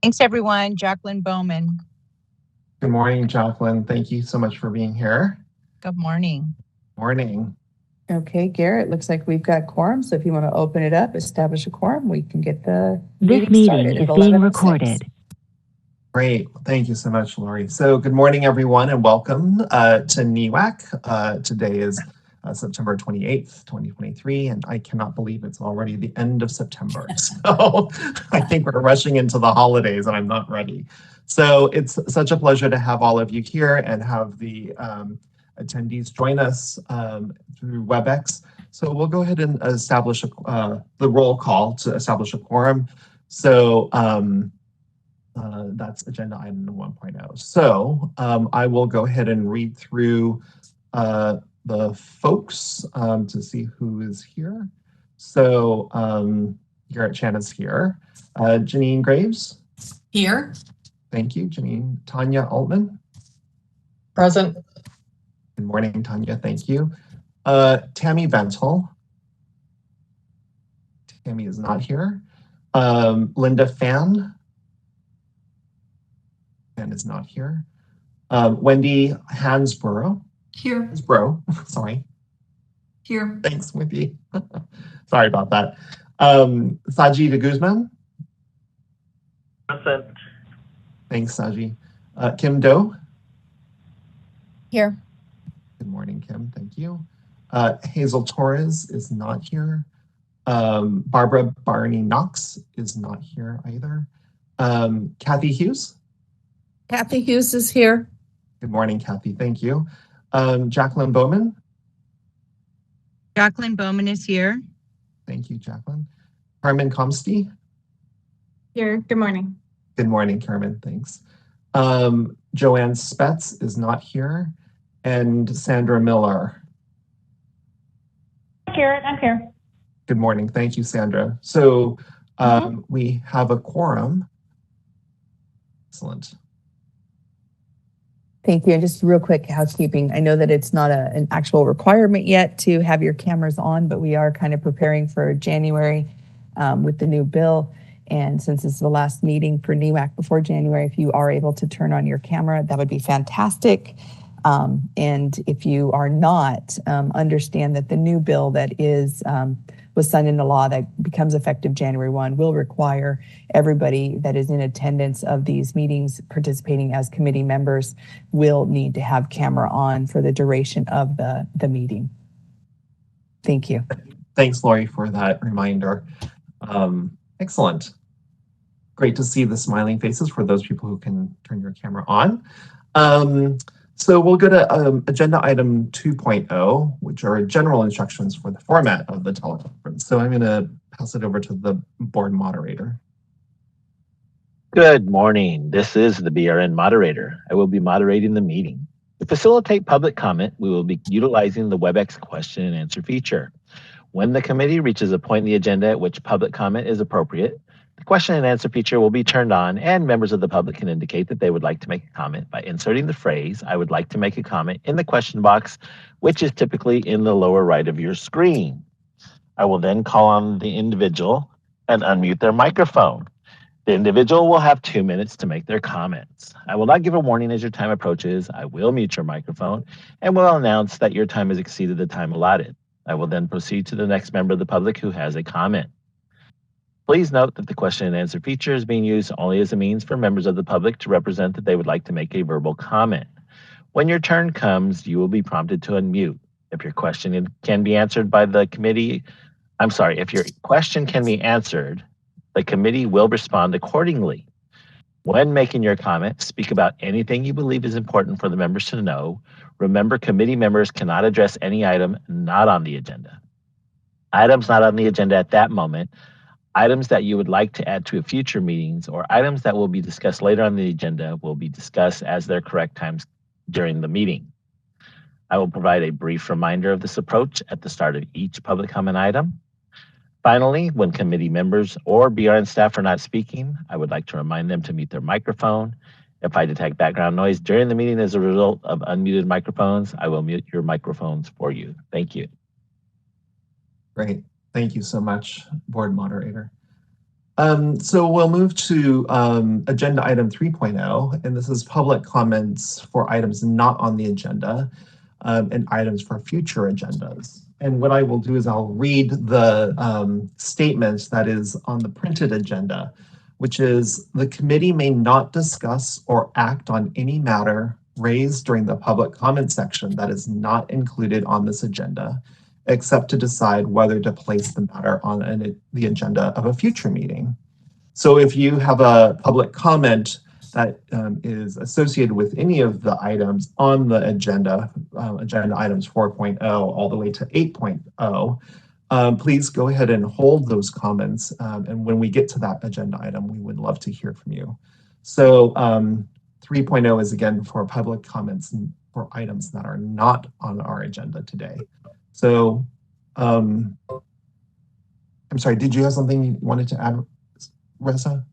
Thanks, everyone. Jacqueline Bowman. Good morning, Jacqueline. Thank you so much for being here. Good morning. Morning. Okay, Garrett, looks like we've got quorum. So if you want to open it up, establish a quorum, we can get the This meeting started. meeting is being recorded. Great. Thank you so much, Lori. So good morning, everyone, and welcome to NEWAC. Today is September 28th, 2023, and I cannot believe it's already the end of September. So I think we're rushing into the holidays and I'm not ready. So it's such a pleasure to have all of you here and have the attendees join us through WebEx. So we'll go ahead and establish the roll call to establish a quorum. So that's agenda item 1.0. So I will go ahead and read through the folks to see who is here. So Garrett Chan is here. Janine Graves? Here. Thank you, Janine. Tanya Altman? Present. Good morning, Tanya. Thank you. Tammy Bentel? Tammy is not here. Linda Fan? Fan is not here. Wendy Hansborough? Here. Hansborough, sorry. Here. Thanks, Wendy. Sorry about that. Saji de Guzman? Present. Thanks, Saji. Kim Doe? Here. Good morning, Kim. Thank you. Hazel Torres is not here. Barbara Barney Knox is not here either. Kathy Hughes? Kathy Hughes is here. Good morning, Kathy. Thank you. Jacqueline Bowman? Jacqueline Bowman is here. Thank you, Jacqueline. Carmen Comsty? Here. Good morning. Good morning, Carmen. Thanks. Joanne Spetz is not here. And Sandra Miller. Hi, Garrett. I'm here. Good morning. Thank you, Sandra. So we have a quorum. Excellent. Thank you. And just real quick housekeeping. I know that it's not an actual requirement yet to have your cameras on, but we are kind of preparing for January with the new bill. And since it's the last meeting for NEWAC before January, if you are able to turn on your camera, that would be fantastic. And if you are not, understand that the new bill that was signed into law that becomes effective January 1 will require everybody that is in attendance of these meetings participating as committee members will need to have camera on for the duration of the meeting. Thank you. Thanks, Lori, for that reminder. Excellent. Great to see the smiling faces for those people who can turn your camera on. So we'll go to agenda item 2.0, which are general instructions for the format of the teleconference. So I'm going to pass it over to the board moderator. Good morning. This is the BRN moderator. I will be moderating the meeting. To facilitate public comment, we will be utilizing the WebEx question and answer feature. When the committee reaches a point in the agenda at which public comment is appropriate, the question and answer feature will be turned on and members of the public can indicate that they would like to make a comment by inserting the phrase, "I would like to make a comment," in the question box, which is typically in the lower right of your screen. I will then call on the individual and unmute their microphone. The individual will have 2 minutes to make their comments. I will not give a warning as your time approaches. I will mute your microphone and will announce that your time has exceeded the time allotted. I will then proceed to the next member of the public who has a comment. Please note that the question and answer feature is being used only as a means for members of the public to represent that they would like to make a verbal comment. When your turn comes, you will be prompted to unmute. If your question can be answered by the committee, if your question can be answered, the committee will respond accordingly. When making your comment, speak about anything you believe is important for the members to know. Remember, committee members cannot address any item not on the agenda. Items not on the agenda at that moment, items that you would like to add to future meetings, or items that will be discussed later on the agenda will be discussed as their correct times during the meeting. I will provide a brief reminder of this approach at the start of each public comment item. Finally, when committee members or BRN staff are not speaking, I would like to remind them to mute their microphone. If I detect background noise during the meeting as a result of unmuted microphones, I will mute your microphones for you. Thank you. Great. Thank you so much, board moderator. So we'll move to agenda item 3.0, and this is public comments for items not on the agenda and items for future agendas. And what I will do is I'll read the statements that is on the printed agenda, which is the committee may not discuss or act on any matter raised during the public comment section that is not included on this agenda, except to decide whether to place the matter on the agenda of a future meeting. So if you have a public comment that is associated with any of the items on the agenda, agenda items 4.0 all the way to 8.0, please go ahead and hold those comments. And when we get to that agenda item, we would love to hear from you. So 3.0 is again for public comments for items that are not on our agenda today. So, I'm sorry, did you have something you wanted to add, Reza?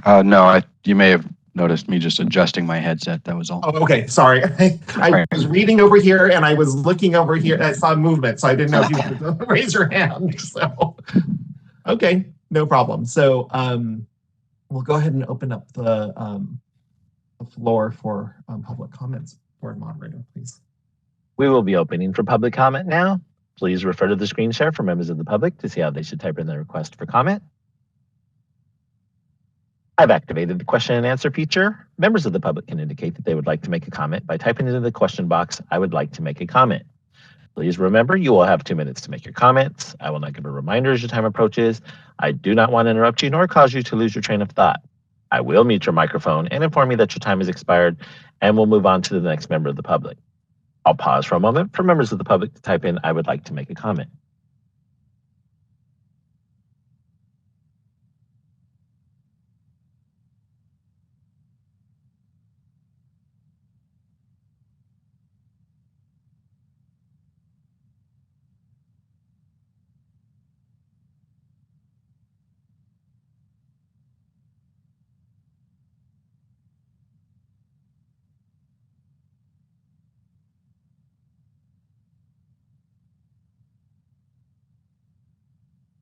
No, you may have noticed me just adjusting my headset. That was all. Oh, okay, sorry. I was reading over here and I was looking over here and I saw movement, so I didn't know if you wanted to raise your hand. So, okay, no problem. So, we'll go ahead and open up the floor for public comments. Board moderator, please. We will be opening for public comment now. Please refer to the screen share for members of the public to see how they should type in their request for comment. I've activated the question and answer feature. Members of the public can indicate that they would like to make a comment by typing into the question box, "I would like to make a comment." Please remember, you will have 2 minutes to make your comments. I will not give a reminder as your time approaches. I do not want to interrupt you nor cause you to lose your train of thought. I will mute your microphone and inform you that your time has expired, and we'll move on to the next member of the public. I'll pause for a moment for members of the public to type in, "I would like to make a comment."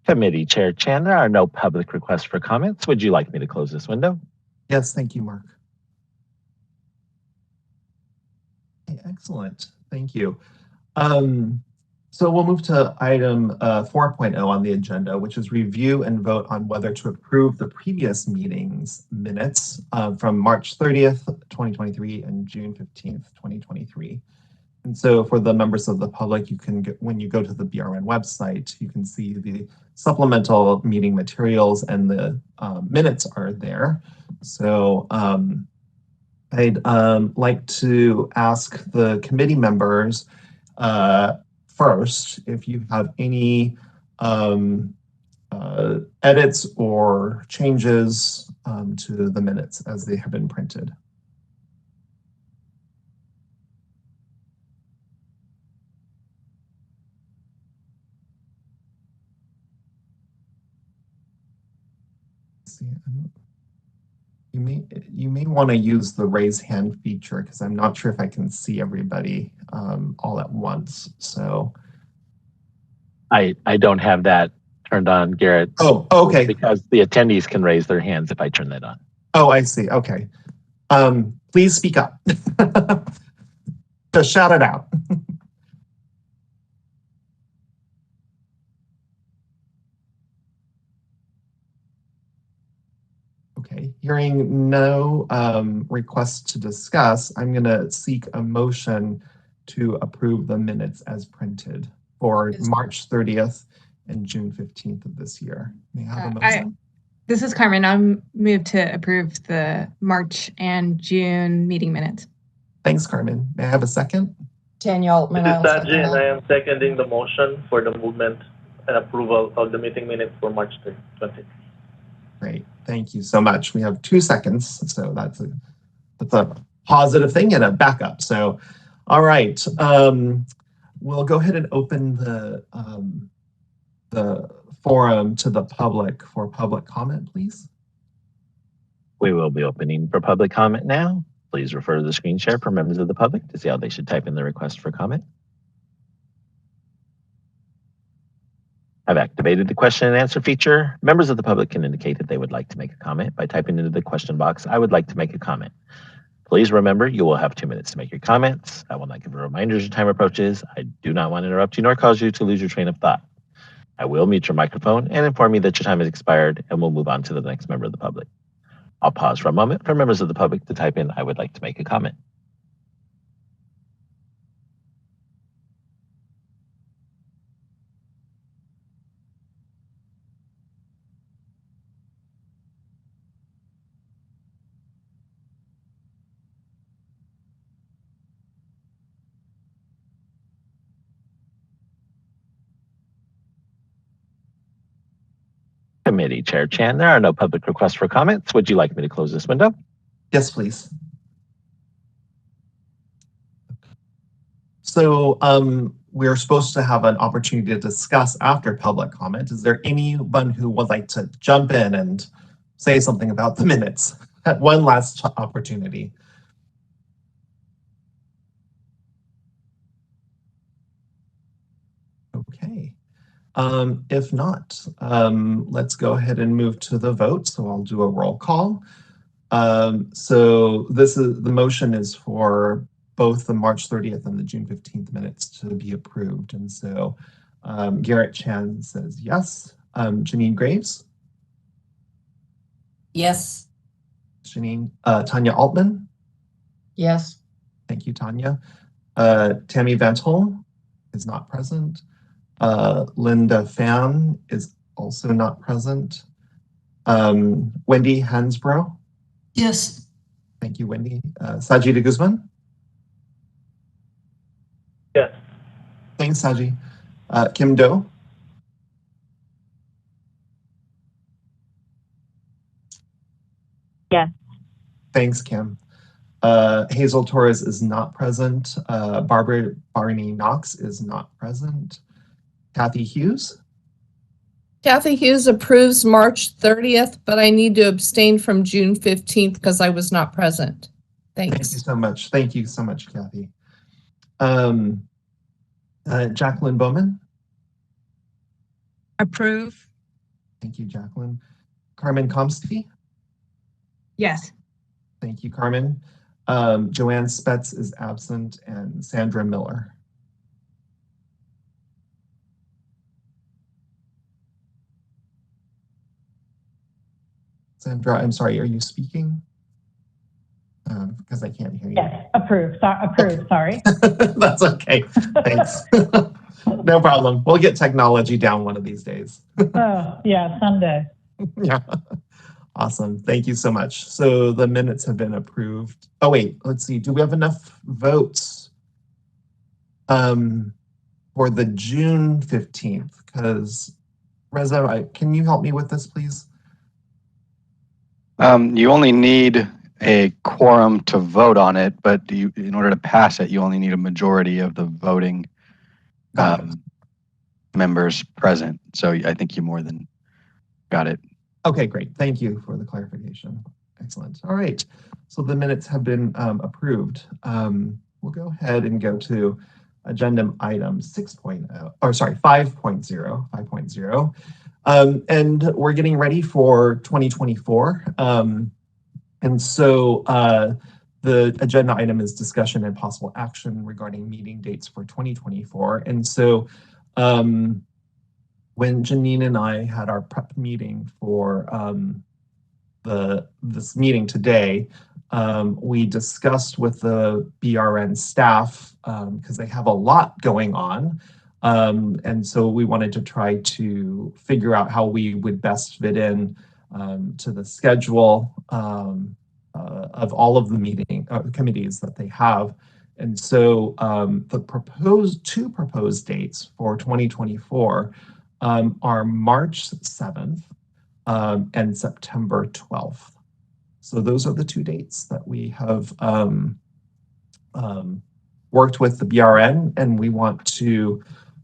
Committee Chair Chan, there are no public requests for comments. Would you like me to close this window? Yes, thank you, Mark. Okay, excellent, thank you. So we'll move to item 4.0 on the agenda, which is review and vote on whether to approve the previous meeting's minutes from March 30th, 2023 and June 15th, 2023. And so for the members of the public, you can get, when you go to the BRN website, you can see the supplemental meeting materials and the minutes are there. So I'd like to ask the committee members first if you have any edits or changes to the minutes as they have been printed. You may want to use the raise hand feature because I'm not sure if I can see everybody all at once. So I don't have that turned on, Garrett. oh, okay. Because the attendees can raise their hands if I turn that on. Oh, I see. Okay. Please speak up. Just shout it out. Okay, hearing no requests to discuss, I'm going to seek a motion to approve the minutes as printed for March 30th and June 15th of this year. May I have a motion? This is Carmen. I'll move to approve the March and June meeting minutes. Thanks, Carmen. May I have a second? Danielle Altman. This is Sanjay, and I am seconding the motion for the movement and approval of the meeting minutes for March 20. Great, thank you so much. We have 2 seconds, so that's a positive thing and a backup. So, all right, we'll go ahead and open the forum to the public for public comment, please. We will be opening for public comment now. Please refer to the screen share for members of the public to see how they should type in their request for comment. I've activated the question and answer feature. Members of the public can indicate that they would like to make a comment by typing into the question box, "I would like to make a comment." Please remember, you will have 2 minutes to make your comments. I will not give a reminder as your time approaches. I do not want to interrupt you nor cause you to lose your train of thought. I will mute your microphone and inform you that your time has expired, and we'll move on to the next member of the public. I'll pause for a moment for members of the public to type in, "I would like to make a comment." Committee Chair Chan, there are no public requests for comments. Would you like me to close this window? Yes, please. So we're supposed to have an opportunity to discuss after public comment. Is there anyone who would like to jump in and say something about the minutes? At one last opportunity. Okay. If not, let's go ahead and move to the vote. So I'll do a roll call. So the motion is for both the March 30th and the June 15th minutes to be approved. And so Garrett Chan says yes. Janine Graves? Yes. Tanya Altman? Yes. Thank you, Tanya. Tammy Van Holm is not present. Linda Fan is also not present. Wendy Hansbrough? Yes. Thank you, Wendy. Saji de Guzman? Yes. Thanks, Saji. Kim Do? Yes. Thanks, Kim. Hazel Torres is not present. Barbara Barney Knox is not present. Kathy Hughes? Kathy Hughes approves March 30th, but I need to abstain from June 15th because I was not present. Thank you Thanks. so much. Thank you so much, Kathy. Jacqueline Bowman? Approve. Thank you, Jacqueline. Carmen Komsky? Yes. Thank you, Carmen. Joanne Spetz is absent, and Sandra Miller. Sandra, I'm sorry, are you speaking? Because I can't hear you. Yes, approved. Approved, sorry. That's okay. Thanks. No problem. We'll get technology down one of these days. Oh, yeah, someday. Yeah. Awesome. Thank you so much. So the minutes have been approved. Oh, wait, let's see. Do we have enough votes for the June 15th? Because Reza, can you help me with this, please? You only need a quorum to vote on it, but in order to pass it, you only need a majority of the voting members present. So I think you more than got it. Okay, great. Thank you for the clarification. Excellent. All right. So the minutes have been approved. We'll go ahead and go to agenda item 6.0, or sorry, 5.0. And we're getting ready for 2024. And so the agenda item is discussion and possible action regarding meeting dates for 2024. And so when Janine and I had our prep meeting for this meeting today, we discussed with the BRN staff because they have a lot going on. And so we wanted to try to figure out how we would best fit in to the schedule of all of the committees that they have. And so the two proposed dates for 2024 are March 7th and September 12th. So those are the two dates that we have worked with the BRN, and we want to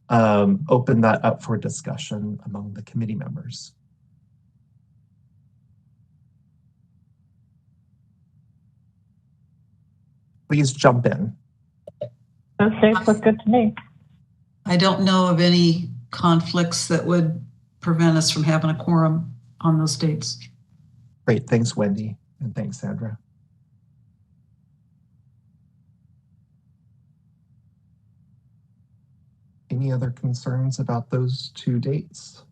open that up for discussion among the committee members. Please jump in. Those dates look good to me. I don't know of any conflicts that would prevent us from having a quorum on those dates. Great, thanks, Wendy, and thanks, Sandra. Any other concerns about those two dates?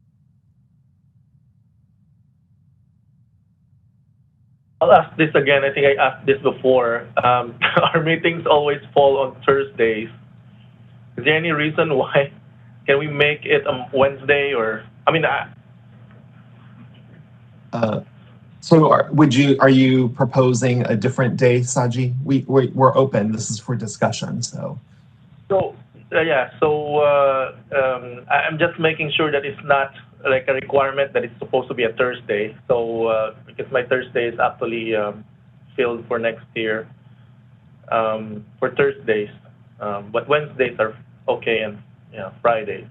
I'll ask this again. I think I asked this before. Our meetings always fall on Thursdays. Is there any reason why? Can we make it a Wednesday or? I mean, So are you proposing a different day, Saji? We're open. This is for discussion. So yeah. So I'm just making sure that it's not like a requirement that it's supposed to be a Thursday. So because my Thursday is actually filled for next year for Thursdays, but Wednesdays are okay, and Fridays.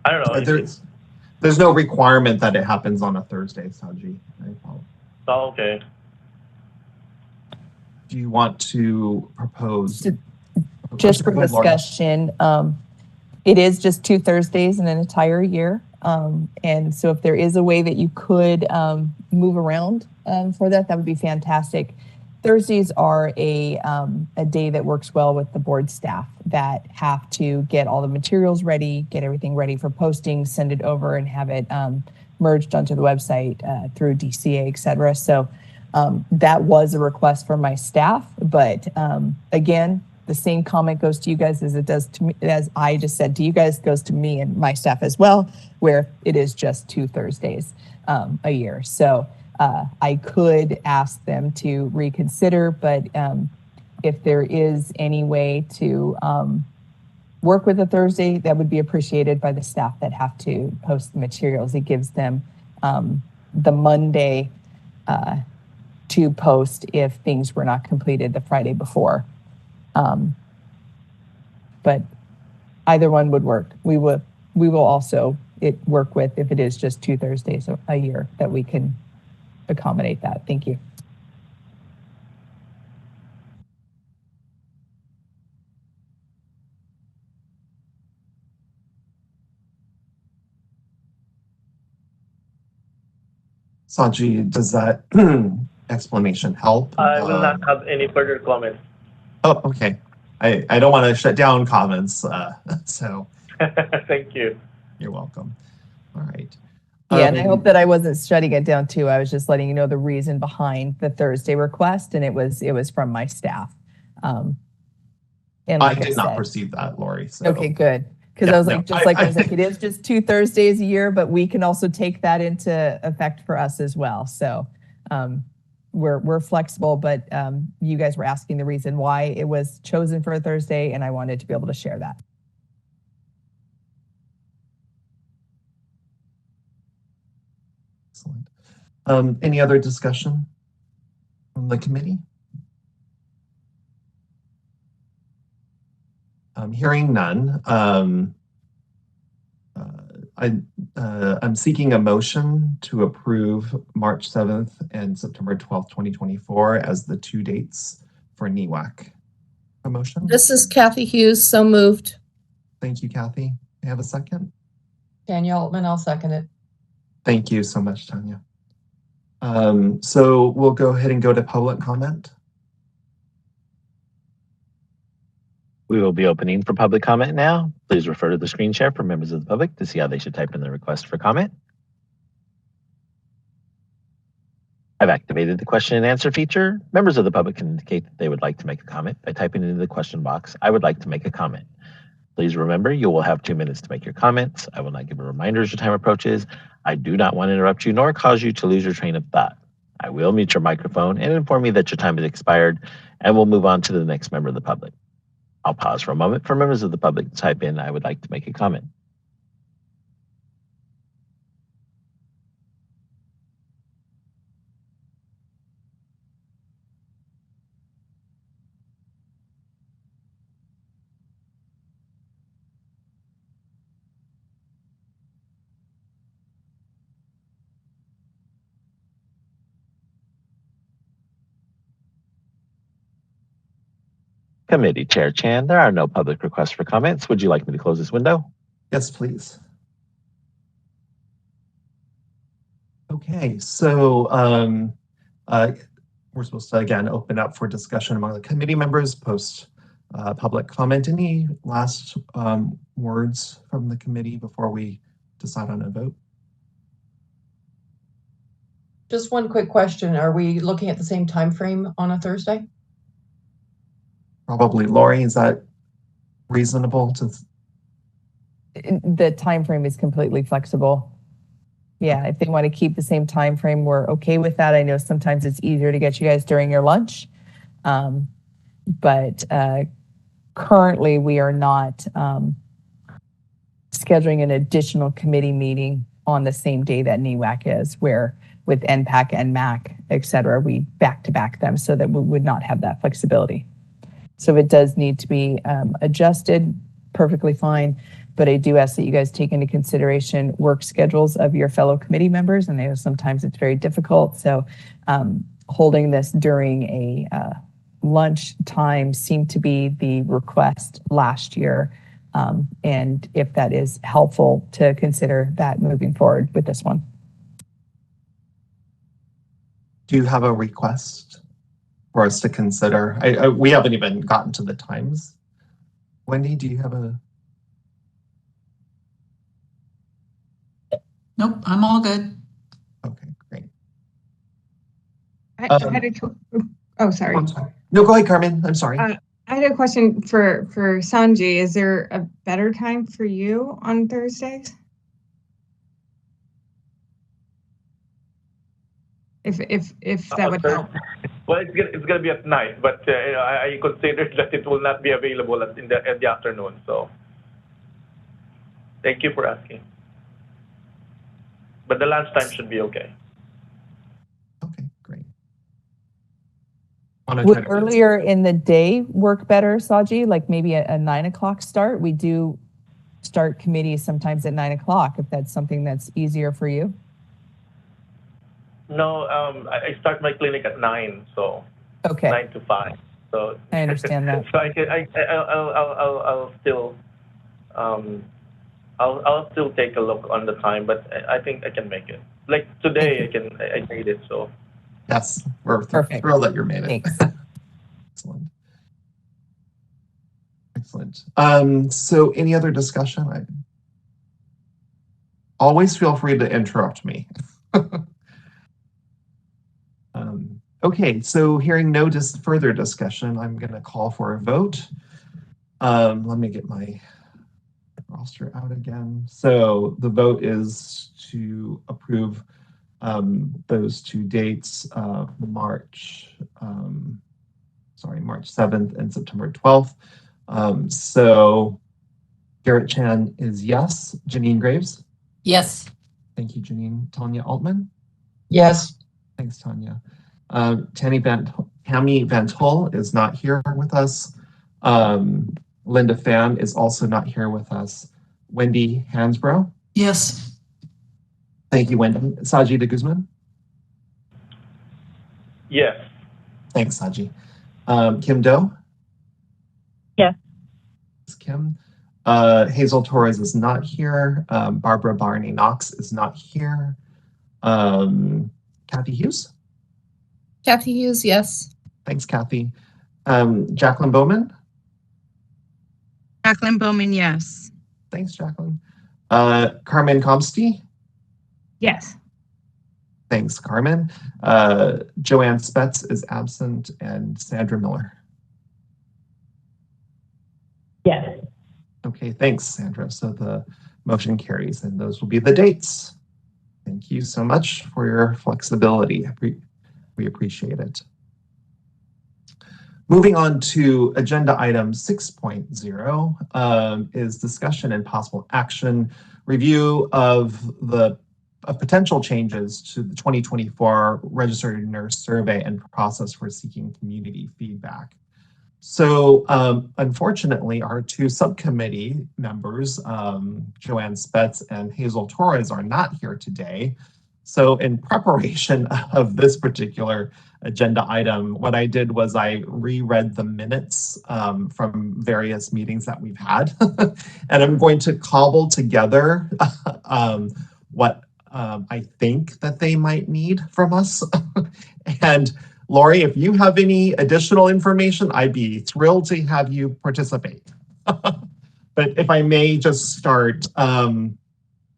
I don't know. There's no requirement that it happens on a Thursday, Saji. Oh, okay. Do you want to propose? Just for discussion, it is just 2 Thursdays in an entire year. And so if there is a way that you could move around for that, that would be fantastic. Thursdays are a day that works well with the board staff that have to get all the materials ready, get everything ready for posting, send it over and have it merged onto the website through DCA, et cetera. So that was a request from my staff, but again, the same comment goes to you guys as it does to me, as I just said to you guys, goes to me and my staff as well, where it is just 2 Thursdays a year. So I could ask them to reconsider, but if there is any way to work with a Thursday, that would be appreciated by the staff that have to post the materials. It gives them the Monday to post if things were not completed the Friday before. But either one would work. We will also work with if it is just 2 Thursdays a year that we can accommodate that. Thank you. Saji, does that explanation help? I will not have any further comments. Oh, okay. I don't want to shut down comments, so. Thank you. You're welcome. All right. Yeah, and I hope that I wasn't shutting it down too. I was just letting you know the reason behind the Thursday request, and it was from my staff. And like I did not perceive that, Lori. So. Okay, good. Because I was like, I was like, it is just 2 Thursdays a year, but we can also take that into effect for us as well. So we're flexible, but you guys were asking the reason why it was chosen for a Thursday, and I wanted to be able to share that. Excellent. Any other discussion from the committee? Hearing none, I'm seeking a motion to approve March 7th and September 12th, 2024 as the 2 dates for NEWAC. A motion? This is Kathy Hughes, so moved. Thank you, Kathy. May I have a second? Tanya Altman, I'll second it. Thank you so much, Tanya. So we'll go ahead and go to public comment. We will be opening for public comment now. Please refer to the screen share for members of the public to see how they should type in their request for comment. I've activated the question and answer feature. Members of the public can indicate that they would like to make a comment by typing into the question box, "I would like to make a comment." Please remember, you will have 2 minutes to make your comments. I will not give a reminder as your time approaches. I do not want to interrupt you nor cause you to lose your train of thought. I will mute your microphone and inform you that your time has expired, and we'll move on to the next member of the public. I'll pause for a moment for members of the public to type in, "I would like to make a comment." Committee Chair Chan, there are no public requests for comments. Would you like me to close this window? Yes, please. Okay, so we're supposed to again open up for discussion among the committee members, post public comment. Any last words from the committee before we decide on a vote? Just one quick question. Are we looking at the same time frame on a Thursday? Probably. Lori, is that reasonable to? The time frame is completely flexible. Yeah, if they want to keep the same time frame, we're okay with that. I know sometimes it's easier to get you guys during your lunch. But currently we are not scheduling an additional committee meeting on the same day that NEWAC is, where with NPAC and MAC, et cetera, we back-to-back them so that we would not have that flexibility. So if it does need to be adjusted, perfectly fine. But I do ask that you guys take into consideration work schedules of your fellow committee members. And I know sometimes it's very difficult. So holding this during a lunch time seemed to be the request last year. And if that is helpful, to consider that moving forward with this one. Do you have a request for us to consider? We haven't even gotten to the times. Wendy, do you have a? Nope, I'm all good. Okay, great. I had oh, sorry. I'm sorry. No, go ahead, Carmen. I'm sorry. I had a question for Sanji. Is there a better time for you on Thursdays? If that would help. Well, it's gonna be at night, but I considered that it will not be available in the afternoon. So, thank you for asking. But the lunchtime should be okay. Okay, great. Would earlier in the day work better, Saji? Like maybe a 9 o'clock start? We do start committees sometimes at 9 o'clock, if that's something that's easier for you. No, I start my clinic at 9, so okay. 9 to 5. So I understand that. So I'll still I'll still take a look on the time, but I think I can make it. Like today, I made it. So yes, we're perfect. Thrilled that you made it. Thanks. Excellent. Excellent. So any other discussion? Always feel free to interrupt me. Okay, so hearing no further discussion, I'm going to call for a vote. Let me get my roster out again. So the vote is to approve those two dates, March 7th and September 12th. So Garrett Chan is yes. Janine Graves? Yes. Thank you, Janine. Tanya Altman? Yes. Thanks, Tanya. Tammy Van Hull is not here with us. Linda Pham is also not here with us. Wendy Hansbrough? Yes. Thank you, Wendy. Saji de Guzman? yes. Thanks, Saji. Kim Doe? Yes. Kim. Hazel Torres is not here. Barbara Barney Knox is not here. Kathy Hughes? Kathy Hughes, yes. Thanks, Kathy. Jacqueline Bowman? Jacqueline Bowman, yes. Thanks, Jacqueline. Carmen Comsty? Yes. Thanks, Carmen. Joanne Spetz is absent, and Sandra Miller. Yes. Okay, thanks, Sandra. So the motion carries, and those will be the dates. Thank you so much for your flexibility. We appreciate it. Moving on to agenda item 6.0 is discussion and possible action, review of potential changes to the 2024 Registered Nurse Survey and process for seeking community feedback. So unfortunately, our two subcommittee members, Joanne Spetz and Hazel Torres, are not here today. So in preparation of this particular agenda item, what I did was I reread the minutes from various meetings that we've had. And I'm going to cobble together what I think that they might need from us. And Lori, if you have any additional information, I'd be thrilled to have you participate. But if I may just start,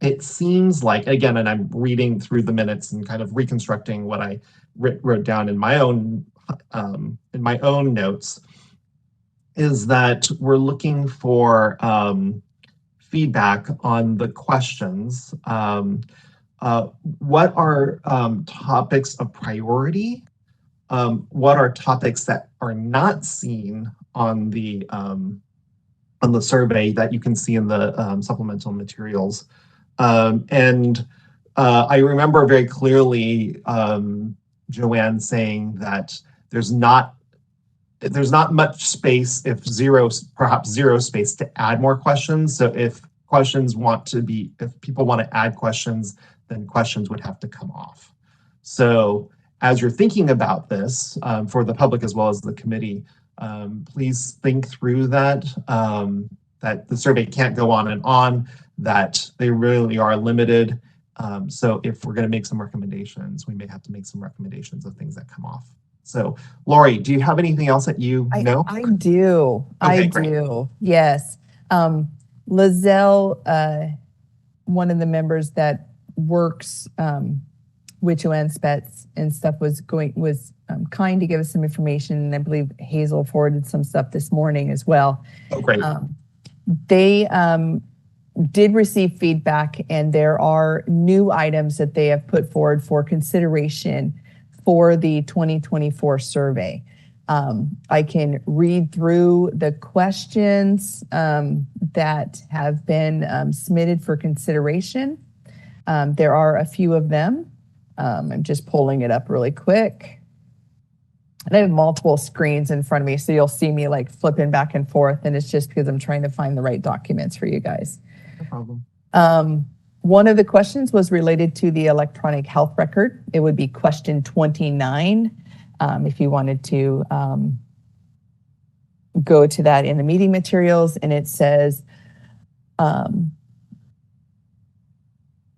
it seems like, again, and I'm reading through the minutes and kind of reconstructing what I wrote down in my own notes, is that we're looking for feedback on the questions. What are topics of priority? What are topics that are not seen on the survey that you can see in the supplemental materials? And I remember very clearly Joanne saying that there's not much space, perhaps zero space, to add more questions. So if people want to add questions, then questions would have to come off. So as you're thinking about this, for the public as well as the committee, please think through that, that the survey can't go on, that they really are limited. So if we're going to make some recommendations, we may have to make some recommendations of things that come off. So Lori, do you have anything else that you know? I do. Okay, I great. do. Yes. Lizelle, one of the members that works with Joanne Spetz and stuff, was kind to give us some information, and I believe Hazel forwarded some stuff this morning as well. Oh, great. They did receive feedback, and there are new items that they have put forward for consideration for the 2024 survey. I can read through the questions that have been submitted for consideration. There are a few of them. I'm just pulling it up really quick. And I have multiple screens in front of me, so you'll see me like flipping back and forth, and it's just because I'm trying to find the right documents for you guys. No problem. One of the questions was related to the electronic health record. It would be question 29, if you wanted to go to that in the meeting materials. And it says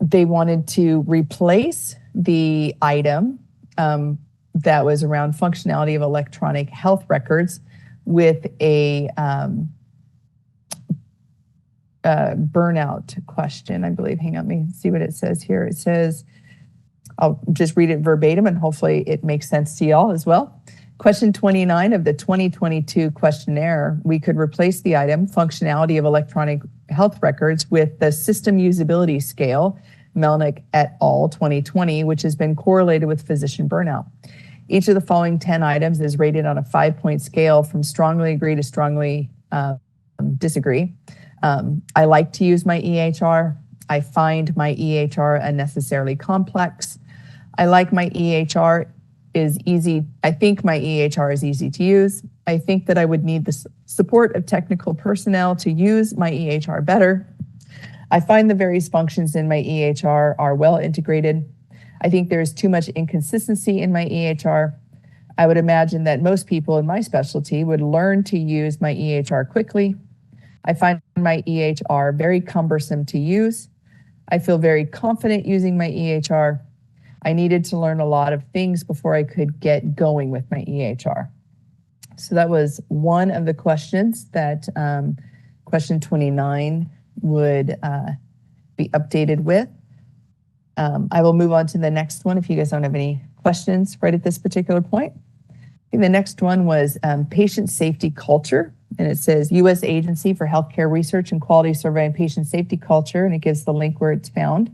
they wanted to replace the item that was around functionality of electronic health records with a burnout question, I believe. Hang on, let me see what it says here. It says, I'll just read it verbatim and hopefully it makes sense to y'all as well. Question 29 of the 2022 questionnaire, we could replace the item functionality of electronic health records with the system usability scale, Melnick et al. 2020, which has been correlated with physician burnout. Each of the following 10 items is rated on a 5-point scale from strongly agree to strongly disagree. I like to use my EHR. I find my EHR unnecessarily complex. I like my EHR is easy. I think my EHR is easy to use. I think that I would need the support of technical personnel to use my EHR better. I find the various functions in my EHR are well integrated. I think there's too much inconsistency in my EHR. I would imagine that most people in my specialty would learn to use my EHR quickly. I find my EHR very cumbersome to use. I feel very confident using my EHR. I needed to learn a lot of things before I could get going with my EHR. So that was one of the questions that question 29 would be updated with. I will move on to the next one if you guys don't have any questions right at this particular point. I think the next one was patient safety culture. And it says U.S. Agency for Healthcare Research and Quality Survey and Patient Safety Culture, and it gives the link where it's found.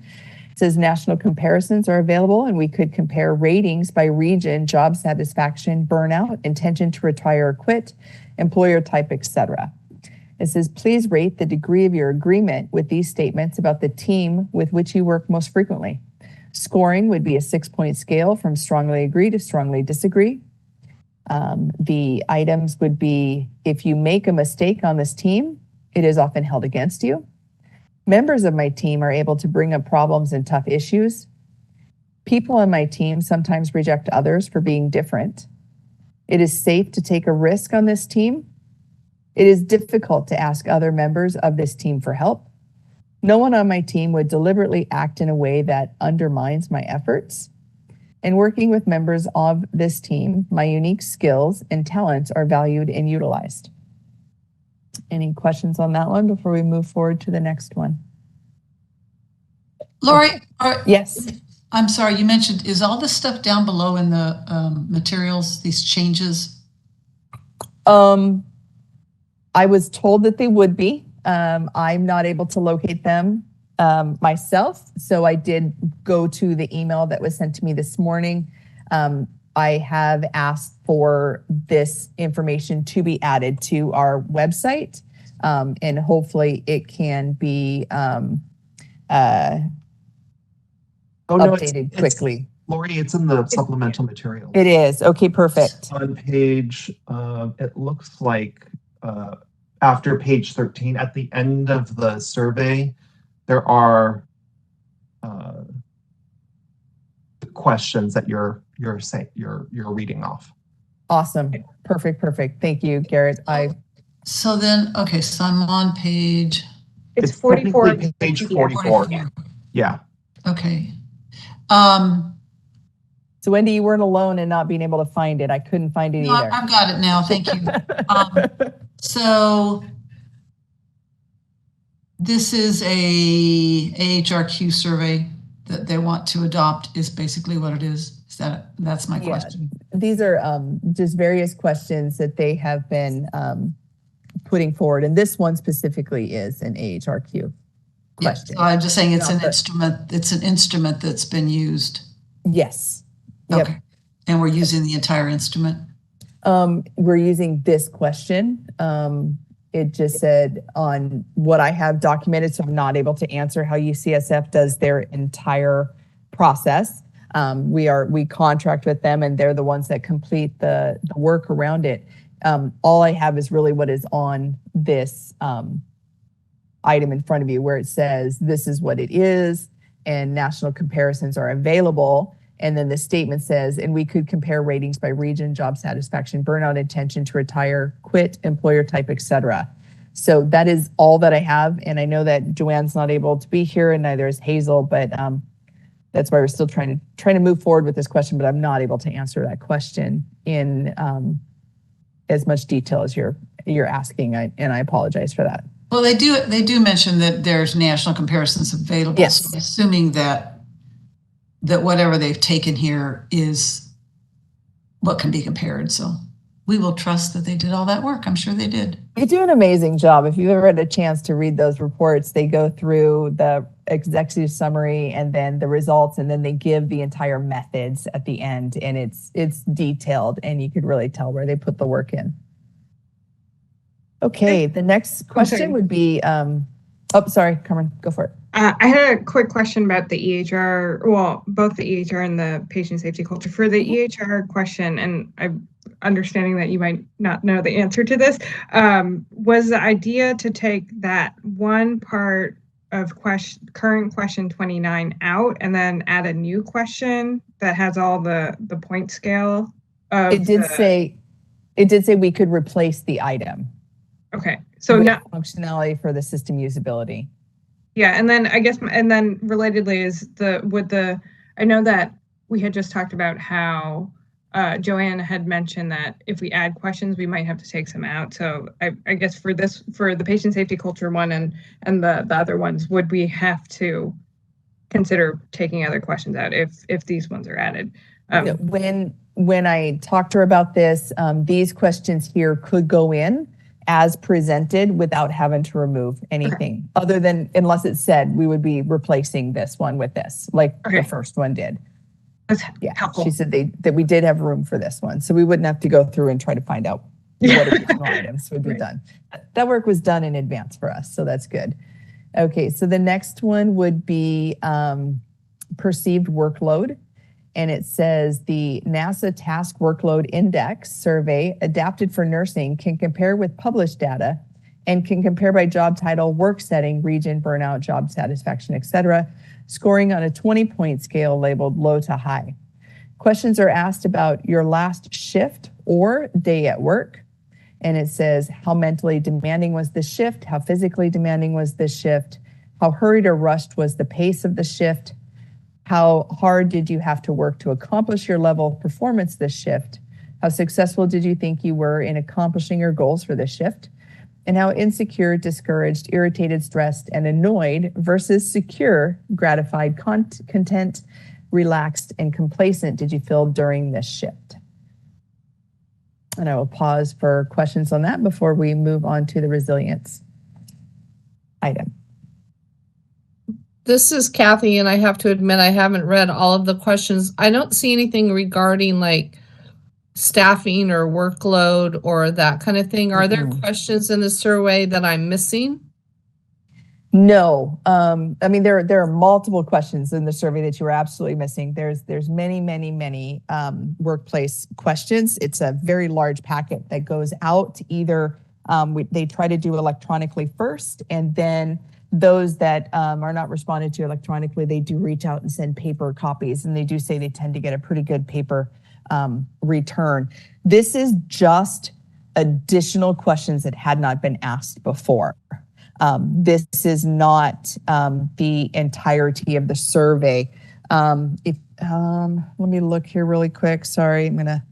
It says national comparisons are available, and we could compare ratings by region, job satisfaction, burnout, intention to retire or quit, employer type, etc. It says, please rate the degree of your agreement with these statements about the team with which you work most frequently. Scoring would be a 6-point scale from strongly agree to strongly disagree. The items would be, if you make a mistake on this team, it is often held against you. Members of my team are able to bring up problems and tough issues. People on my team sometimes reject others for being different. It is safe to take a risk on this team. It is difficult to ask other members of this team for help. No one on my team would deliberately act in a way that undermines my efforts. And working with members of this team, my unique skills and talents are valued and utilized. Any questions on that one before we move forward to the next one? Lori, Yes. I'm sorry, you mentioned, is all this stuff down below in the materials, these changes? I was told that they would be. I'm not able to locate them myself, so I did go to the email that was sent to me this morning. I have asked for this information to be added to our website, and hopefully it can be updated quickly. Lori, it's in the supplemental materials. It is. Okay, perfect. On page, it looks like after page 13, at the end of the survey, there are questions that you're reading off. Awesome. Perfect. Thank you, Garrett. So then, okay, so I'm on page. It's 44. technically page 44. Yeah. Okay. So Wendy, you weren't alone in not being able to find it. I couldn't find it No, either. I've got it now. Thank you. So this is a AHRQ survey that they want to adopt is basically what it is. That's my question. These are just various questions that they have been putting forward. And this one specifically is an AHRQ question. So I'm just saying it's Not an instrument. It's an instrument that's been used. Yes. Yep. Okay. And we're using the entire instrument? We're using this question. It just said on what I have documented, so I'm not able to answer how UCSF does their entire process. We contract with them and they're the ones that complete the work around it. All I have is really what is on this item in front of you where it says this is what it is and national comparisons are available. And then the statement says, and we could compare ratings by region, job satisfaction, burnout, intention to retire, quit, employer type, etc. So that is all that I have. And I know that Joanne's not able to be here and neither is Hazel, but that's why we're still trying to move forward with this question, but I'm not able to answer that question in as much detail as you're asking. And I apologize for that. Well, they do mention that there's national comparisons available. Yes. So assuming that whatever they've taken here is what can be compared. So we will trust that they did all that work. I'm sure they did. They do an amazing job. If you've ever had a chance to read those reports, they go through the executive summary and then the results, and then they give the entire methods at the end. And it's detailed and you could really tell where they put the work in. Okay, the next question would be, sorry, Carmen, go for it. I had a quick question about the EHR, well, both the EHR and the patient safety culture. For the EHR question, and I'm understanding that you might not know the answer to this, was the idea to take that one part of current question 29 out and then add a new question that has all the point scale? It did say we could replace the item. Okay, so now functionality for the system usability. Yeah, and then I guess, and then relatedly is I know that we had just talked about how Joanne had mentioned that if we add questions, we might have to take some out. So I guess for the patient safety culture one and the other ones, would we have to consider taking other questions out if these ones are added? When I talked to her about this, these questions here could go in as presented without having to remove anything other than, unless it said we would be replacing this one with this, like the first one did. That's helpful. She said that we did have room for this one. So we wouldn't have to go through and try to find out what additional items would be done. That work was done in advance for us. So that's good. Okay, so the next one would be perceived workload. And it says the NASA Task Workload Index survey adapted for nursing can compare with published data and can compare by job title, work setting, region, burnout, job satisfaction, etc., scoring on a 20-point scale labeled low to high. Questions are asked about your last shift or day at work. And it says, how mentally demanding was the shift? How physically demanding was this shift? How hurried or rushed was the pace of the shift? How hard did you have to work to accomplish your level of performance this shift? How successful did you think you were in accomplishing your goals for this shift? And how insecure, discouraged, irritated, stressed, and annoyed versus secure, gratified, content, relaxed, and complacent did you feel during this shift? And I will pause for questions on that before we move on to the resilience item. This is Kathy, and I have to admit I haven't read all of the questions. I don't see anything regarding like staffing or workload or that kind of thing. Are there questions in the survey that I'm missing? No, I mean, there are multiple questions in the survey that you are absolutely missing. There's many workplace questions. It's a very large packet that goes out. Either they try to do electronically first, and then those that are not responded to electronically, they do reach out and send paper copies, and they do say they tend to get a pretty good paper return. This is just additional questions that had not been asked before. This is not the entirety of the survey. Let me look here really quick. Sorry, I'm going to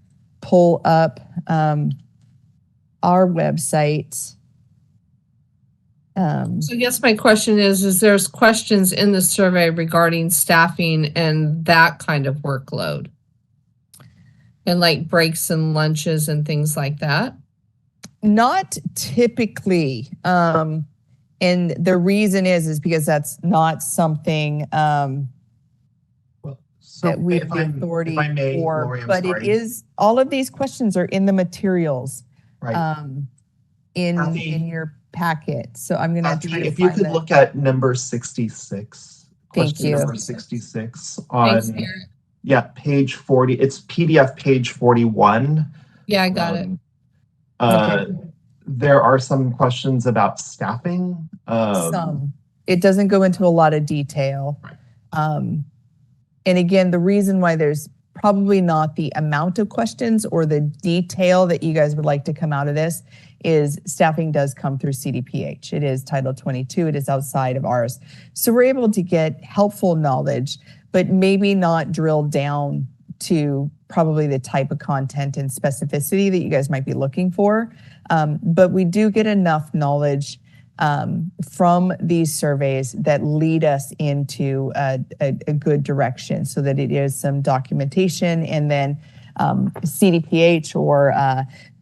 pull up our website. So I guess my question is there's questions in the survey regarding staffing and that kind of workload? And like breaks and lunches and things like that? Not typically. And the reason is because that's not something that we have the authority for. Lori, I'm but sorry. it is, all of these questions are in the materials in your packet. So I'm going to try to if you find could look at number 66. Thank Question you. number 66 on Thanks, page 40. It's PDF page 41. Yeah, I got it. Okay. There are some questions about staffing. Some. It doesn't go into a lot of detail. And again, the reason why there's probably not the amount of questions or the detail that you guys would like to come out of this is staffing does come through CDPH. It is Title 22. It is outside of ours. So we're able to get helpful knowledge, but maybe not drill down to probably the type of content and specificity that you guys might be looking for. But we do get enough knowledge from these surveys that lead us into a good direction so that it is some documentation, and then CDPH or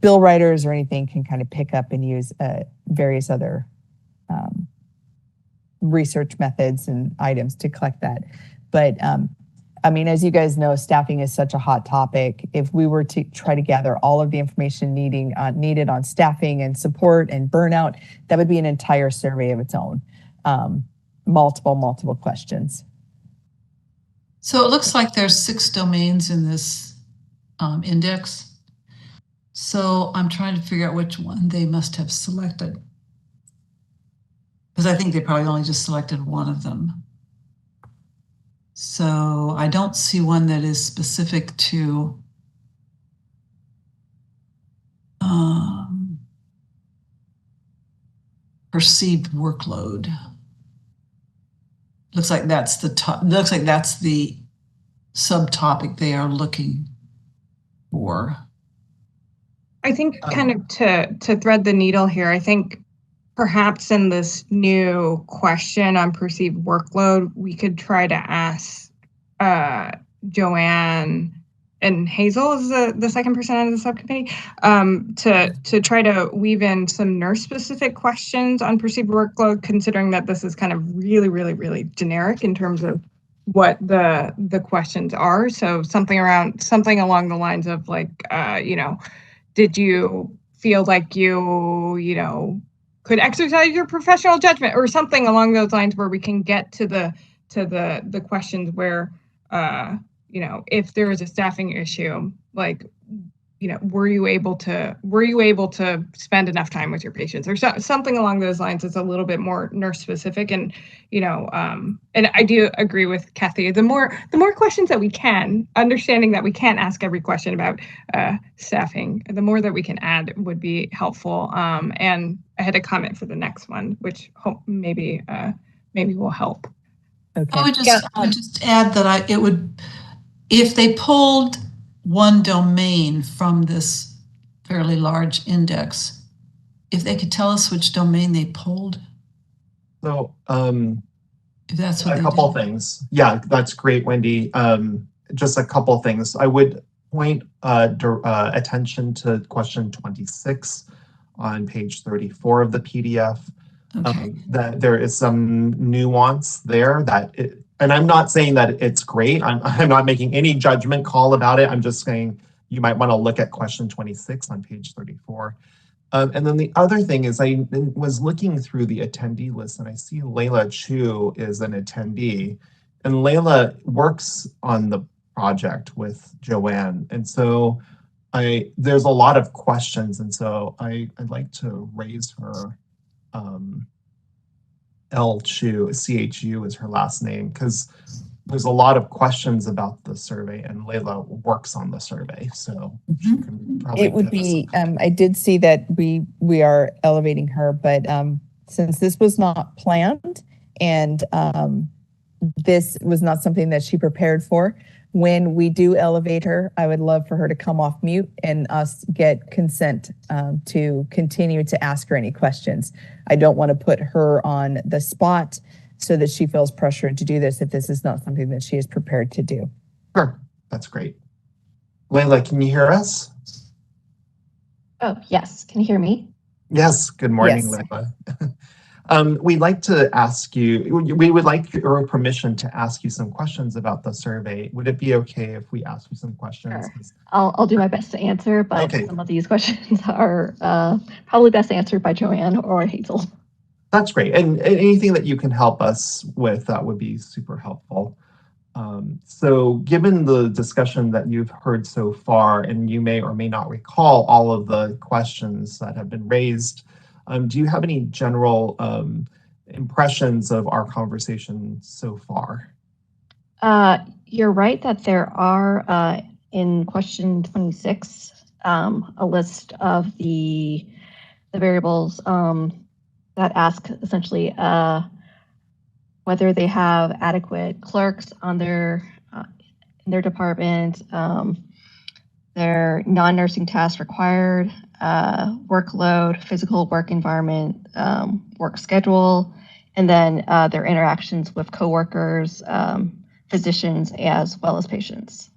bill writers or anything can kind of pick up and use various other research methods and items to collect that. But I mean, as you guys know, staffing is such a hot topic. If we were to try to gather all of the information needed on staffing and support and burnout, that would be an entire survey of its own. Multiple questions. So it looks like there's 6 domains in this index. So I'm trying to figure out which one they must have selected, because I think they probably only just selected one of them. So I don't see one that is specific to perceived workload. Looks like that's the top. Looks like that's the subtopic they are looking for. I think kind of to thread the needle here, I think perhaps in this new question on perceived workload, we could try to ask Joanne and Hazel is the second person out of the subcommittee to try to weave in some nurse-specific questions on perceived workload, considering that this is kind of really generic in terms of what the questions are. So something along the lines of like, did you feel like you could exercise your professional judgment, or something along those lines, where we can get to the questions where if there is a staffing issue, like, were you able to spend enough time with your patients, or something along those lines that's a little bit more nurse specific. And and I do agree with Kathy, the more questions that we can, understanding that we can't ask every question about staffing, the more that we can add would be helpful. And I had a comment for the next one, which maybe will help. Okay. I would just add that it would, if they pulled one domain from this fairly large index, if they could tell us which domain they pulled. So if that's what a couple things. Yeah, that's great, Wendy. Just a couple things. I would point attention to question 26 on page 34 of the PDF. Okay. That there is some nuance there and I'm not saying that it's great. I'm not making any judgment call about it. I'm just saying you might want to look at question 26 on page 34. And then the other thing is I was looking through the attendee list and I see Layla Chu is an attendee, and Layla works on the project with Joanne. And so there's a lot of questions. And so I'd like to raise her. L. Chu, CHU is her last name, because there's a lot of questions about the survey, and Layla works on the survey, so she can probably It would give us be, I did see that we are elevating her, but since this was not planned and this was not something that she prepared for, when we do elevate her, I would love for her to come off mute and us get consent to continue to ask her any questions. I don't want to put her on the spot so that she feels pressured to do this if this is not something that she is prepared to do. Sure, that's great. Layla, can you hear us? Oh, yes. Can you hear me? Yes, good morning, Yes. Layla. We'd like to ask you, we would like your permission to ask you some questions about the survey. Would it be okay if we ask you some questions? Sure. I'll do my best to answer, but Okay. some of these questions are probably best answered by Joanne or Hazel. That's great. And anything that you can help us with, that would be super helpful. So given the discussion that you've heard so far, and you may or may not recall all of the questions that have been raised, do you have any general impressions of our conversation so far? You're right that there are, in question 26, a list of the variables that ask essentially whether they have adequate clerks on in their department, their non-nursing tasks required, workload, physical work environment, work schedule, and then their interactions with coworkers, physicians, as well as patients.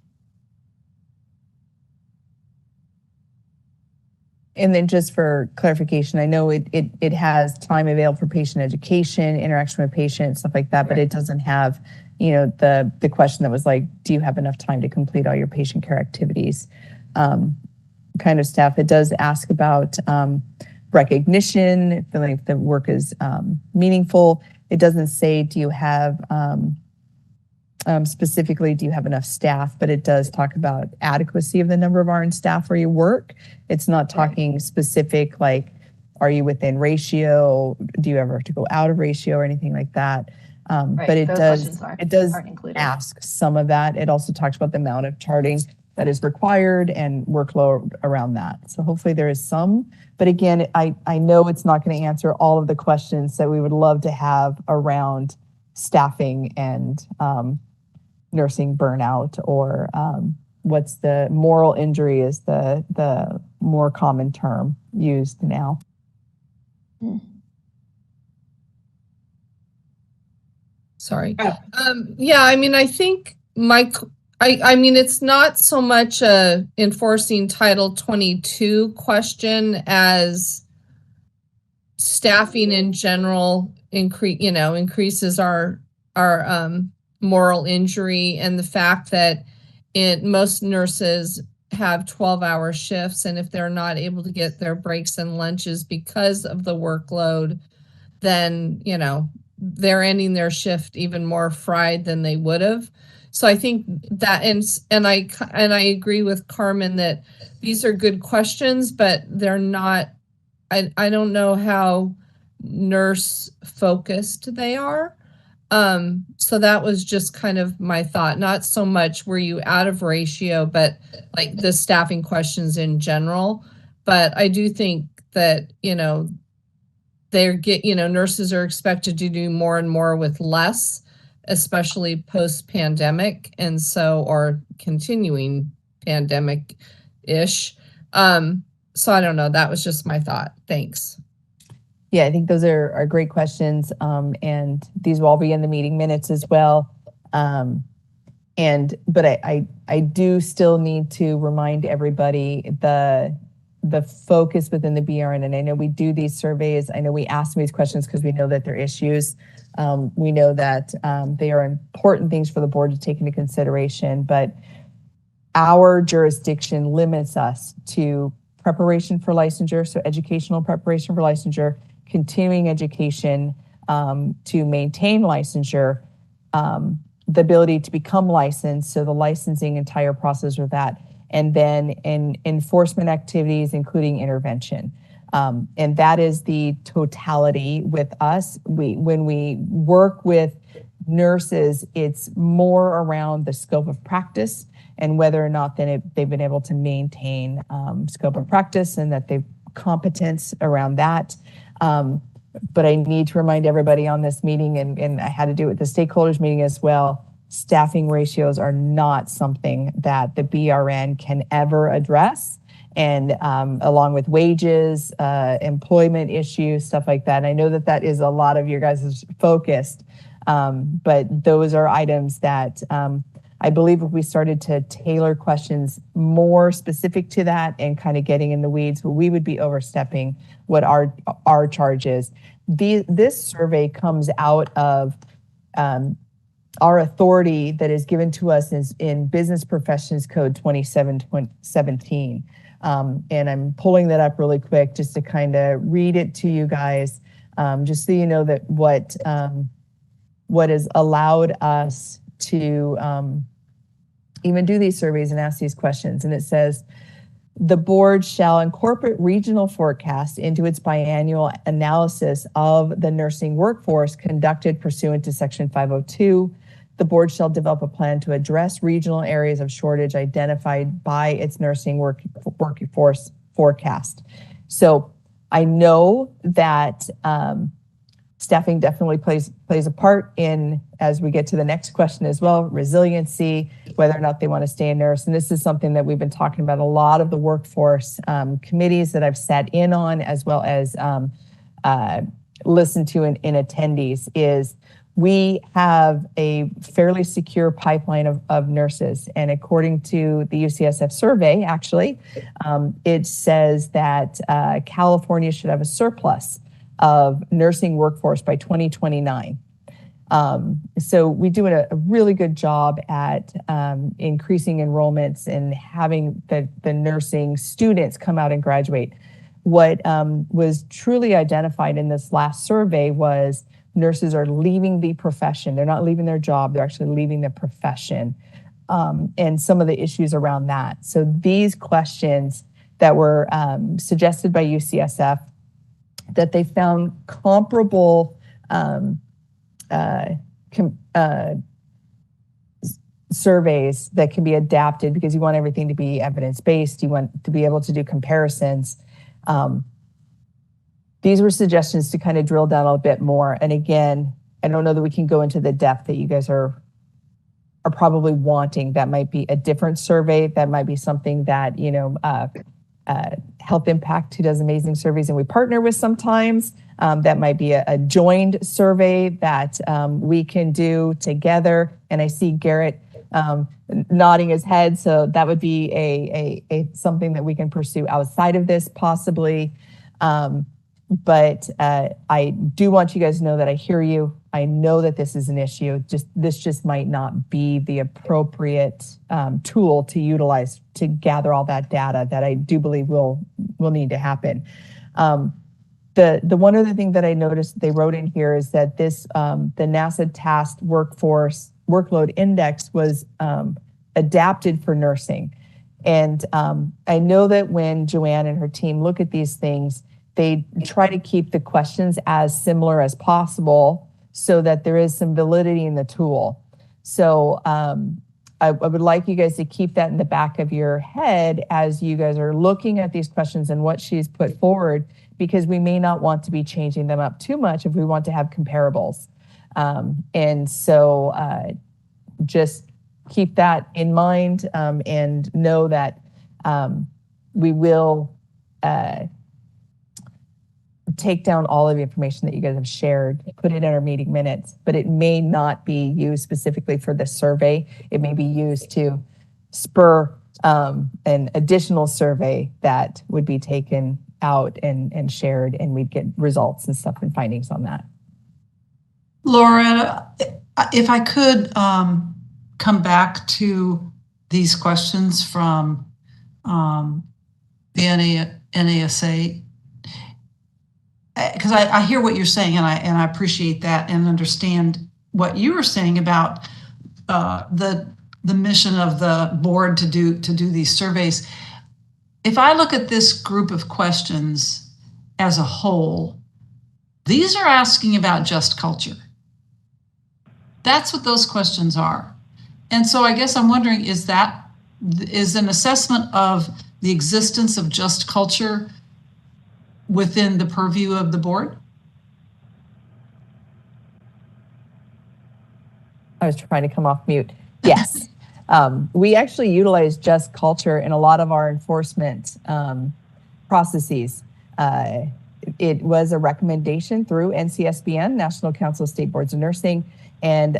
And then just for clarification, I know it has time available for patient education, interaction with patients, stuff like that, but it doesn't have, the question that was like, do you have enough time to complete all your patient care activities? Kind of staff. It does ask about recognition, feeling if the work is meaningful. It doesn't say, do you have specifically, do you have enough staff? But it does talk about adequacy of the number of RN staff where you work. It's not talking specific, like, are you within ratio? Do you ever have to go out of ratio or anything like that? But it does ask some of that. It also talks about the amount of charting that is required and workload around that. So hopefully there is some, but again, I know it's not going to answer all of the questions that we would love to have around staffing and nursing burnout, or what's the moral injury is the more common term used now. Sorry. Yeah, I mean, I think I mean, it's not so much a enforcing Title 22 question as staffing in general increases our moral injury, and the fact that most nurses have 12-hour shifts, and if they're not able to get their breaks and lunches because of the workload, then they're ending their shift even more fried than they would have. So I think that, and I agree with Carmen that these are good questions, but they're not, I don't know how nurse focused they are. So that was just kind of my thought. Not so much were you out of ratio, but like the staffing questions in general. But I do think that, nurses are expected to do more and more with less, especially post-pandemic, and so, or continuing pandemic-ish. So I don't know. That was just my thought. Thanks. Yeah, I think those are great questions. And these will all be in the meeting minutes as well. But I do still need to remind everybody the focus within the BRN. And I know we do these surveys. I know we ask them these questions because we know that they're issues. We know that they are important things for the board to take into consideration, but our jurisdiction limits us to preparation for licensure, so educational preparation for licensure, continuing education to maintain licensure, the ability to become licensed, so the licensing entire process with that, and then in enforcement activities, including intervention. And that is the totality with us. When we work with nurses, it's more around the scope of practice and whether or not they've been able to maintain scope of practice and that they've competence around that. But I need to remind everybody on this meeting, and I had to do it at the stakeholders meeting as well, staffing ratios are not something that the BRN can ever address. And along with wages, employment issues, stuff like that. And I know that that is a lot of your guys' focus, but those are items that I believe if we started to tailor questions more specific to that and kind of getting in the weeds, we would be overstepping what our charge is. This survey comes out of our authority that is given to us in Business Professions Code 2717. And I'm pulling that up really quick just to kind of read it to you guys, just so you know that what has allowed us to even do these surveys and ask these questions. And it says, the board shall incorporate regional forecasts into its biannual analysis of the nursing workforce conducted pursuant to Section 502. The board shall develop a plan to address regional areas of shortage identified by its nursing workforce forecast. So I know that staffing definitely plays a part in, as we get to the next question as well, resiliency, whether or not they want to stay a nurse. And this is something that we've been talking about a lot of the workforce committees that I've sat in on, as well as listened to in attendees, is we have a fairly secure pipeline of nurses. And according to the UCSF survey, actually, it says that California should have a surplus of nursing workforce by 2029. So we do a really good job at increasing enrollments and having the nursing students come out and graduate. What was truly identified in this last survey was nurses are leaving the profession. They're not leaving their job, they're actually leaving the profession, and some of the issues around that. So these questions that were suggested by UCSF, that they found comparable surveys that can be adapted, because you want everything to be evidence-based, you want to be able to do comparisons. These were suggestions to kind of drill down a bit more. And again, I don't know that we can go into the depth that you guys are probably wanting. That might be a different survey. That might be something that, Health Impact, who does amazing surveys and we partner with sometimes. That might be a joined survey that we can do together. And I see Garrett nodding his head. So that would be a something that we can pursue outside of this possibly. But I do want you guys to know that I hear you. I know that this is an issue. This just might not be the appropriate tool to utilize to gather all that data that I do believe will need to happen. The one other thing that I noticed they wrote in here is that this the NASA tasked workforce workload index was adapted for nursing. And I know that when Joanne and her team look at these things, they try to keep the questions as similar as possible so that there is some validity in the tool. So I would like you guys to keep that in the back of your head as you guys are looking at these questions and what she's put forward, because we may not want to be changing them up too much if we want to have comparables. And so just keep that in mind and know that we will take down all of the information that you guys have shared, put it in our meeting minutes, but it may not be used specifically for the survey. It may be used to spur an additional survey that would be taken out and shared, and we'd get results and stuff and findings on that. Laura, if I could come back to these questions from the NASA, because I hear what you're saying, and I appreciate that and understand what you were saying about the mission of the board to do these surveys. If I look at this group of questions as a whole, these are asking about just culture. That's what those questions are. And so I guess I'm wondering, is an assessment of the existence of just culture within the purview of the board? I was trying to come off mute. Yes. We actually utilize just culture in a lot of our enforcement processes. It was a recommendation through NCSBN, National Council of State Boards of Nursing, and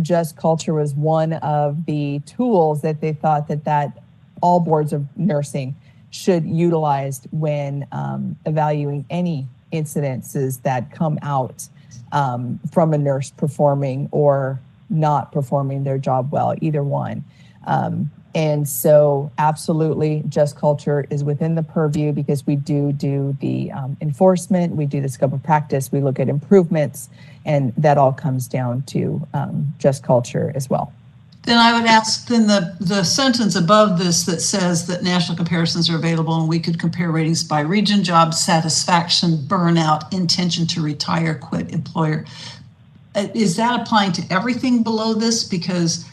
just culture was one of the tools that they thought that all boards of nursing should utilize when evaluating any incidences that come out from a nurse performing or not performing their job well, either one. And so absolutely, just culture is within the purview because we do the enforcement, we do the scope of practice, we look at improvements, and that all comes down to just culture as well. Then I would ask then the sentence above this that says that national comparisons are available and we could compare ratings by region, job satisfaction, burnout, intention to retire, quit, employer. Is that applying to everything below this? Because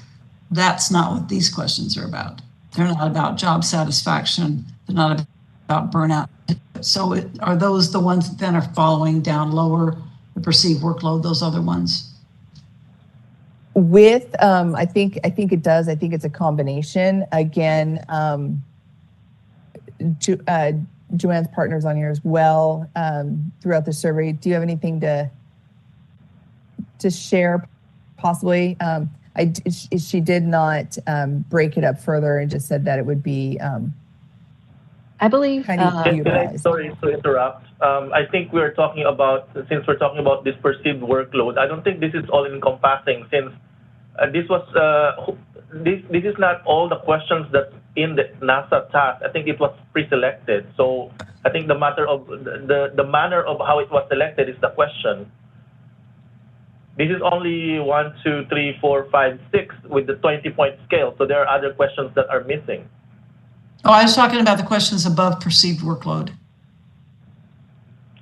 that's not what these questions are about. They're not about job satisfaction. They're not about burnout. So are those the ones that then are following down lower, the perceived workload, those other ones? With, I think it does. I think it's a combination. Again, Joanne's partner's on here as well throughout the survey. Do you have anything to share possibly? She did not break it up further and just said that it would be I believe. Sorry to interrupt. I think we're talking about, since we're talking about this perceived workload, I don't think this is all encompassing since this is not all the questions that in the NASA task. I think it was pre-selected. So I think the matter of the manner of how it was selected is the question. This is only 1, 2, 3, 4, 5, 6 with the 20-point scale. So there are other questions that are missing. Oh, I was talking about the questions above perceived workload.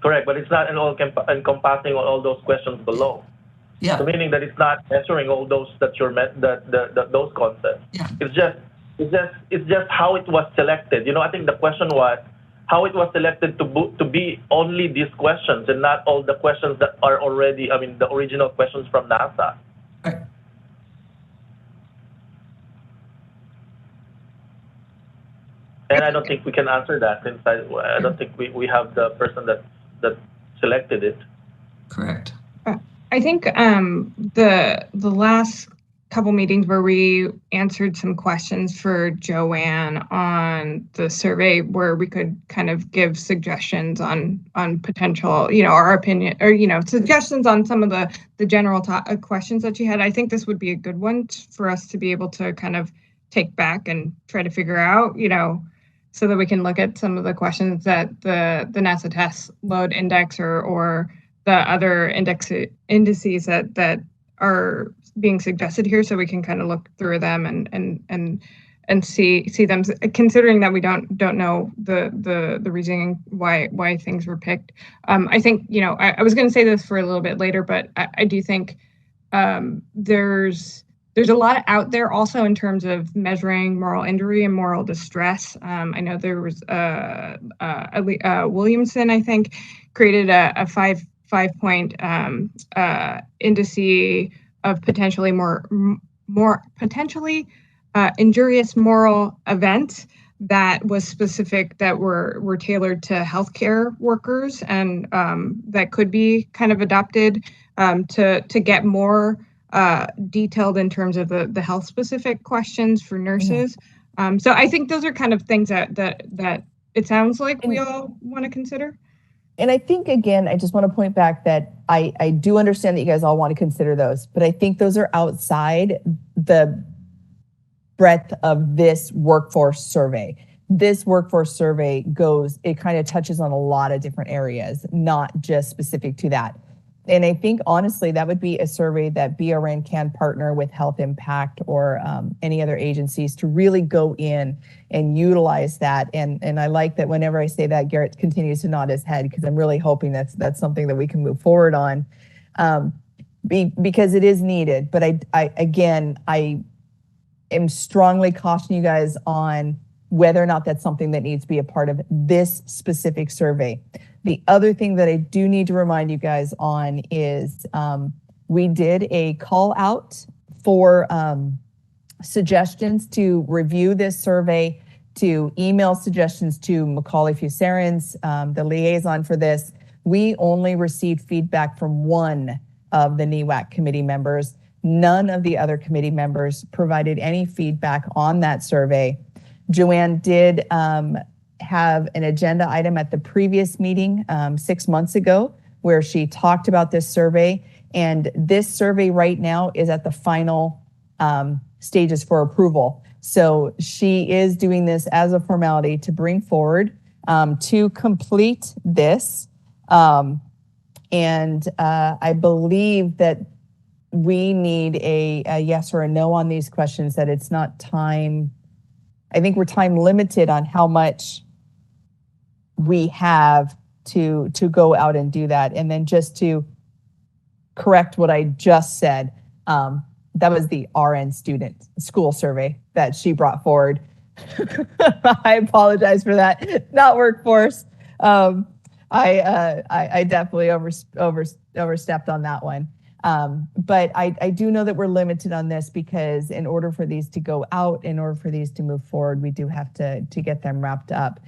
Correct, but it's not encompassing all those questions below. Yeah. So meaning that it's not answering all those that you're those concepts. Yeah. It's just how it was selected. I think the question was how it was selected to be only these questions and not all the questions that are already, the original questions from NASA. Right. And I don't think we can answer that since I don't think we have the person that selected it. Correct. I think the last couple meetings where we answered some questions for Joanne on the survey where we could kind of give suggestions on potential, our opinion or, suggestions on some of the general questions that she had. I think this would be a good one for us to be able to kind of take back and try to figure out, so that we can look at some of the questions that the NASA test load index or the other indices that are being suggested here, so we can kind of look through them and see them, considering that we don't know the reasoning why things were picked. I think, you know, I was going to say this for a little bit later, but I do think there's a lot out there also in terms of measuring moral injury and moral distress. I know there was Williamson, I think, created a five-point indice of potentially more potentially injurious moral events that was specific, that were tailored to healthcare workers, and that could be kind of adopted to get more detailed in terms of the health specific questions for nurses. So I think those are kind of things that it sounds like we all want to consider. And I think, again, I just want to point back that I do understand that you guys all want to consider those, but I think those are outside the breadth of this workforce survey. This workforce survey it kind of touches on a lot of different areas, not just specific to that. And I think, honestly, that would be a survey that BRN can partner with Health Impact or any other agencies to really go in and utilize that. And I like that whenever I say that, Garrett continues to nod his head, because I'm really hoping that's something that we can move forward on, because it is needed. But I am strongly cautioning you guys on whether or not that's something that needs to be a part of this specific survey. The other thing that I do need to remind you guys on is we did a call out for suggestions to review this survey, to email suggestions to Macaulay Fusarins, the liaison for this. We only received feedback from one of the NEWAC committee members. None of the other committee members provided any feedback on that survey. Joanne did have an agenda item at the previous meeting 6 months ago where she talked about this survey, and this survey right now is at the final stages for approval. So she is doing this as a formality to bring forward to complete this. And I believe that we need a yes or a no on these questions, that it's not time. I think we're time limited on how much we have to go out and do that. And then just to correct what I just said, that was the RN student school survey that she brought forward. I apologize for that, not workforce. I definitely overstepped on that one. But I do know that we're limited on this, because in order for these to go out, in order for these to move forward, we do have to get them wrapped up.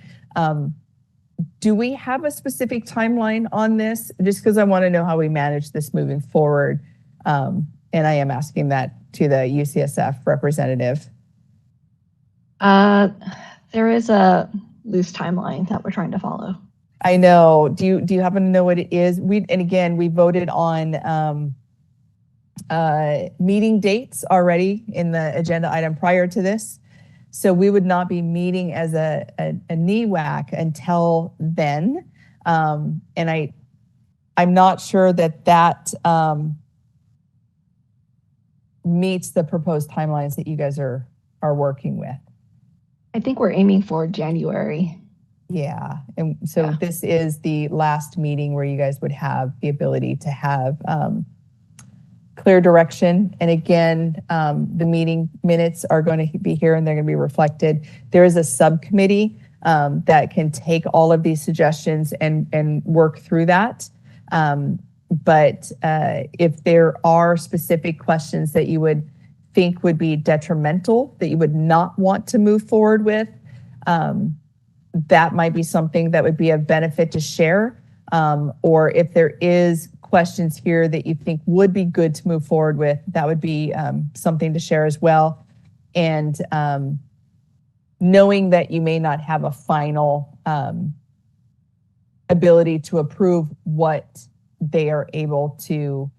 Do we have a specific timeline on this? Just because I want to know how we manage this moving forward. And I am asking that to the UCSF representative. There is a loose timeline that we're trying to follow. I know. Do you happen to know what it is? We voted on meeting dates already in the agenda item prior to this. So we would not be meeting as a NEWAC until then. And I'm not sure that meets the proposed timelines that you guys are working with. I think we're aiming for January. Yeah. And so this is the last meeting where you guys would have the ability to have clear direction. And again, the meeting minutes are going to be here and they're going to be reflected. There is a subcommittee that can take all of these suggestions and work through that. But if there are specific questions that you would think would be detrimental, that you would not want to move forward with, that might be something that would be of benefit to share. Or if there is questions here that you think would be good to move forward with, that would be something to share as well. And knowing that you may not have a final ability to approve what they are able to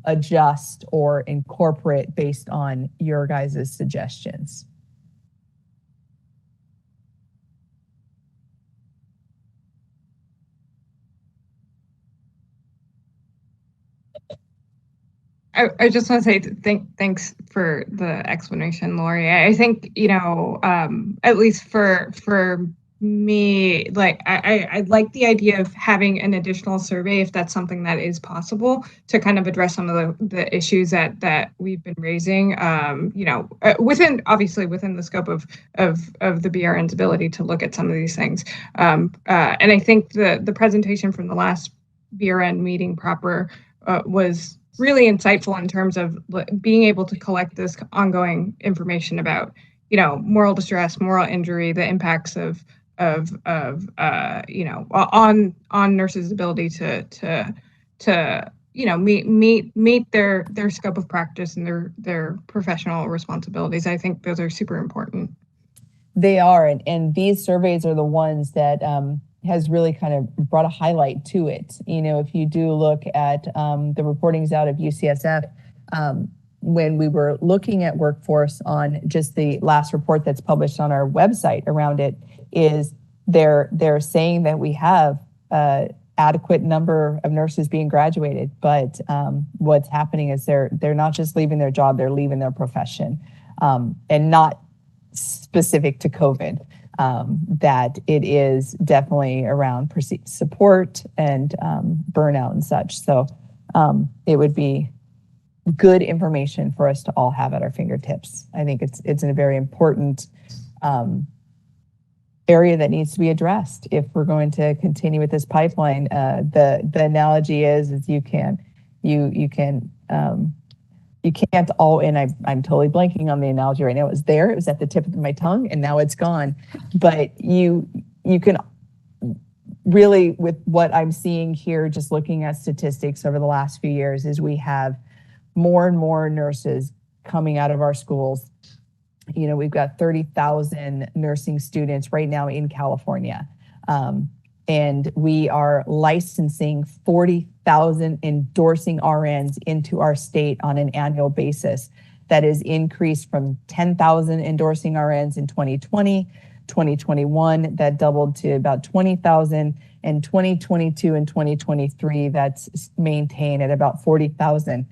adjust or incorporate based on your guys' suggestions. I just want to say thanks for the explanation, Lori. I think, at least for me, like I like the idea of having an additional survey if that's something that is possible to kind of address some of the issues that we've been raising. Within the scope of the BRN's ability to look at some of these things. And I think the presentation from the last BRN meeting proper was really insightful in terms of being able to collect this ongoing information about, moral distress, moral injury, the impacts on nurses' ability to meet their scope of practice and their professional responsibilities. I think those are super important. They are, and these surveys are the ones that has really kind of brought a highlight to it. If you do look at the reportings out of UCSF, when we were looking at workforce on just the last report that's published on our website around it, is they're saying that we have adequate number of nurses being graduated, but what's happening is they're not just leaving their job, they're leaving their profession, and not specific to COVID. That it is definitely around perceived support and burnout and such. So it would be good information for us to all have at our fingertips. I think it's a very important area that needs to be addressed if we're going to continue with this pipeline. The analogy is you can't all, and I'm totally blanking on the analogy right now. It was at the tip of my tongue, and now it's gone. But you can really, with what I'm seeing here, just looking at statistics over the last few years, is we have more and more nurses coming out of our schools. We've got 30,000 nursing students right now in California. And we are licensing 40,000 endorsing RNs into our state on an annual basis. That is increased from 10,000 endorsing RNs in 2020, 2021, that doubled to about 20,000, and 2022 and 2023, that's maintained at about 40,000.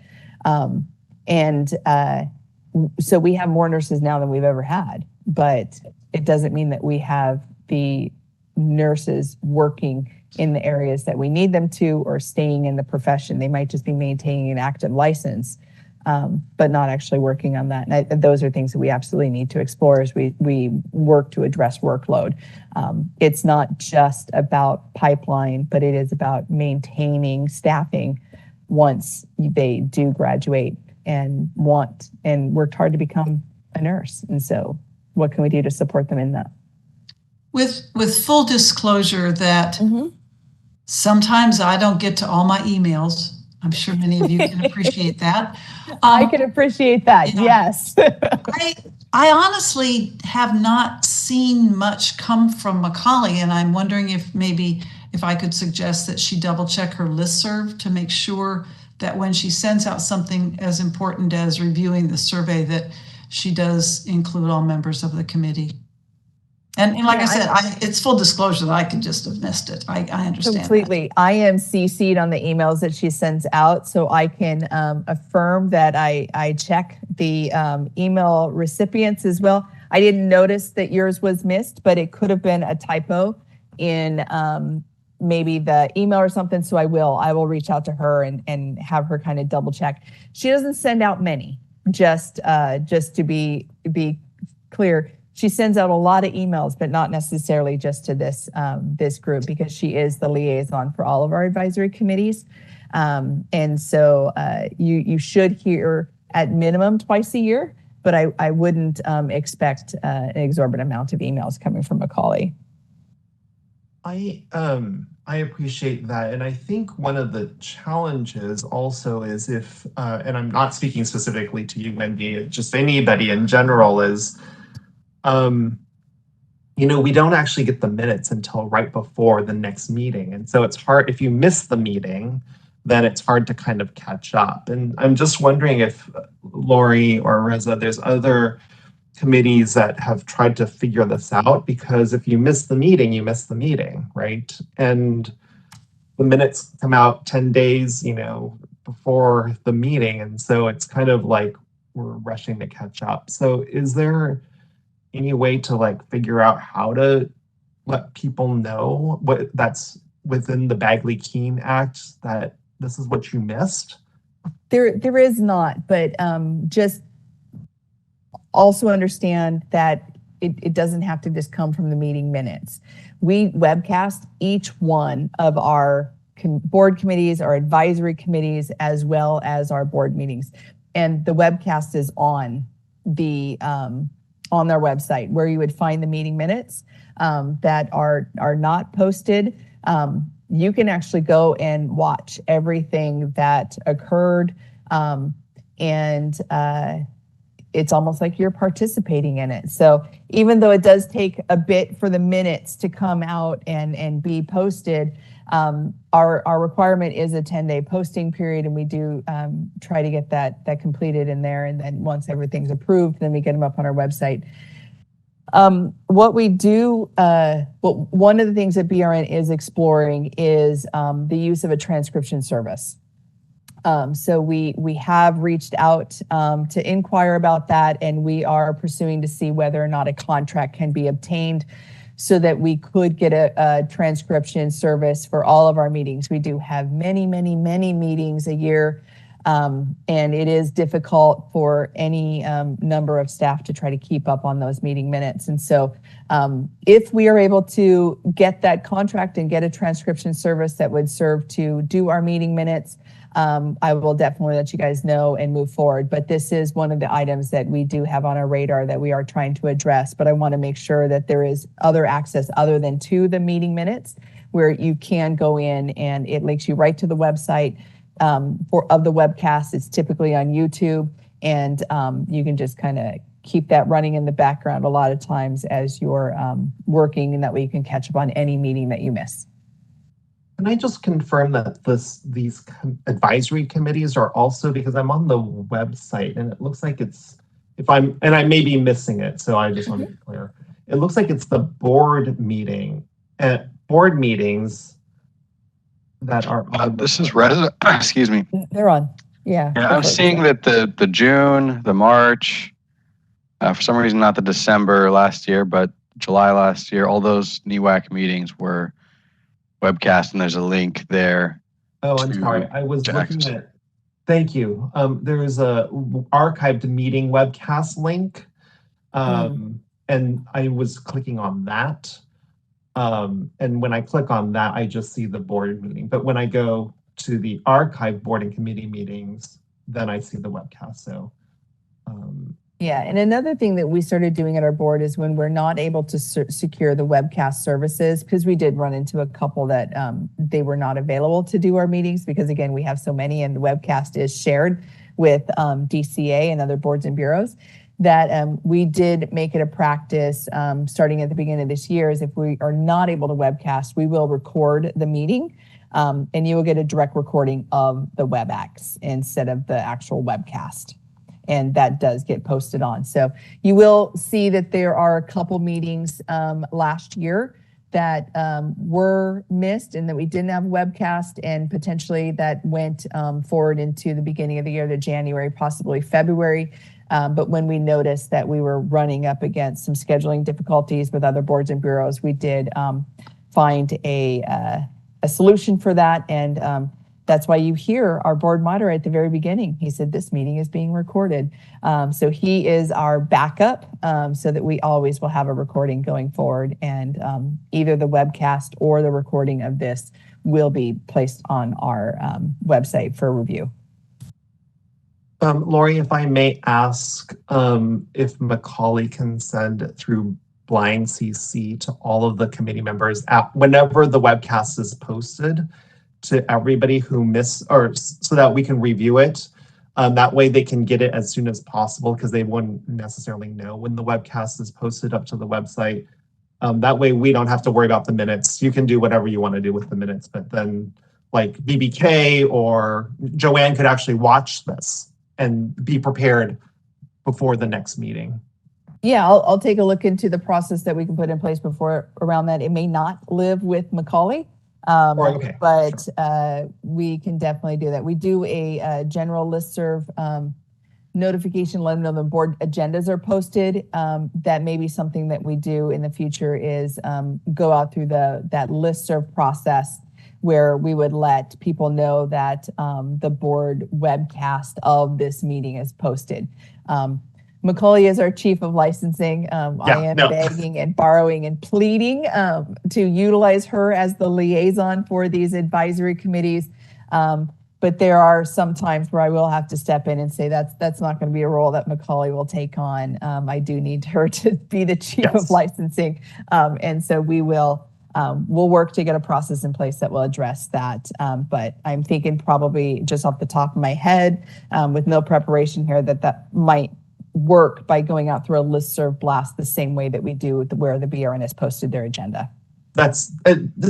So we have more nurses now than we've ever had, but it doesn't mean that we have the nurses working in the areas that we need them to or staying in the profession. They might just be maintaining an active license, but not actually working on that. And those are things that we absolutely need to explore as we work to address workload. It's not just about pipeline, but it is about maintaining staffing once they do graduate and worked hard to become a nurse. And so what can we do to support them in that? With full disclosure that sometimes I don't get to all my emails. I'm sure many of you can appreciate that. I can appreciate that, yes. I honestly have not seen much come from Macaulay, and I'm wondering if I could suggest that she double check her listserv to make sure that when she sends out something as important as reviewing the survey, that she does include all members of the committee. And like I said, it's full disclosure that I could just have missed it. I understand completely. That. I am CC'd on the emails that she sends out, so I can affirm that I check the email recipients as well. I didn't notice that yours was missed, but it could have been a typo in maybe the email or something. So I will reach out to her and have her kind of double check. She doesn't send out many, just to be clear. She sends out a lot of emails, but not necessarily just to this group, because she is the liaison for all of our advisory committees. And so you should hear at minimum twice a year, but I wouldn't expect an exorbitant amount of emails coming from Macaulay. I appreciate that. And I think one of the challenges also is if, and I'm not speaking specifically to you, Wendy, just anybody in general, is we don't actually get the minutes until right before the next meeting. And so it's hard, if you miss the meeting, then it's hard to kind of catch up. And I'm just wondering if Lori or Reza, there's other committees that have tried to figure this out, because if you miss the meeting, you miss the meeting, right? And the minutes come out 10 days, before the meeting, and so it's kind of like we're rushing to catch up. So is there any way to like figure out how to let people know what that's within the Bagley-Keene Act that this is what you missed? There is not, but just also understand that it doesn't have to just come from the meeting minutes. We webcast each one of our board committees, our advisory committees, as well as our board meetings. And the webcast is on their website, where you would find the meeting minutes that are not posted. You can actually go and watch everything that occurred, and it's almost like you're participating in it. So even though it does take a bit for the minutes to come out and be posted, our requirement is a 10-day posting period, and we do try to get that completed in there. And then once everything's approved, then we get them up on our website. What we do, one of the things that BRN is exploring is the use of a transcription service. So we have reached out to inquire about that, and we are pursuing to see whether or not a contract can be obtained so that we could get a transcription service for all of our meetings. We do have many, many, many meetings a year, and it is difficult for any number of staff to try to keep up on those meeting minutes. And so if we are able to get that contract and get a transcription service that would serve to do our meeting minutes, I will definitely let you guys know and move forward. But this is one of the items that we do have on our radar that we are trying to address. But I want to make sure that there is other access other than to the meeting minutes, where you can go in and it links you right to the website of the webcast. It's typically on YouTube, and you can just kind of keep that running in the background a lot of times as you're working, and that way you can catch up on any meeting that you miss. Can I just confirm that these advisory committees are also, because I'm on the website and it looks like it's, I may be missing it, so I just want to be clear. It looks like it's the board meetings that are on. This is resident, excuse me. They're on, yeah. I'm seeing that the June, the March, for some reason not the December last year, but July last year, all those NEWAC meetings were webcast, and there's a link there. Oh, I'm sorry. I was looking at, thank you. There's a archived meeting webcast link. And I was clicking on that. And when I click on that, I just see the board meeting. But when I go to the archive board and committee meetings, then I see the webcast. So, yeah, and another thing that we started doing at our board is when we're not able to secure the webcast services, because we did run into a couple that they were not available to do our meetings, because again, we have so many and the webcast is shared with DCA and other boards and bureaus, that we did make it a practice starting at the beginning of this year, is if we are not able to webcast, we will record the meeting, and you will get a direct recording of the WebEx instead of the actual webcast. And that does get posted on. So you will see that there are a couple meetings last year that were missed and that we didn't have a webcast, and potentially that went forward into the beginning of the year to January, possibly February. But when we noticed that we were running up against some scheduling difficulties with other boards and bureaus, we did find a solution for that. And that's why you hear our board moderator at the very beginning. He said, this meeting is being recorded. So he is our backup, so that we always will have a recording going forward. And either the webcast or the recording of this will be placed on our website for review. Lori, if I may ask, if Macaulay can send through Blind CC to all of the committee members whenever the webcast is posted, to everybody who missed, or so that we can review it. That way they can get it as soon as possible, because they wouldn't necessarily know when the webcast is posted up to the website. That way we don't have to worry about the minutes. You can do whatever you want to do with the minutes, but then like BBK or Joanne could actually watch this and be prepared before the next meeting. Yeah, I'll take a look into the process that we can put in place before around that. It may not live with Macaulay, Okay, But we can definitely do that. We do a general listserv notification, letting them know the board agendas are posted. That may be something that we do in the future is go out through that listserv process where we would let people know that the board webcast of this meeting is posted. Macaulay is our chief of licensing. I am begging and borrowing and pleading to utilize her as the liaison for these advisory committees. But there are some times where I will have to step in and say that's not going to be a role that Macaulay will take on. I do need her to be the chief of licensing. And so we'll work to get a process in place that will address that. But I'm thinking probably just off the top of my head with no preparation here that might work by going out through a listserv blast the same way that we do where the BRN has posted their agenda. That's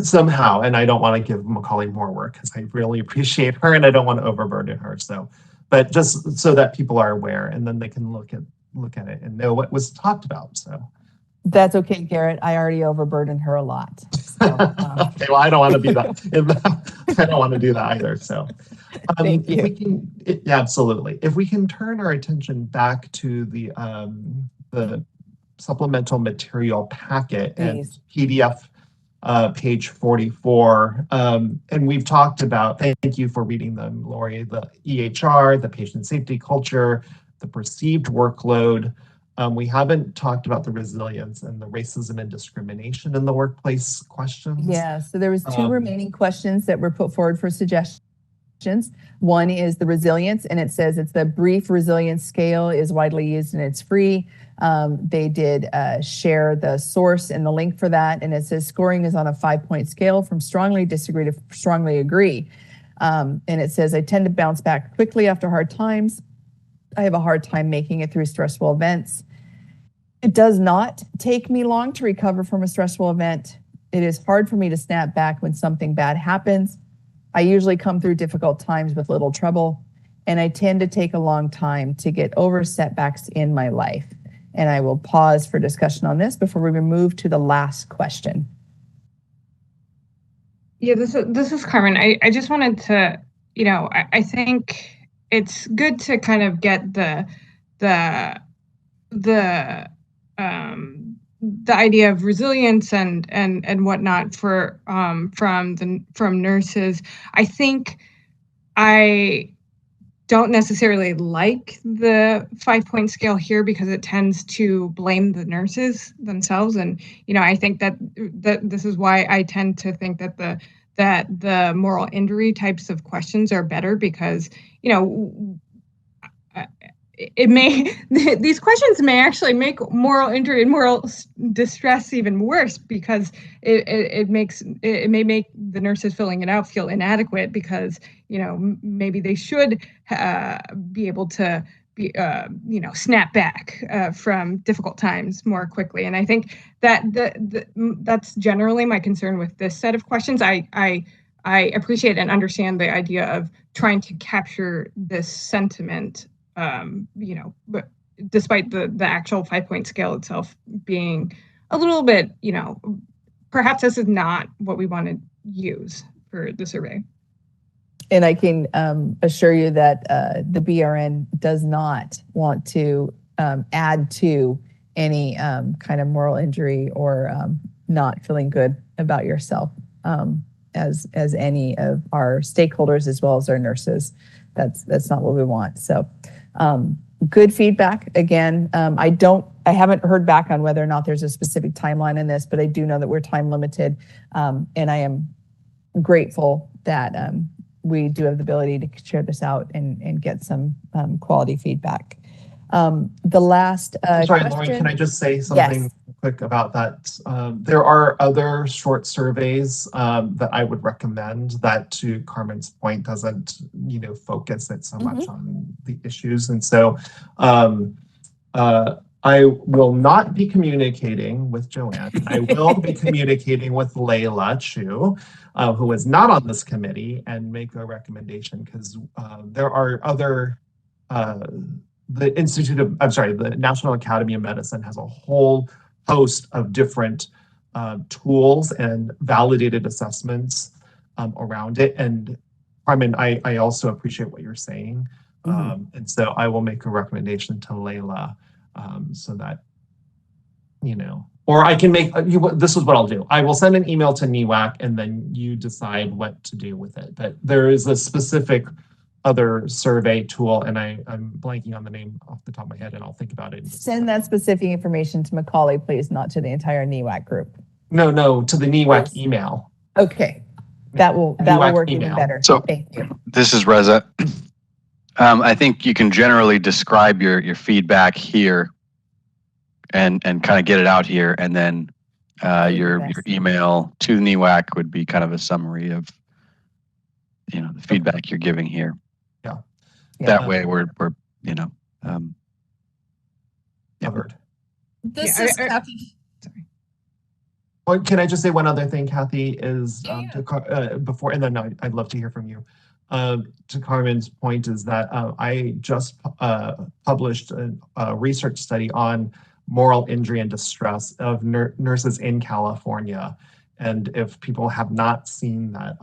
somehow, and I don't want to give Macaulay more work because I really appreciate her and I don't want to overburden her. So, but just so that people are aware and then they can look at it and know what was talked about. So that's okay, Garrett. I already overburdened her a lot. So, okay, well, I don't want to be that. I don't want to do that either. So, thank you. If we can, yeah, absolutely. If we can turn our attention back to the supplemental material packet and PDF. Page 44. And we've talked about, thank you for reading them, Lori, the EHR, the patient safety culture, the perceived workload. We haven't talked about the resilience and the racism and discrimination in the workplace questions. Yeah, so there was two remaining questions that were put forward for suggestions. One is the resilience, and it says it's the brief resilience scale is widely used and it's free. They did share the source and the link for that, and it says scoring is on a 5-point scale from strongly disagree to strongly agree. And it says, I tend to bounce back quickly after hard times. I have a hard time making it through stressful events. It does not take me long to recover from a stressful event. It is hard for me to snap back when something bad happens. I usually come through difficult times with little trouble, and I tend to take a long time to get over setbacks in my life. And I will pause for discussion on this before we move to the last question. Yeah, this is Carmen. I just wanted to, I think it's good to kind of get the idea of resilience and whatnot from nurses. I think I don't necessarily like the 5-point scale here because it tends to blame the nurses themselves. And, I think that this is why I tend to think that the moral injury types of questions are better because, these questions may actually make moral injury and moral distress even worse because it may make the nurses filling it out feel inadequate because maybe they should be able to be snap back from difficult times more quickly. And I think that that's generally my concern with this set of questions. I appreciate and understand the idea of trying to capture this sentiment. But despite the actual 5-point scale itself being a little bit, perhaps this is not what we want to use for the survey. And I can assure you that the BRN does not want to add to any kind of moral injury or not feeling good about yourself as any of our stakeholders as well as our nurses. That's not what we want. So good feedback. Again, I haven't heard back on whether or not there's a specific timeline in this, but I do know that we're time limited. And I am grateful that we do have the ability to share this out and get some quality feedback. The last sorry, question, Lori, can I just say something quick about that? There are other short surveys that I would recommend that, to Carmen's point, doesn't focus it so much on the issues. And so I will not be communicating with Joanne. I will be communicating with Layla Chu, who is not on this committee, and make a recommendation because there are other the National Academy of Medicine has a whole host of different tools and validated assessments around it. And Carmen, I also appreciate what you're saying. And so I will make a recommendation to Layla so that, or I can make, this is what I'll do. I will send an email to NEWAC and then you decide what to do with it. But there is a specific other survey tool, and I'm blanking on the name off the top of my head, and I'll think about it. Send that specific information to Macaulay, please, not to the entire NEWAC group. No, to the NEWAC email. Okay, that will NEWAC work email. even better. So Thank you. this is Reza. I think you can generally describe your feedback here and kind of get it out here, and then your email to the NEWAC would be kind of a summary of the feedback you're giving here. That way we're covered. This is Kathy. Sorry. Can I just say one other thing, Kathy, is before, and then I'd love to hear from you. To Carmen's point is that I just published a research study on moral injury and distress of nurses in California. And if people have not seen that,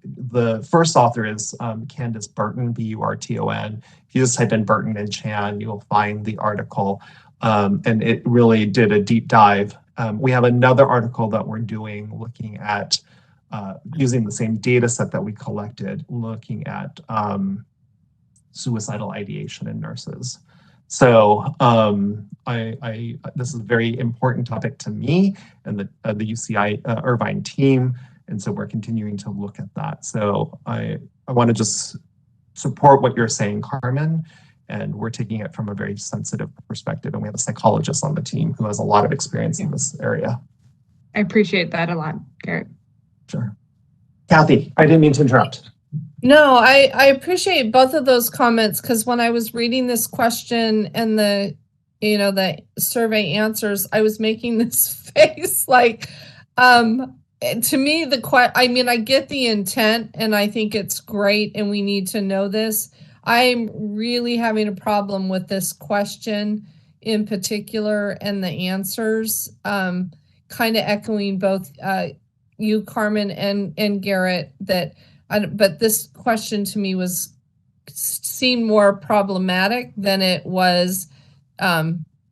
the first author is Candace Burton, Burton. If you just type in Burton and Chan, you'll find the article. And it really did a deep dive. We have another article that we're doing looking at using the same data set that we collected, looking at suicidal ideation in nurses. So this is a very important topic to me and the UCI Irvine team. And so we're continuing to look at that. So I want to just support what you're saying, Carmen, and we're taking it from a very sensitive perspective. And we have a psychologist on the team who has a lot of experience in this area. I appreciate that a lot, Garrett. Sure. Kathy, I didn't mean to interrupt. No, I appreciate both of those comments, because when I was reading this question and the survey answers, I was making this face like, to me, I get the intent and I think it's great and we need to know this. I'm really having a problem with this question in particular and the answers, kind of echoing both you, Carmen, and Garrett, but this question to me seemed more problematic than it was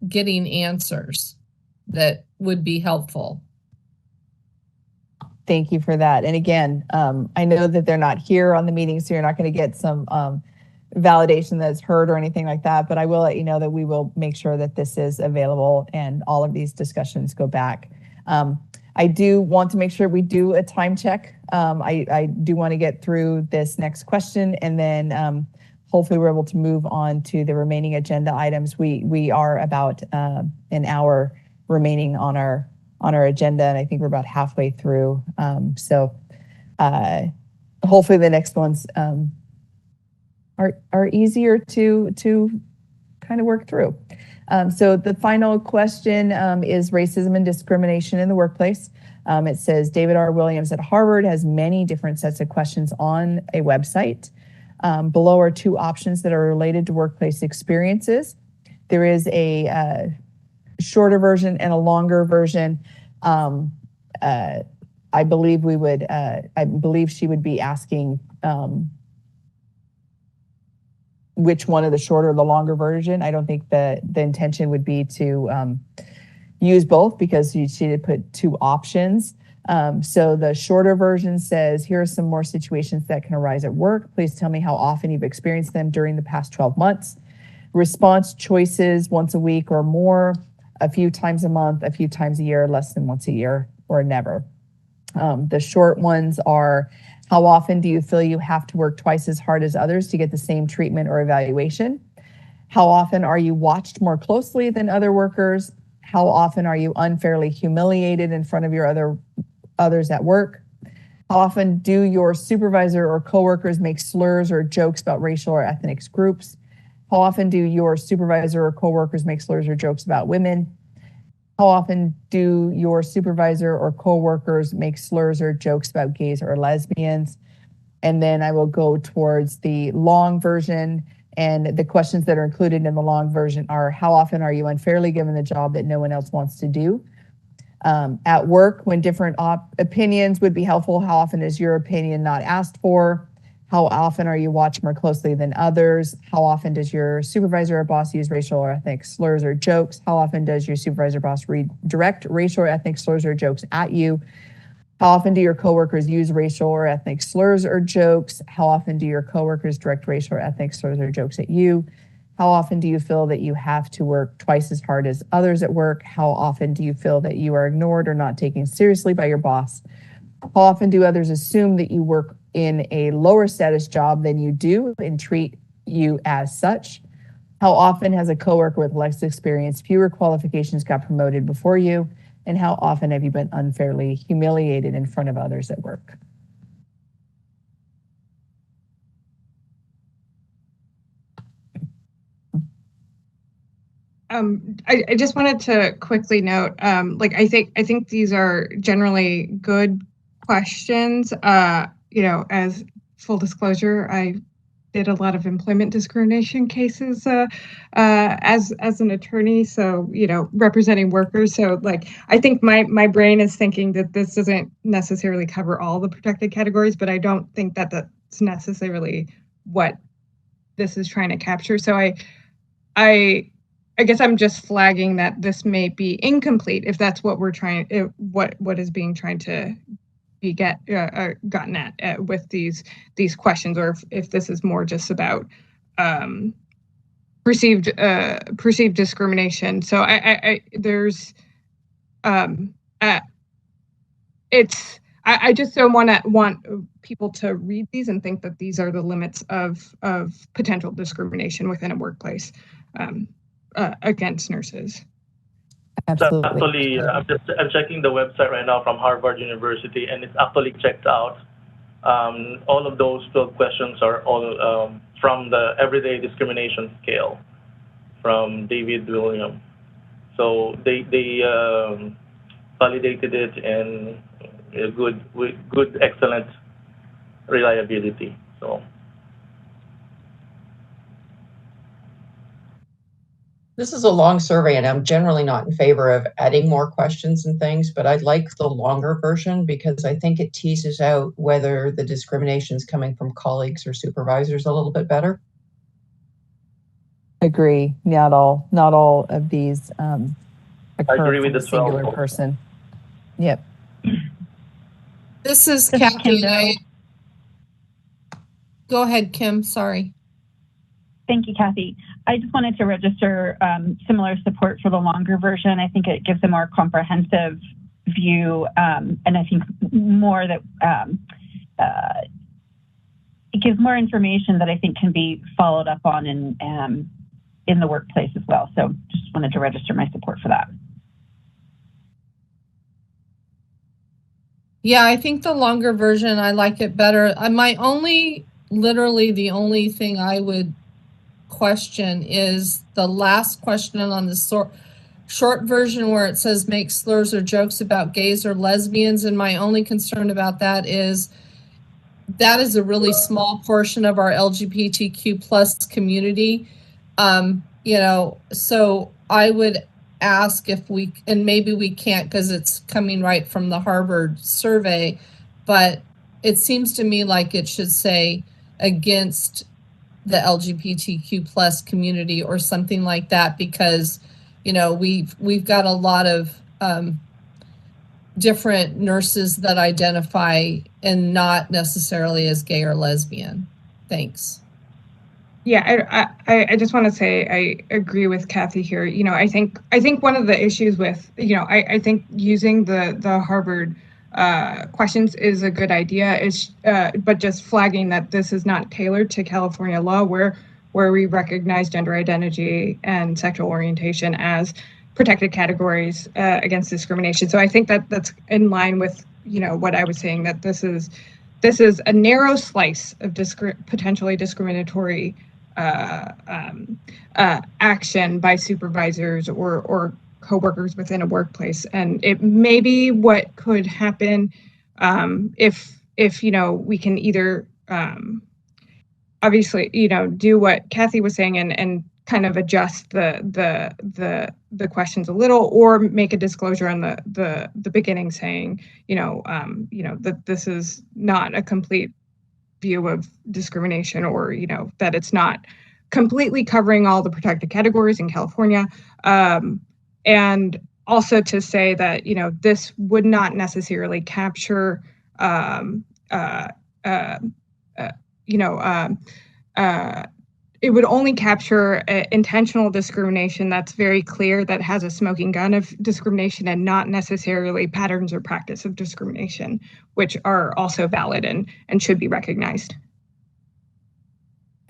getting answers that would be helpful. Thank you for that. And again, I know that they're not here on the meeting, so you're not going to get some validation that's heard or anything like that, but I will let you know that we will make sure that this is available and all of these discussions go back. I do want to make sure we do a time check. I do want to get through this next question, and then hopefully we're able to move on to the remaining agenda items. We are about an hour remaining on our agenda, and I think we're about halfway through. So hopefully the next ones are easier to kind of work through. So the final question is racism and discrimination in the workplace. It says David R. Williams at Harvard has many different sets of questions on a website. Below are two options that are related to workplace experiences. There is a shorter version and a longer version. I believe she would be asking which one of the shorter or the longer version. I don't think the intention would be to use both, because she did put two options. So the shorter version says, here are some more situations that can arise at work. Please tell me how often you've experienced them during the past 12 months. Response choices: once a week or more, a few times a month, a few times a year, less than once a year, or never. The short ones are: how often do you feel you have to work twice as hard as others to get the same treatment or evaluation? How often are you watched more closely than other workers? How often are you unfairly humiliated in front of your others at work? How often do your supervisor or coworkers make slurs or jokes about racial or ethnic groups? How often do your supervisor or coworkers make slurs or jokes about women? How often do your supervisor or coworkers make slurs or jokes about gays or lesbians? And then I will go towards the long version, and the questions that are included in the long version are: how often are you unfairly given the job that no one else wants to do? At work, when different opinions would be helpful, how often is your opinion not asked for? How often are you watched more closely than others? How often does your supervisor or boss use racial or ethnic slurs or jokes? How often does your supervisor or boss redirect racial or ethnic slurs or jokes at you? How often do your coworkers use racial or ethnic slurs or jokes? How often do your coworkers direct racial or ethnic slurs or jokes at you? How often do you feel that you have to work twice as hard as others at work? How often do you feel that you are ignored or not taken seriously by your boss? How often do others assume that you work in a lower status job than you do and treat you as such? How often has a coworker with less experience, fewer qualifications got promoted before you? And how often have you been unfairly humiliated in front of others at work? I just wanted to quickly note, I think these are generally good questions. As full disclosure, I did a lot of employment discrimination cases as an attorney, so representing workers. So I think my brain is thinking that this doesn't necessarily cover all the protected categories, but I don't think that that's necessarily what this is trying to capture. So I guess I'm just flagging that this may be incomplete if that's what we're trying, what is being trying to be gotten at with these questions, or if this is more just about perceived discrimination. So I just don't want people to read these and think that these are the limits of potential discrimination within a workplace against nurses. Absolutely. Actually, I'm checking the website right now from Harvard University, and it's actually checked out. All of those 12 questions are all from the Everyday Discrimination Scale from David William. So they validated it and good, excellent reliability. So. This is a long survey, and I'm generally not in favor of adding more questions and things, but I like the longer version because I think it teases out whether the discrimination is coming from colleagues or supervisors a little bit better. Agree. Not all of these occur agree with from a the 12 singular also. person. Yep. This is This is Kathy. Kim. Go ahead, Kim. Sorry. Thank you, Kathy. I just wanted to register similar support for the longer version. I think it gives a more comprehensive view, and I think more that it gives more information that I think can be followed up on in the workplace as well. So just wanted to register my support for that. Yeah, I think the longer version, I like it better. Literally the only thing I would question is the last question on the short version where it says make slurs or jokes about gays or lesbians. And my only concern about that is a really small portion of our LGBTQ plus community. So I would ask if we, and maybe we can't because it's coming right from the Harvard survey, but it seems to me like it should say against the LGBTQ plus community or something like that, because we've got a lot of different nurses that identify and not necessarily as gay or lesbian. Thanks. Yeah, I just want to say I agree with Kathy here. I think one of the issues with I think using the Harvard questions is a good idea. But just flagging that this is not tailored to California law, where we recognize gender identity and sexual orientation as protected categories against discrimination. So I think that that's in line with what I was saying, that this is a narrow slice of potentially discriminatory action by supervisors or coworkers within a workplace, and it may be what could happen if we can either obviously do what Kathy was saying and kind of adjust the questions a little, or make a disclosure on the beginning saying, that this is not a complete view of discrimination, or that it's not completely covering all the protected categories in California, and also to say that this would not necessarily capture it would only capture intentional discrimination that's very clear, that has a smoking gun of discrimination, and not necessarily patterns or practice of discrimination, which are also valid and should be recognized.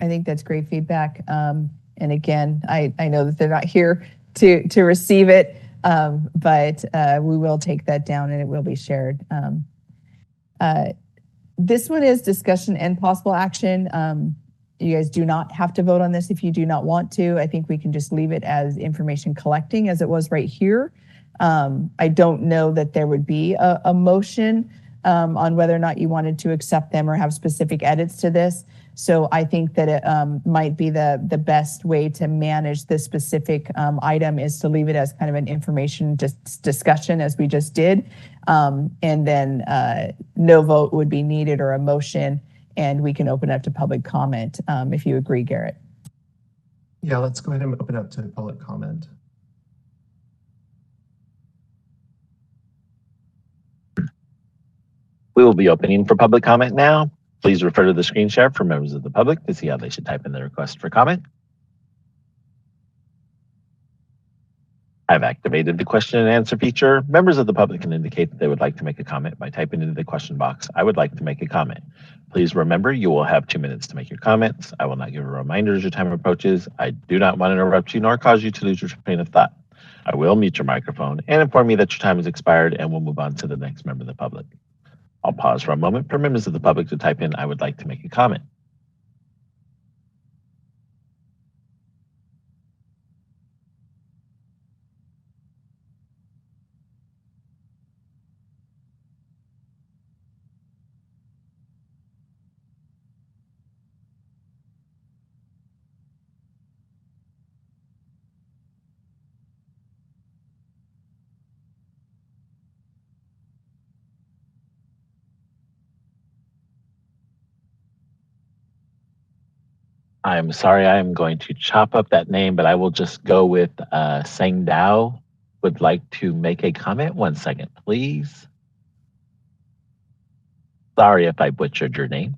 I think that's great feedback. And again, I know that they're not here to receive it, but we will take that down and it will be shared. This one is discussion and possible action. You guys do not have to vote on this if you do not want to. I think we can just leave it as information collecting as it was right here. I don't know that there would be a motion on whether or not you wanted to accept them or have specific edits to this. So I think that it might be the best way to manage this specific item is to leave it as kind of an information discussion as we just did. And then no vote would be needed or a motion, and we can open up to public comment if you agree, Garrett. Yeah, let's go ahead and open up to public comment. We will be opening for public comment now. Please refer to the screen share for members of the public to see how they should type in their request for comment. I've activated the question and answer feature. Members of the public can indicate that they would like to make a comment by typing into the question box, "I would like to make a comment." Please remember, you will have 2 minutes to make your comments. I will not give a reminder as your time approaches. I do not want to interrupt you nor cause you to lose your train of thought. I will mute your microphone and inform you that your time has expired, and we'll move on to the next member of the public. I'll pause for a moment for members of the public to type in, "I would like to make a comment." I'm sorry, I am going to chop up that name, but I will just go with Sang Dao would like to make a comment. 1 second, please. Sorry if I butchered your name.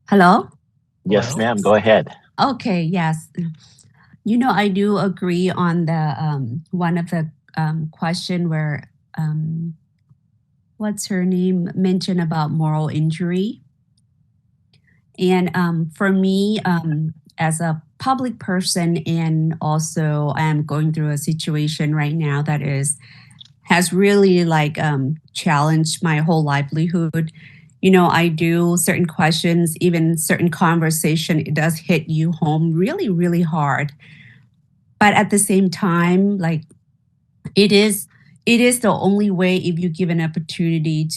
Hello? Yes, ma'am, go ahead. Okay, yes. I do agree on the one of the question where what's her name mentioned about moral injury. And for me, as a public person, and also I am going through a situation right now that has really challenged my whole livelihood. I do certain questions, even certain conversation, it does hit you home really, really hard. But at the same time, it is the only way if you give an opportunity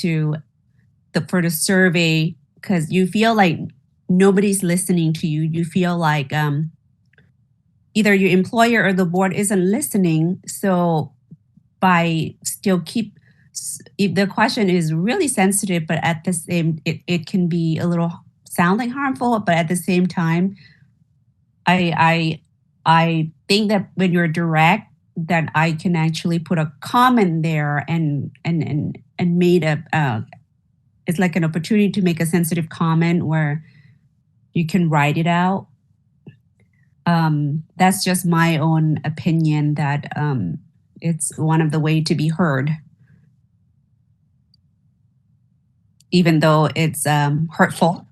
for the survey, because you feel like nobody's listening to you. You feel like either your employer or the board isn't listening. So by still if the question is really sensitive, but at the same, it can be a little sounding harmful, but at the same time, I think that when you're direct, that I can actually put a comment there and made it's like an opportunity to make a sensitive comment where you can write it out. That's just my own opinion that it's one of the way to be heard, even though it's hurtful.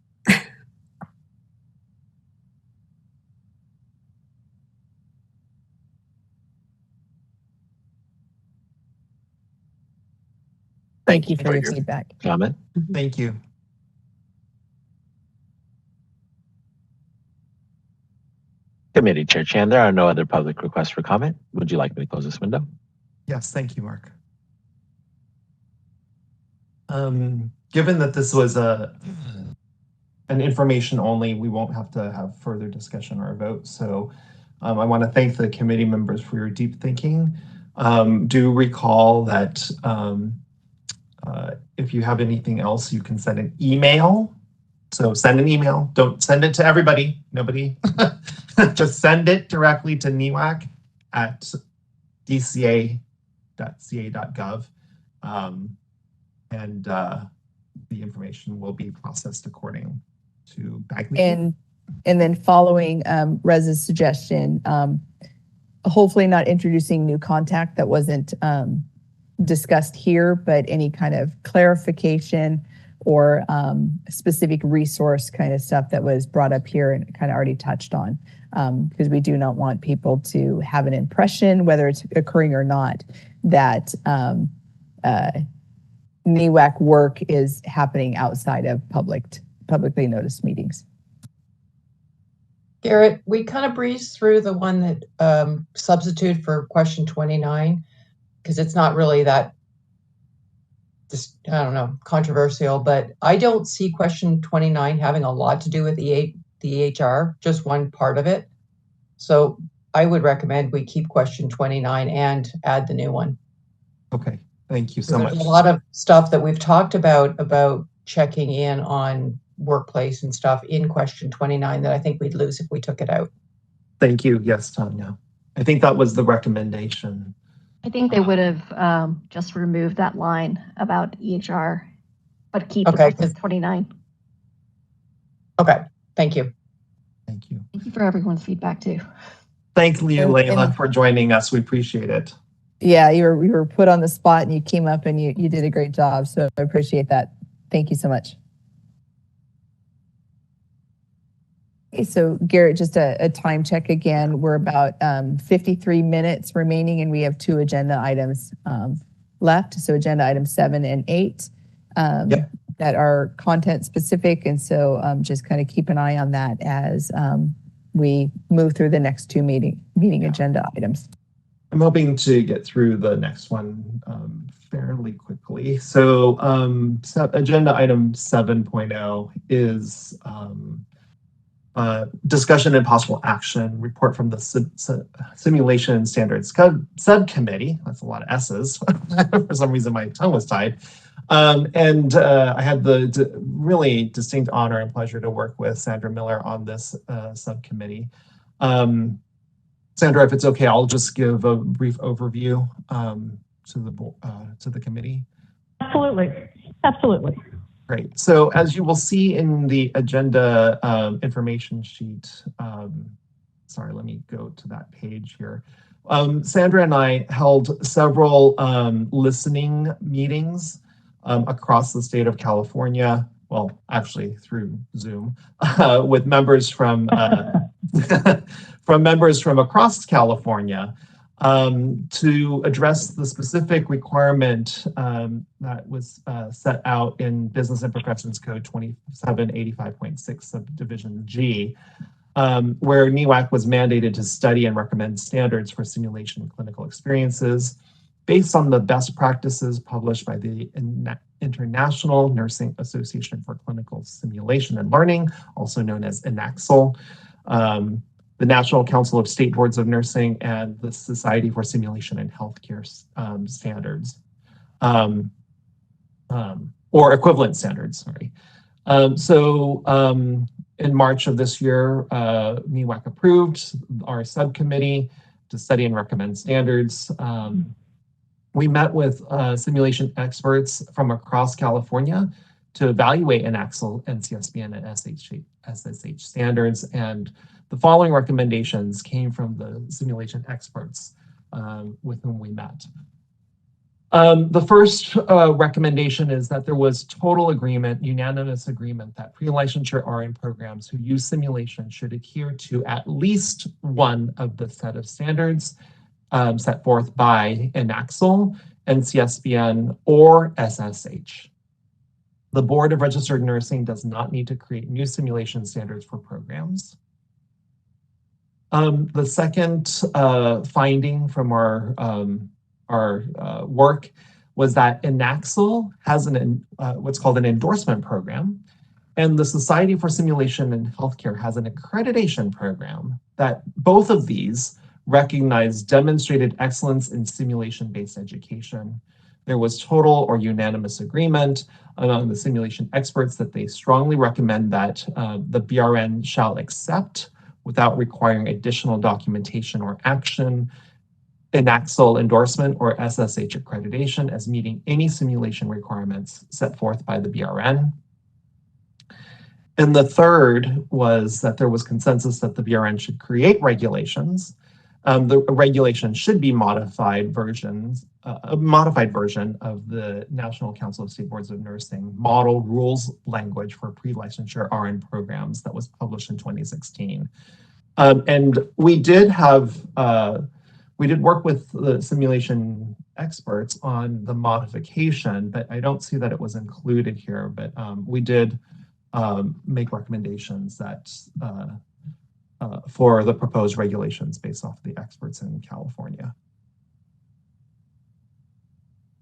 Thank you for your feedback. Comment? Thank you. Committee Chair Chan, there are no other public requests for comment. Would you like me to close this window? Yes, thank you, Mark. Given that this was an information only, we won't have to have further discussion or a vote. So I want to thank the committee members for your deep thinking. Do recall that if you have anything else, you can send an email. So send an email. Don't send it to everybody. Nobody. Just send it directly to NEWAC at dca.ca.gov. And the information will be processed according to And then following Rez's suggestion, hopefully not introducing new contact that wasn't discussed here, but any kind of clarification or specific resource kind of stuff that was brought up here and kind of already touched on. Because we do not want people to have an impression, whether it's occurring or not, that NEWAC work is happening outside of publicly noticed meetings. Garrett, we kind of breezed through the one that substitute for question 29 because it's not really that, just, I don't know, controversial, but I don't see question 29 having a lot to do with the EHR, just one part of it. So I would recommend we keep question 29 and add the new one. Okay, thank you so much. There's a lot of stuff that we've talked about checking in on workplace and stuff in question 29 that I think we'd lose if we took it out. Thank you. Yes, Tanya. I think that was the recommendation. I think they would have just removed that line about EHR, but keep Okay, it 29. Okay, thank you. Thank you. Thank you for everyone's feedback too. Thank you, Layla, for joining us. We appreciate it. Yeah, you were put on the spot and you came up and you did a great job. So I appreciate that. Thank you so much. Okay, so Garrett, just a time check again. We're about 53 minutes remaining and we have 2 agenda items left. So agenda items 7 and 8 that are content specific. And so just kind of keep an eye on that as we move through the next 2 meeting agenda items. I'm hoping to get through the next one fairly quickly. So agenda item 7.0 is discussion and possible action report from the Simulation Standards Subcommittee. That's a lot of S's. For some reason, my tongue was tied. And I had the really distinct honor and pleasure to work with Sandra Miller on this subcommittee. Sandra, if it's okay, I'll just give a brief overview to the committee. Absolutely. Great. So as you will see in the agenda information sheet, sorry, let me go to that page here. Sandra and I held several listening meetings across the state of California, well, actually through Zoom, with members from members from across California to address the specific requirement that was set out in Business and Professions Code 2785.6 subdivision G, where NEWAC was mandated to study and recommend standards for simulation clinical experiences based on the best practices published by the International Nursing Association for Clinical Simulation and Learning, also known as INACSL, the National Council of State Boards of Nursing, and the Society for Simulation and Healthcare Standards, or equivalent standards, sorry. In March of this year, NEWAC approved our subcommittee to study and recommend standards. We met with simulation experts from across California to evaluate INACSL, NCSBN, and SSH standards, and the following recommendations came from the simulation experts with whom we met. The first recommendation is that there was total agreement, unanimous agreement, that pre-licensure RN programs who use simulation should adhere to at least one of the set of standards set forth by INACSL, NCSBN, or SSH. The Board of Registered Nursing does not need to create new simulation standards for programs. The second finding from our work was that Enaxel has what's called an endorsement program, and the Society for Simulation in Healthcare has an accreditation program that both of these recognize demonstrated excellence in simulation-based education. There was total or unanimous agreement among the simulation experts that they strongly recommend that the BRN shall accept, without requiring additional documentation or action, Enaxel endorsement or SSH accreditation as meeting any simulation requirements set forth by the BRN. And the third was that there was consensus that the BRN should create regulations. The regulation should be a modified version of the National Council of State Boards of Nursing model rules language for pre-licensure RN programs that was published in 2016. And we did work with the simulation experts on the modification, but I don't see that it was included here. But we did make recommendations that for the proposed regulations based off the experts in California.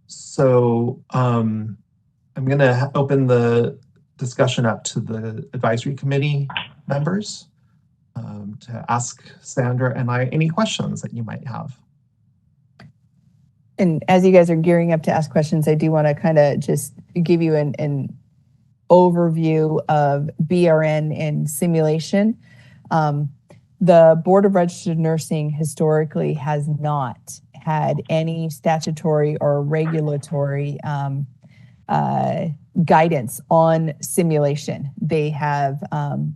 So I'm going to open the discussion up to the advisory committee members to ask Sandra and I any questions that you might have. And as you guys are gearing up to ask questions, I do want to kind of just give you an overview of BRN and simulation. The Board of Registered Nursing historically has not had any statutory or regulatory guidance on simulation. They have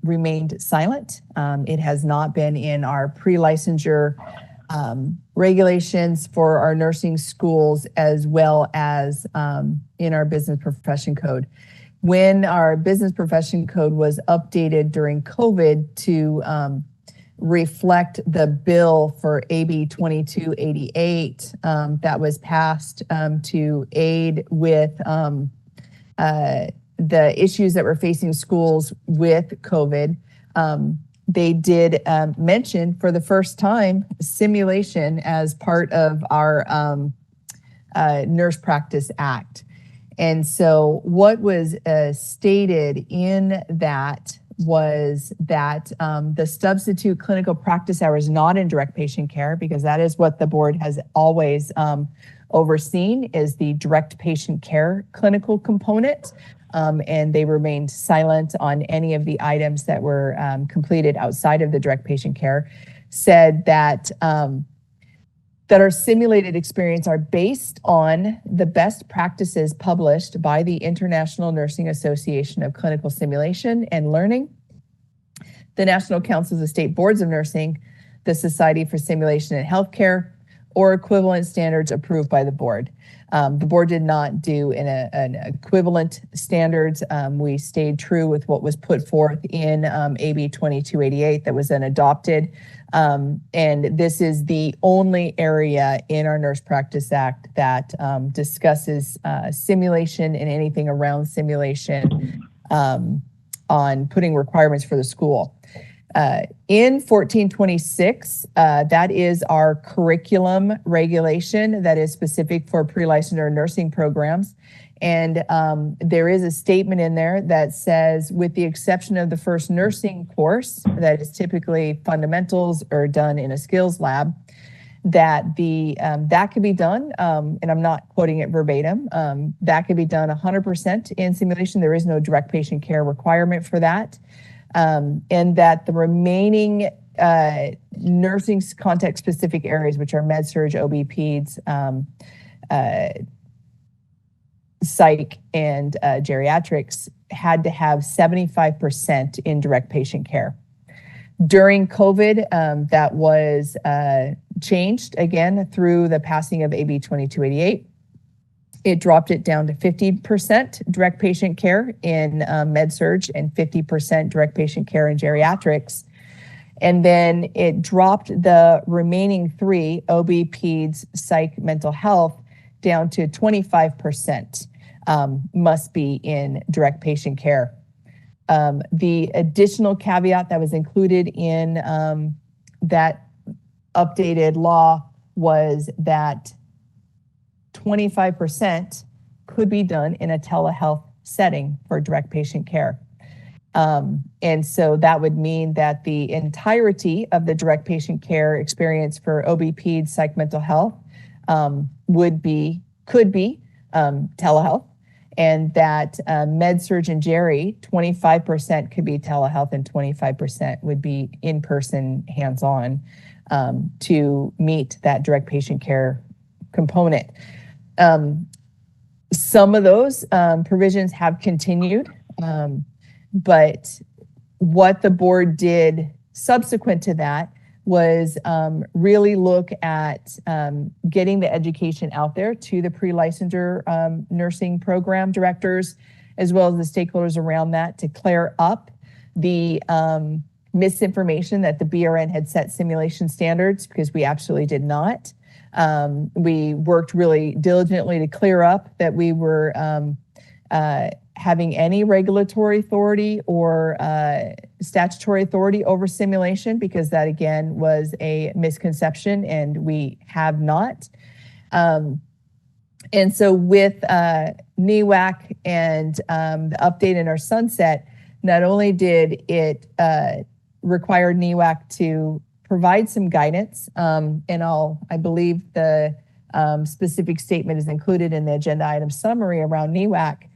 remained silent. It has not been in our pre-licensure regulations for our nursing schools, as well as in our business profession code. When our business profession code was updated during COVID to reflect the bill for AB 2288 that was passed to aid with the issues that were facing schools with COVID, they did mention for the first time simulation as part of our Nurse Practice Act. And so what was stated in that was that the substitute clinical practice hours not in direct patient care, because that is what the board has always overseen, is the direct patient care clinical component. And they remained silent on any of the items that were completed outside of the direct patient care, said that that our simulated experience are based on the best practices published by the International Nursing Association of Clinical Simulation and Learning, the National Councils of State Boards of Nursing, the Society for Simulation in Healthcare, or equivalent standards approved by the board. The board did not do an equivalent standards. We stayed true with what was put forth in AB 2288 that was then adopted. And this is the only area in our Nurse Practice Act that discusses simulation and anything around simulation on putting requirements for the school. In 1426, that is our curriculum regulation that is specific for pre-licensure nursing programs. And there is a statement in there that says, with the exception of the first nursing course, that is typically fundamentals or done in a skills lab, that that can be done, and I'm not quoting it verbatim, that can be done 100% in simulation. There is no direct patient care requirement for that. And that the remaining nursing context-specific areas, which are med-surg, OB, peds, psych, and geriatrics, had to have 75% in direct patient care. During COVID, that was changed again through the passing of AB 2288. It dropped it down to 50% direct patient care in med-surg and 50% direct patient care in geriatrics. And then it dropped the remaining three, OB, peds, psych, mental health, down to 25% must be in direct patient care. The additional caveat that was included in that updated law was that 25% could be done in a telehealth setting for direct patient care. And so that would mean that the entirety of the direct patient care experience for OB, Peds, Psych, Mental Health could be telehealth, and that Med-Surg and Jerry, 25% could be telehealth and 25% would be in-person, hands-on to meet that direct patient care component. Some of those provisions have continued, but what the board did subsequent to that was really look at getting the education out there to the pre-licensure nursing program directors, as well as the stakeholders around that, to clear up the misinformation that the BRN had set simulation standards, because we absolutely did not. We worked really diligently to clear up that we were having any regulatory authority or statutory authority over simulation, because that again was a misconception, and we have not. And so with NEWAC and the update in our sunset, not only did it require NEWAC to provide some guidance, and I believe the specific statement is included in the agenda item summary around NEWAC.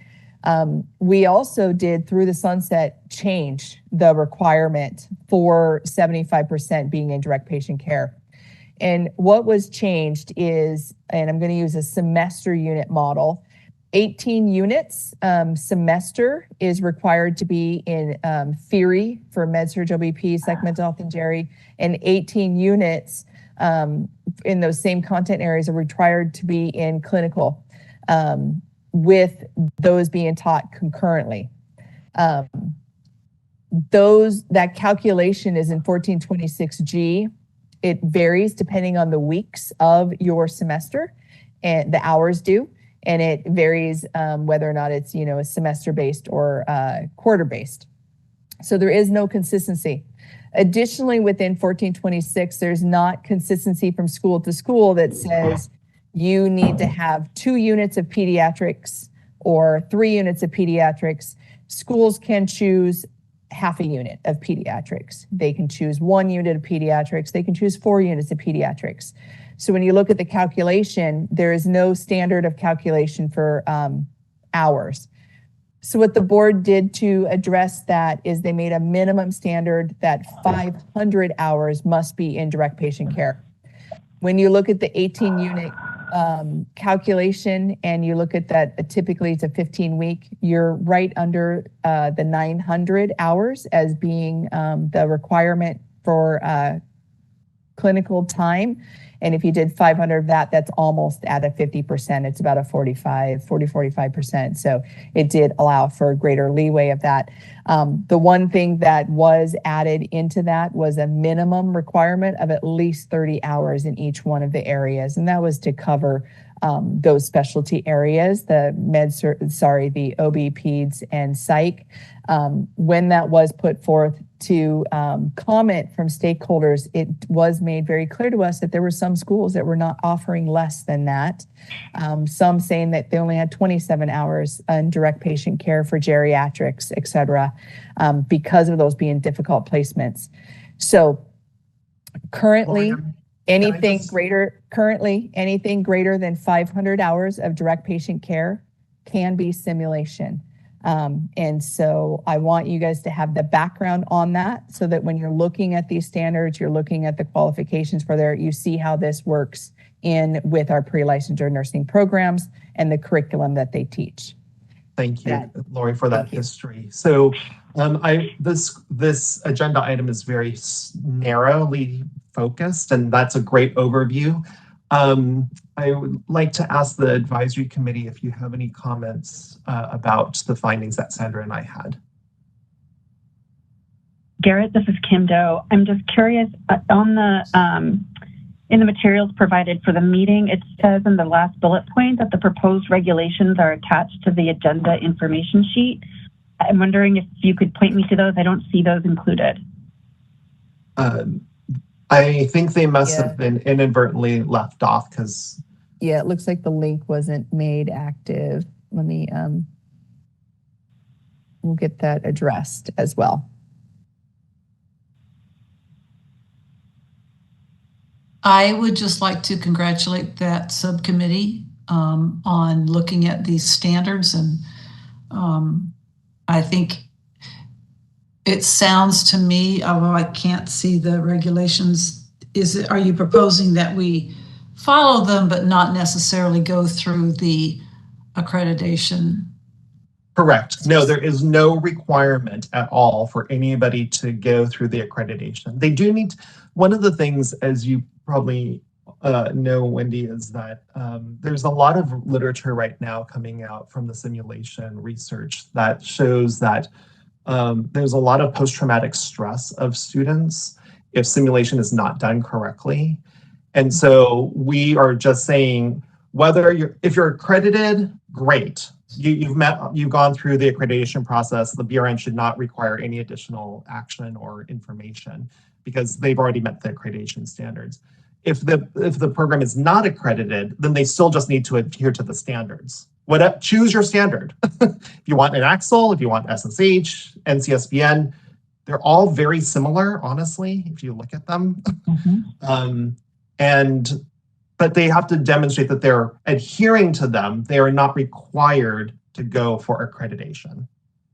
We also did, through the sunset, change the requirement for 75% being in direct patient care. And what was changed is, and I'm going to use a semester unit model, 18 units semester is required to be in theory for Med-Surg, OBP, Psych, Mental Health, and Jerry, and 18 units in those same content areas are required to be in clinical, with those being taught concurrently. That calculation is in 1426G. It varies depending on the weeks of your semester and the hours due, and it varies whether or not it's a semester-based or quarter-based. So there is no consistency. Additionally, within 1426, there's not consistency from school to school that says you need to have 2 units of pediatrics or 3 units of pediatrics. Schools can choose half a unit of pediatrics. They can choose 1 unit of pediatrics. They can choose 4 units of pediatrics. So when you look at the calculation, there is no standard of calculation for hours. So what the board did to address that is they made a minimum standard that 500 hours must be in direct patient care. When you look at the 18 unit calculation and you look at that, typically it's a 15-week, you're right under the 900 hours as being the requirement for clinical time. And if you did 500 of that, that's almost at a 50%. It's about a 45%. So it did allow for greater leeway of that. The one thing that was added into that was a minimum requirement of at least 30 hours in each one of the areas. And that was to cover those specialty areas, the OB, Peds, and Psych. When that was put forth to comment from stakeholders, it was made very clear to us that there were some schools that were not offering less than that. Some saying that they only had 27 hours in direct patient care for geriatrics, et cetera, because of those being difficult placements. So currently, anything greater than 500 hours of direct patient care can be simulation. And so I want you guys to have the background on that, so that when you're looking at these standards, you're looking at the qualifications for there, you see how this works in with our pre-licensure nursing programs and the curriculum that they teach. Thank you, Lori, for that history. So this agenda item is very narrowly focused, and that's a great overview. I would like to ask the advisory committee if you have any comments about the findings that Sandra and I had. Garrett, this is Kim Doe. I'm just curious, on the in the materials provided for the meeting, it says in the last bullet point that the proposed regulations are attached to the agenda information sheet. I'm wondering if you could point me to those. I don't see those included. I think they must have been inadvertently left off, because Yeah, it looks like the link wasn't made active. Let me, we'll get that addressed as well. I would just like to congratulate that subcommittee on looking at these standards. And I think it sounds to me, although I can't see the regulations, are you proposing that we follow them but not necessarily go through the accreditation? Correct. No, there is no requirement at all for anybody to go through the accreditation. They do need, one of the things, as you probably know, Wendy, is that there's a lot of literature right now coming out from the simulation research that shows that there's a lot of post-traumatic stress of students if simulation is not done correctly. And so we are just saying, if you're accredited, great. You've gone through the accreditation process. The BRN should not require any additional action or information because they've already met the accreditation standards. If the program is not accredited, then they still just need to adhere to the standards. Choose your standard. If you want an Axel, if you want SSH, NCSBN, they're all very similar, honestly, if you look at them. But they have to demonstrate that they're adhering to them. They are not required to go for accreditation.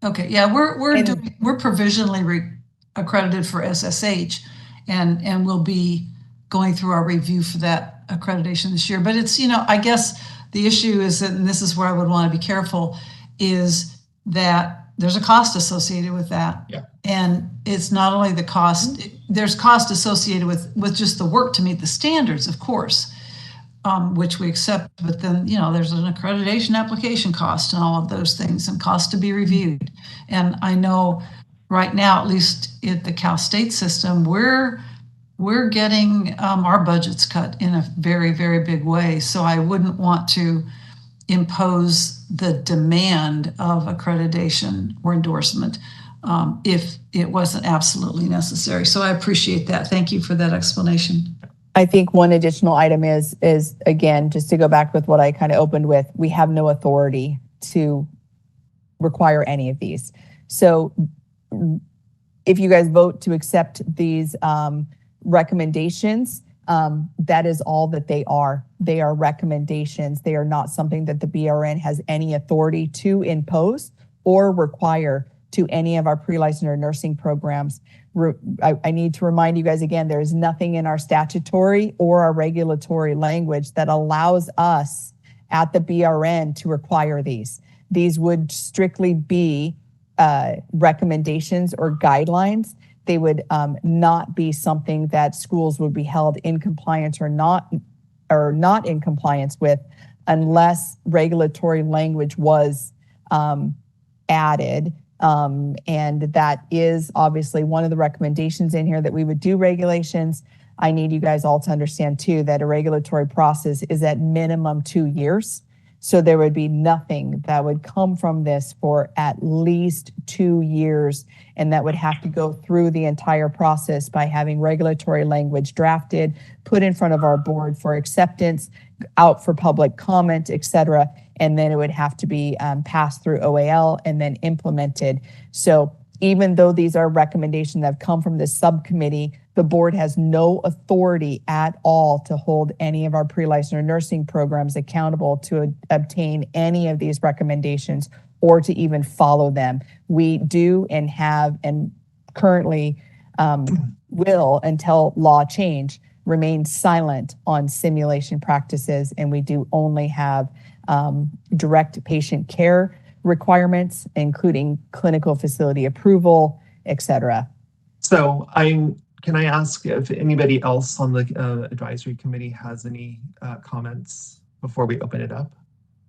Okay, yeah, we're provisionally accredited for SSH, and we'll be going through our review for that accreditation this year. But it's, I guess the issue is that, and this is where I would want to be careful, is that there's a cost associated with that. Yeah. And it's not only the cost, there's cost associated with just the work to meet the standards, of course. Which we accept, but then, there's an accreditation application cost and all of those things and cost to be reviewed. And I know right now, at least at the Cal State system, we're getting our budgets cut in a very, very big way. So I wouldn't want to impose the demand of accreditation or endorsement if it wasn't absolutely necessary. So I appreciate that. Thank you for that explanation. I think one additional item is again, just to go back with what I kind of opened with, we have no authority to require any of these. So if you guys vote to accept these recommendations, that is all that they are. They are recommendations. They are not something that the BRN has any authority to impose or require to any of our pre-licensure or nursing programs. I need to remind you guys again, there is nothing in our statutory or our regulatory language that allows us at the BRN to require these. These would strictly be recommendations or guidelines. They would not be something that schools would be held in compliance or not in compliance with unless regulatory language was added. And that is obviously one of the recommendations in here, that we would do regulations. I need you guys all to understand too, that a regulatory process is at minimum 2 years. So there would be nothing that would come from this for at least 2 years. And that would have to go through the entire process by having regulatory language drafted, put in front of our board for acceptance, out for public comment, et cetera. And then it would have to be passed through OAL and then implemented. So even though these are recommendations that have come from this subcommittee, the board has no authority at all to hold any of our pre-licensure nursing programs accountable to obtain any of these recommendations or to even follow them. We do and have and currently will, until law change, remain silent on simulation practices, and we do only have direct patient care requirements, including clinical facility approval, et cetera. So can I ask if anybody else on the advisory committee has any comments before we open it up?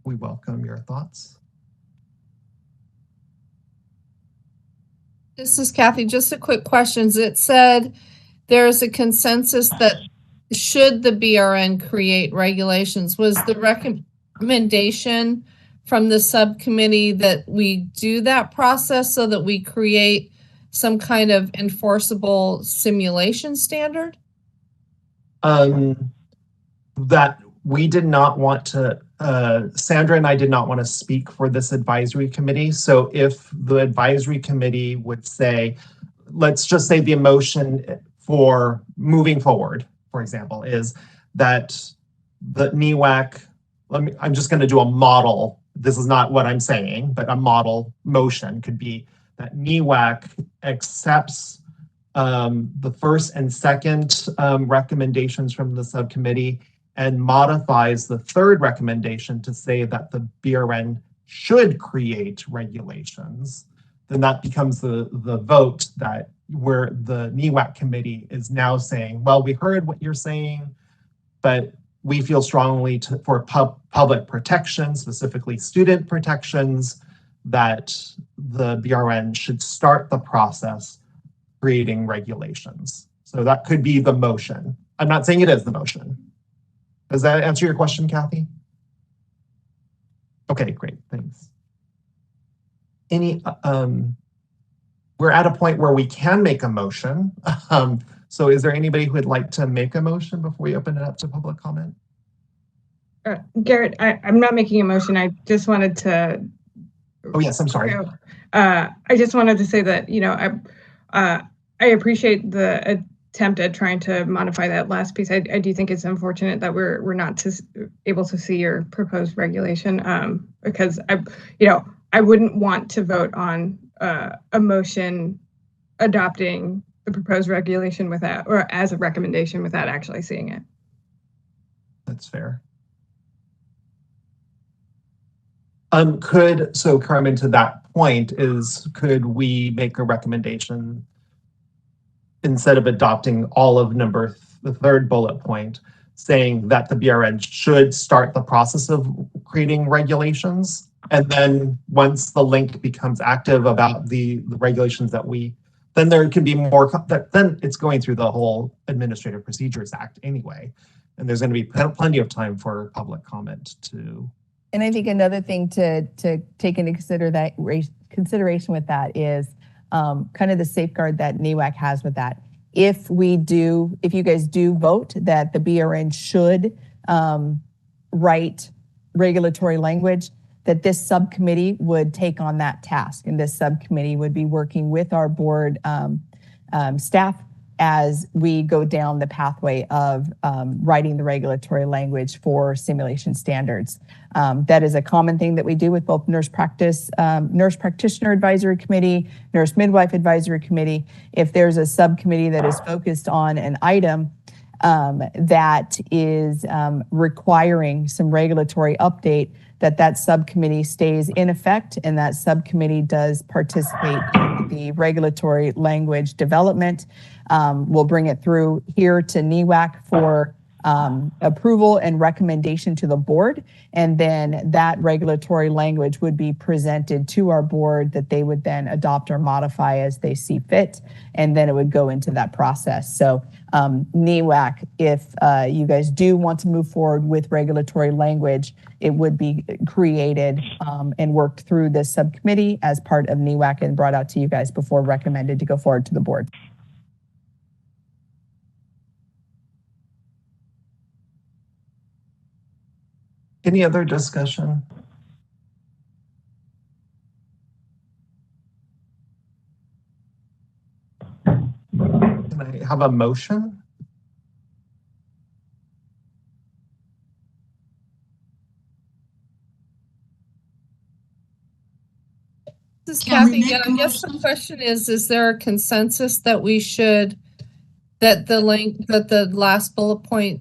We welcome your thoughts. This is Kathy. Just a quick question. It said there's a consensus that should the BRN create regulations, was the recommendation from the subcommittee that we do that process so that we create some kind of enforceable simulation standard? That we did not want to, Sandra and I did not want to speak for this advisory committee. So if the advisory committee would say, let's just say the motion for moving forward, for example, is that the NEWAC, I'm just going to do a model. This is not what I'm saying, but a model motion could be that NEWAC accepts the first and second recommendations from the subcommittee and modifies the third recommendation to say that the BRN should create regulations. Then that becomes the vote that where the NEWAC committee is now saying, well, we heard what you're saying, but we feel strongly for public protection, specifically student protections, that the BRN should start the process creating regulations. So that could be the motion. I'm not saying it is the motion. Does that answer your question, Kathy? Okay, great, thanks. We're at a point where we can make a motion. So is there anybody who would like to make a motion before we open it up to public comment? Garrett, I'm not making a motion. I just wanted to. Oh yes, I'm sorry. I just wanted to say that, you know, I appreciate the attempt at trying to modify that last piece. I do think it's unfortunate that we're not able to see your proposed regulation, because I wouldn't want to vote on a motion adopting the proposed regulation without, or as a recommendation without actually seeing it. That's fair. So Carmen, to that point could we make a recommendation instead of adopting all of the third bullet point, saying that the BRN should start the process of creating regulations? And then once the link becomes active about the regulations that then there can be more, then it's going through the whole Administrative Procedures Act anyway. And there's going to be plenty of time for public comment too. And I think another thing to take into consideration with that is kind of the safeguard that NEWAC has with that. If you guys do vote that the BRN should write regulatory language, that this subcommittee would take on that task, and this subcommittee would be working with our board staff as we go down the pathway of writing the regulatory language for simulation standards. That is a common thing that we do with both nurse practitioner advisory committee, nurse midwife advisory committee. If there's a subcommittee that is focused on an item that is requiring some regulatory update, that subcommittee stays in effect, and that subcommittee does participate in the regulatory language development. We'll bring it through here to NEWAC for approval and recommendation to the board, and then that regulatory language would be presented to our board that they would then adopt or modify as they see fit, and then it would go into that process. So NEWAC, if you guys do want to move forward with regulatory language, it would be created and worked through this subcommittee as part of NEWAC and brought out to you guys before recommended to go forward to the board. Any other discussion? Can I have a motion? This is Can we Kathy again. make a I guess the motion? question is there a consensus that that the last bullet point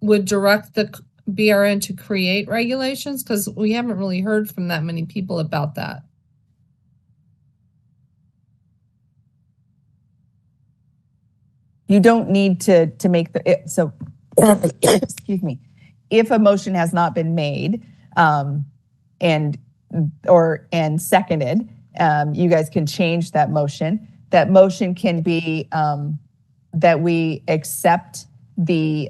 would direct the BRN to create regulations? Because we haven't really heard from that many people about that. You don't need to make so excuse me. If a motion has not been made and seconded, you guys can change that motion. That motion can be that we accept the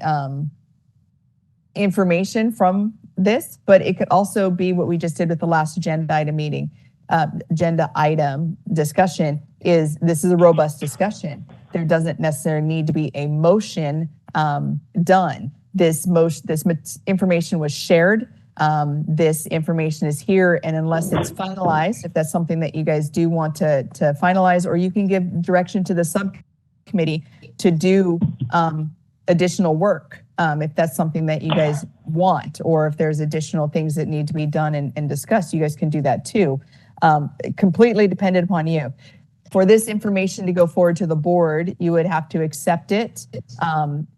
information from this, but it could also be what we just did with the last agenda item discussion. This is a robust discussion. There doesn't necessarily need to be a motion done. this information was shared. This information is here, and unless it's finalized, if that's something that you guys do want to finalize, or you can give direction to the subcommittee to do additional work, if that's something that you guys want, or if there's additional things that need to be done and discussed, you guys can do that too. Completely dependent upon you. For this information to go forward to the board, you would have to accept it,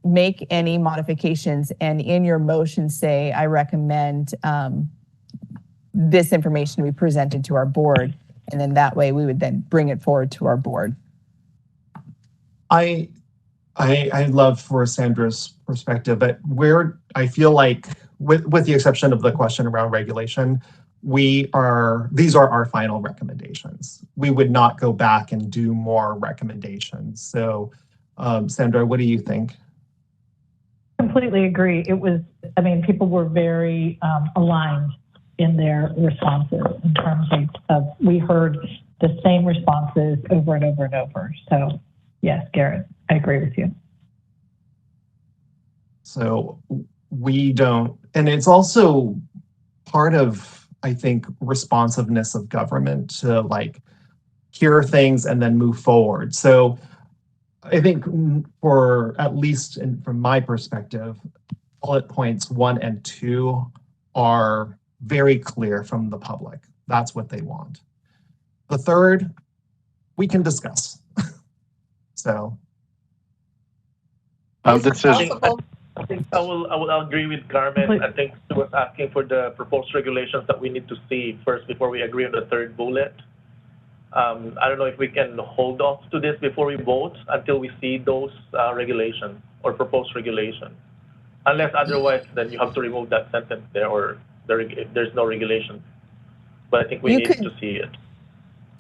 make any modifications, and in your motion say, I recommend this information to be presented to our board. And then that way we would then bring it forward to our board. I love for Sandra's perspective, but where I feel like, with the exception of the question around regulation, these are our final recommendations. We would not go back and do more recommendations. So, Sandra, what do you think? Completely agree. People were very aligned in their responses in terms of we heard the same responses over and over and over. So, yes, Garrett, I agree with you. So we don't, and it's also part of, I think, responsiveness of government to like hear things and then move forward. So I think for at least from my perspective, bullet points 1 and 2 are very clear from the public. That's what they want. The third, we can discuss. So. I think I will agree with Carmen. I think she was asking for the proposed regulations that we need to see first before we agree on the third bullet. I don't know if we can hold off to this before we vote until we see those regulations or proposed regulations. Unless otherwise, then you have to remove that sentence there, or if there's no regulation. But I think we need to see it.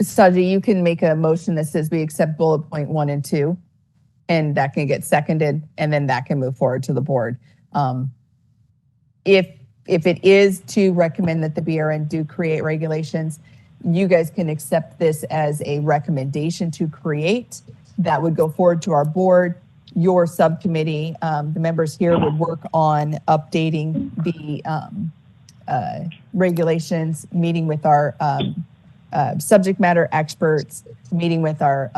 Saji, you can make a motion that says we accept bullet point 1 and 2. And that can get seconded, and then that can move forward to the board. If it is to recommend that the BRN do create regulations, you guys can accept this as a recommendation to create. That would go forward to our board. Your subcommittee, the members here would work on updating the regulations, meeting with our subject matter experts, meeting with our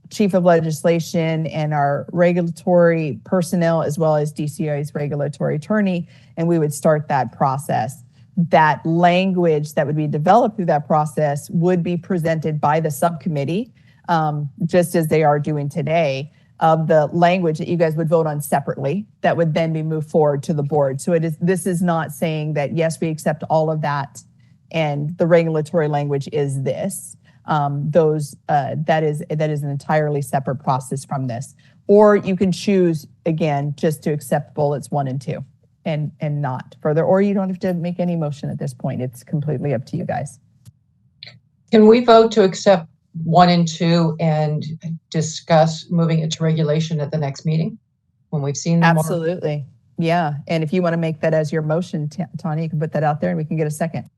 Chief of Legislation and our regulatory personnel, as well as DCI's regulatory attorney, and we would start that process. That language that would be developed through that process would be presented by the subcommittee, just as they are doing today, of the language that you guys would vote on separately that would then be moved forward to the board. So this is not saying that, yes, we accept all of that and the regulatory language is this. That is an entirely separate process from this. Or you can choose, again, just to accept bullets 1 and 2 and not further, or you don't have to make any motion at this point. It's completely up to you guys. Can we vote to accept 1 and 2 and discuss moving it to regulation at the next meeting when we've seen them? Absolutely. Yeah. And if you want to make that as your motion, Tanya, you can put that out there and we can get a second.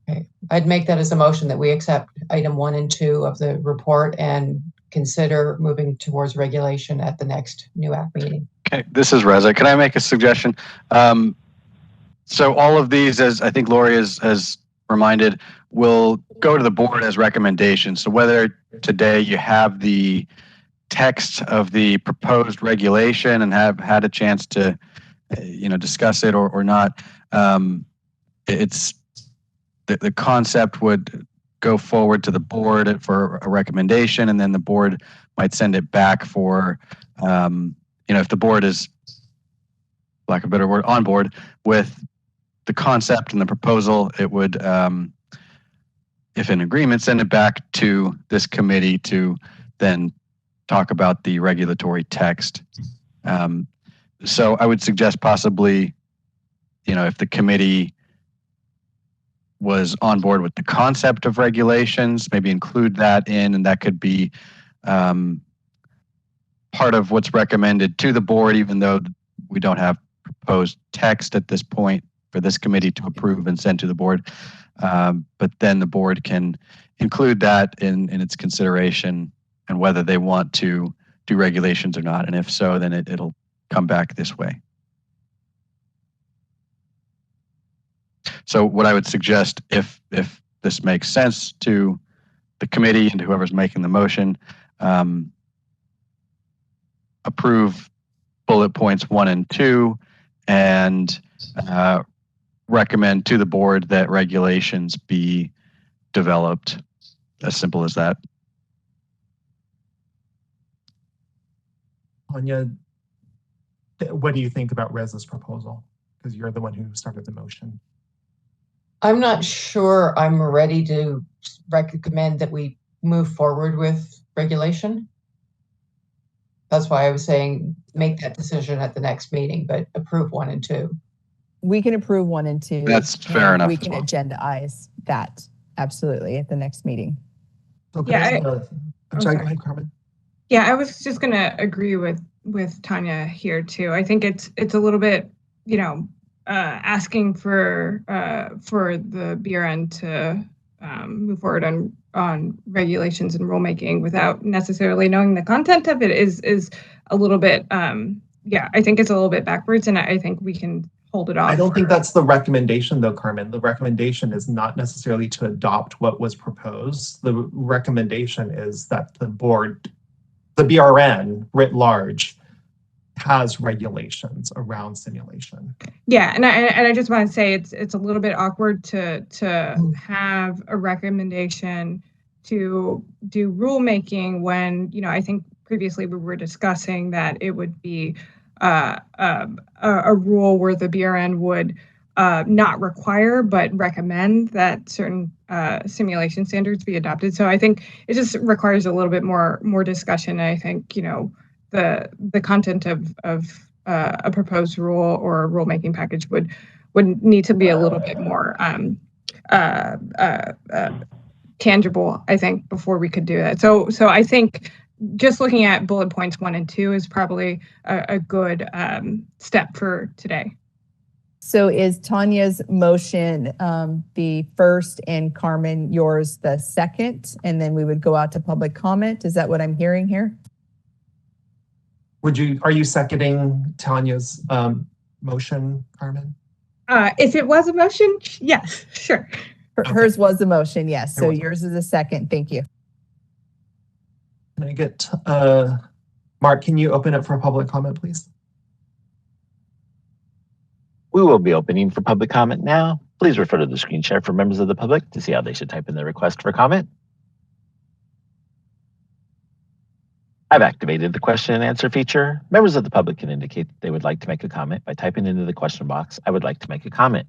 Okay. I'd make that as a motion that we accept item 1 and 2 of the report and consider moving towards regulation at the next NUAC meeting. Okay, this is Reza. Can I make a suggestion? So all of these, as I think Lori has reminded, will go to the board as recommendations. So whether today you have the text of the proposed regulation and have had a chance to, discuss it or not, it's the concept would go forward to the board for a recommendation, and then the board might send it back for, if the board is, lack of a better word, on board with the concept and the proposal, it would, if in agreement, send it back to this committee to then talk about the regulatory text. So I would suggest possibly, if the committee was on board with the concept of regulations, maybe include that in, and that could be part of what's recommended to the board, even though we don't have proposed text at this point for this committee to approve and send to the board. But then the board can include that in its consideration and whether they want to do regulations or not. And if so, then it'll come back this way. So what I would suggest, if this makes sense to the committee and whoever's making the motion, approve bullet points 1 and 2, and recommend to the board that regulations be developed. As simple as that. Tanya, what do you think about Rez's proposal? Because you're the one who started the motion. I'm not sure I'm ready to recommend that we move forward with regulation. That's why I was saying make that decision at the next meeting, but approve 1 and 2. We can approve 1 and 2. That's fair enough We as can well. agendaize that absolutely at the next meeting. Okay. Yeah, I'm sorry, go ahead, Carmen. Yeah, I was just going to agree with Tanya here too. I think it's a little bit, asking for the BRN to move forward on regulations and rulemaking without necessarily knowing the content of it is a little bit, I think it's a little bit backwards, and I think we can hold it off. I don't think that's the recommendation though, Carmen. The recommendation is not necessarily to adopt what was proposed. The recommendation is that the board, the BRN writ large, has regulations around simulation. Yeah, and I just want to say it's a little bit awkward to have a recommendation to do rulemaking when, I think previously we were discussing that it would be a rule where the BRN would not require but recommend that certain simulation standards be adopted. So I think it just requires a little bit more discussion. I think the content of a proposed rule or a rulemaking package would need to be a little bit more tangible, I think, before we could do that. So I think just looking at bullet points 1 and 2 is probably a good step for today. So is Tanya's motion the first and Carmen, yours the second, and then we would go out to public comment? Is that what I'm hearing here? Are you seconding Tanya's motion, Carmen? If it was a motion, yes, sure. Hers was the motion, yes. So yours is a second. Thank you. Can I get, Mark, can you open it for public comment, please? We will be opening for public comment now. Please refer to the screen share for members of the public to see how they should type in their request for comment. I've activated the question and answer feature. Members of the public can indicate that they would like to make a comment by typing into the question box, "I would like to make a comment."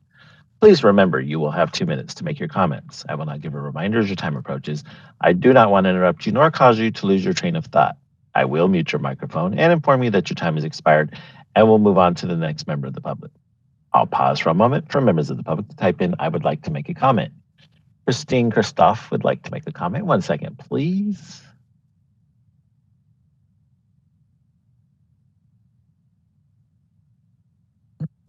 Please remember, you will have 2 minutes to make your comments. I will not give a reminder as your time approaches. I do not want to interrupt you nor cause you to lose your train of thought. I will mute your microphone and inform you that your time has expired, and we'll move on to the next member of the public. I'll pause for a moment for members of the public to type in, "I would like to make a comment." Christine Christoph would like to make a comment. 1 second, please.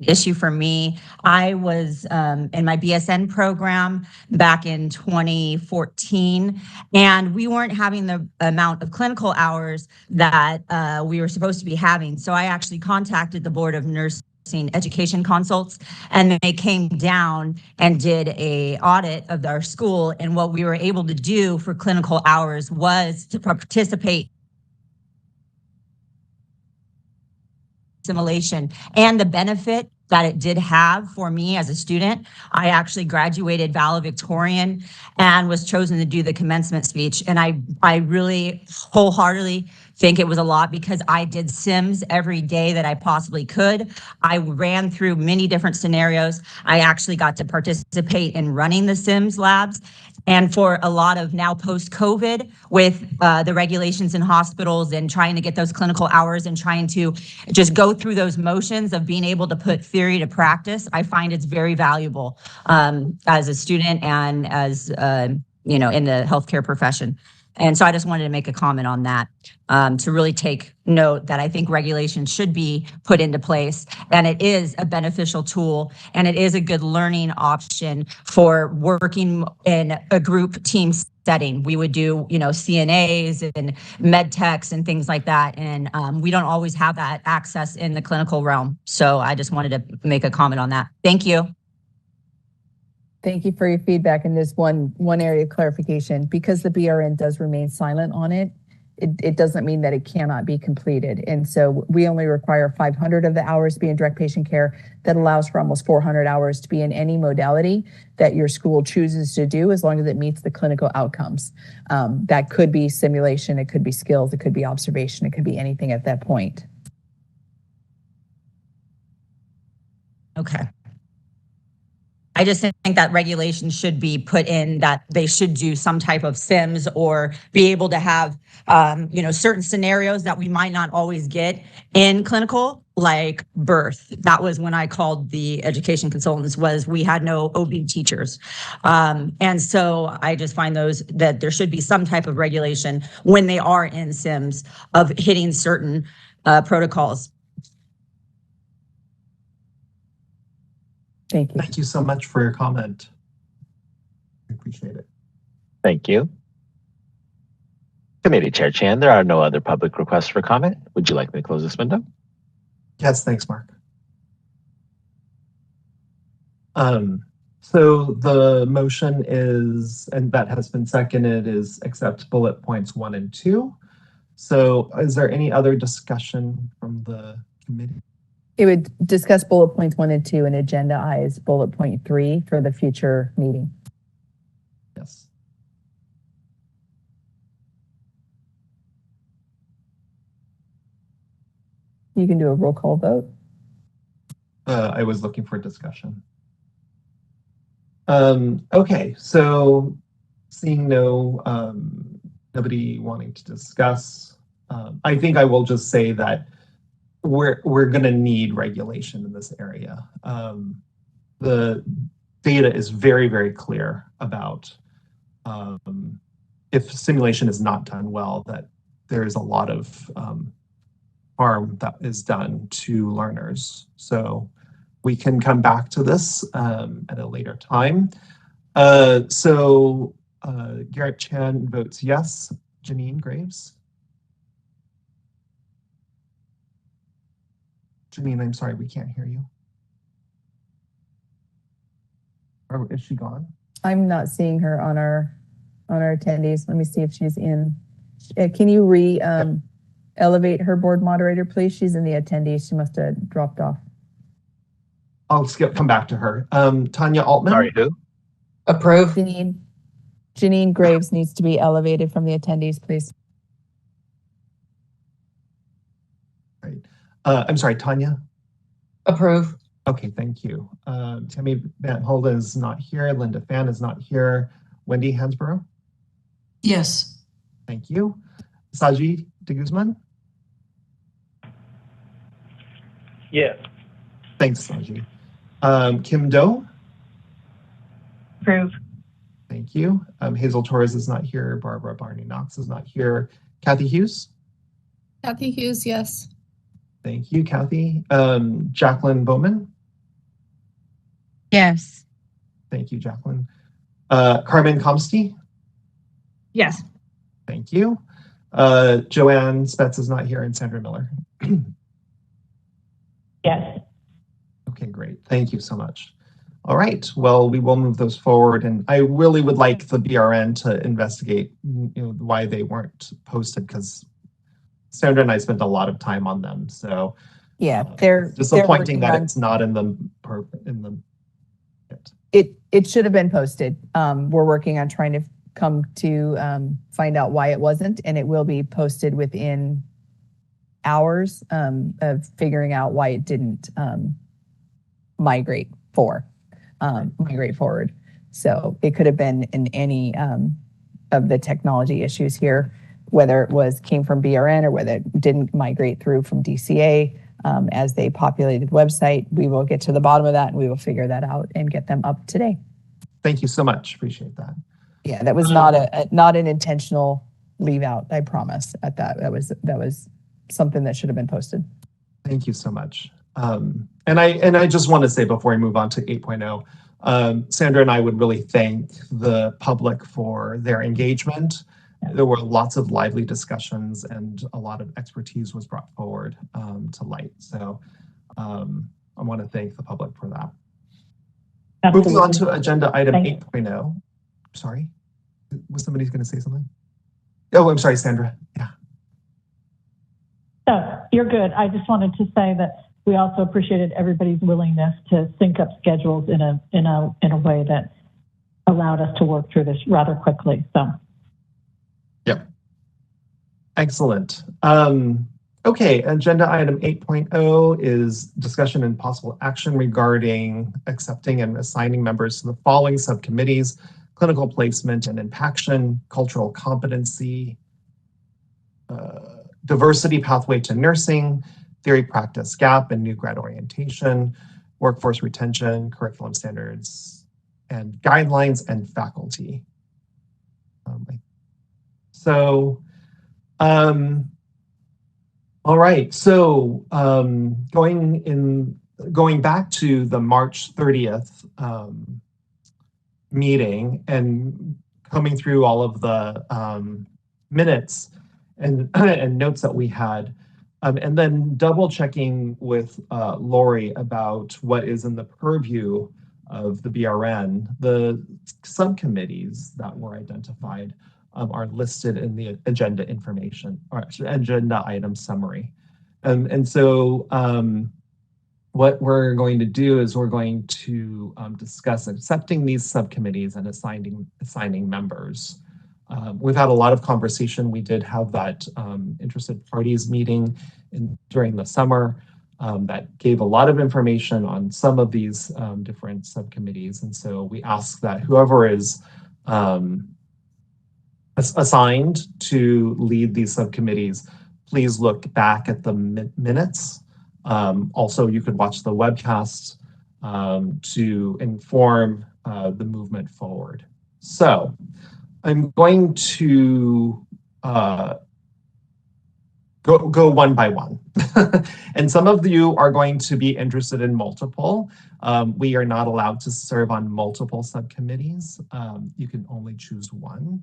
Issue for me. I was in my BSN program back in 2014, and we weren't having the amount of clinical hours that we were supposed to be having. So I actually contacted the Board of Nursing Education Consults, and they came down and did a audit of our school. And what we were able to do for clinical hours was to participate simulation, and the benefit that it did have for me as a student. I actually graduated valedictorian and was chosen to do the commencement speech. And I really wholeheartedly think it was a lot because I did sims every day that I possibly could. I ran through many different scenarios. I actually got to participate in running the sims labs. And for a lot of now post-COVID with the regulations in hospitals and trying to get those clinical hours and trying to just go through those motions of being able to put theory to practice, I find it's very valuable as a student and as, in the healthcare profession. And so I just wanted to make a comment on that to really take note that I think regulations should be put into place, and it is a beneficial tool, and it is a good learning option for working in a group team setting. We would do, CNAs and med techs and things like that. And we don't always have that access in the clinical realm. So I just wanted to make a comment on that. Thank you. Thank you for your feedback. And there's one area of clarification. Because the BRN does remain silent on it, it doesn't mean that it cannot be completed. And so we only require 500 of the hours to be in direct patient care. That allows for almost 400 hours to be in any modality that your school chooses to do, as long as it meets the clinical outcomes. That could be simulation, it could be skills, it could be observation, it could be anything at that point. Okay. I just think that regulation should be put in, that they should do some type of SIMS or be able to have, certain scenarios that we might not always get in clinical, like birth. That was when I called the education consultants, was we had no OB teachers. And so I just find that there should be some type of regulation when they are in SIMS of hitting certain protocols. Thank you. Thank you so much for your comment. I appreciate it. Thank you. Committee Chair Chan, there are no other public requests for comment. Would you like me to close this window? Yes, thanks, Mark. So the motion is, and that has been seconded, is accept bullet points 1 and 2. So is there any other discussion from the committee? It would discuss bullet points 1 and 2 and agendaize bullet point 3 for the future meeting. Yes. You can do a roll call vote. I was looking for discussion. Okay, so seeing nobody wanting to discuss, I think I will just say that we're going to need regulation in this area. The data is very, very clear about if simulation is not done well, that there is a lot of harm that is done to learners. So we can come back to this at a later time. Garrett Chan votes yes. Janine Graves? Janine, I'm sorry, we can't hear you. Or is she gone? I'm not seeing her on our attendees. Let me see if she's in. Can you elevate her board moderator, please? She's in the attendees. She must have dropped off. I'll come back to her. Tanya Altman? Sorry, who? Approve. Janine Graves needs to be elevated from the attendees, please. Right. I'm sorry, Tanya? Approve. Okay, thank you. Tammy Van Holden is not here. Linda Fan is not here. Wendy Hansborough? Yes. Thank you. Saji de Guzman? Yes. Thanks, Saji. Kim Do? Approve. Thank you. Hazel Torres is not here. Barbara Barney Knox is not here. Kathy Hughes? Kathy Hughes, yes. Thank you, Kathy. Jacqueline Bowman? Yes. Thank you, Jacqueline. Carmen Comsty? Yes. Thank you. Joanne Spetz is not here, and Sandra Miller. Yes. Okay, great. Thank you so much. All right. Well, we will move those forward, and I really would like the BRN to investigate, why they weren't posted, because Sandra and I spent a lot of time on them. So yeah, they're disappointing that on, it's not in the. It should have been posted. We're working on trying to come to find out why it wasn't, and it will be posted within hours of figuring out why it didn't migrate forward. So it could have been in any of the technology issues here, whether it came from BRN or whether it didn't migrate through from DCA as they populated website. We will get to the bottom of that, and we will figure that out and get them up today. Thank you so much. Appreciate that. Yeah, that was not an intentional leave out, I promise. That was something that should have been posted. Thank you so much. And I just want to say before I move on to 8.0, Sandra and I would really thank the public for their engagement. There were lots of lively discussions and a lot of expertise was brought forward to light. So I want to thank the public for that. Absolutely. Moving on to agenda item Thank 8.0. Sorry, was somebody going to say something? Oh, I'm sorry, Sandra. Yeah. No, you're good. I just wanted to say that we also appreciated everybody's willingness to sync up schedules in a way that allowed us to work through this rather quickly. So. Yep. Excellent. Okay, agenda item 8.0 is discussion and possible action regarding accepting and assigning members to the following subcommittees: clinical placement and impaction, cultural competency, diversity pathway to nursing, theory practice gap and new grad orientation, workforce retention, curriculum standards, and guidelines and faculty. All right, so going back to the March 30th meeting and coming through all of the minutes and notes that we had, and then double checking with Lori about what is in the purview of the BRN. The subcommittees that were identified are listed in the agenda information or agenda item summary. And so what we're going to do is we're going to discuss accepting these subcommittees and assigning members. We've had a lot of conversation. We did have that interested parties meeting during the summer that gave a lot of information on some of these different subcommittees. And so we ask that whoever is assigned to lead these subcommittees, please look back at the minutes. Also, you could watch the webcast to inform the movement forward. So I'm going to go one by one. And some of you are going to be interested in multiple. We are not allowed to serve on multiple subcommittees. You can only choose one.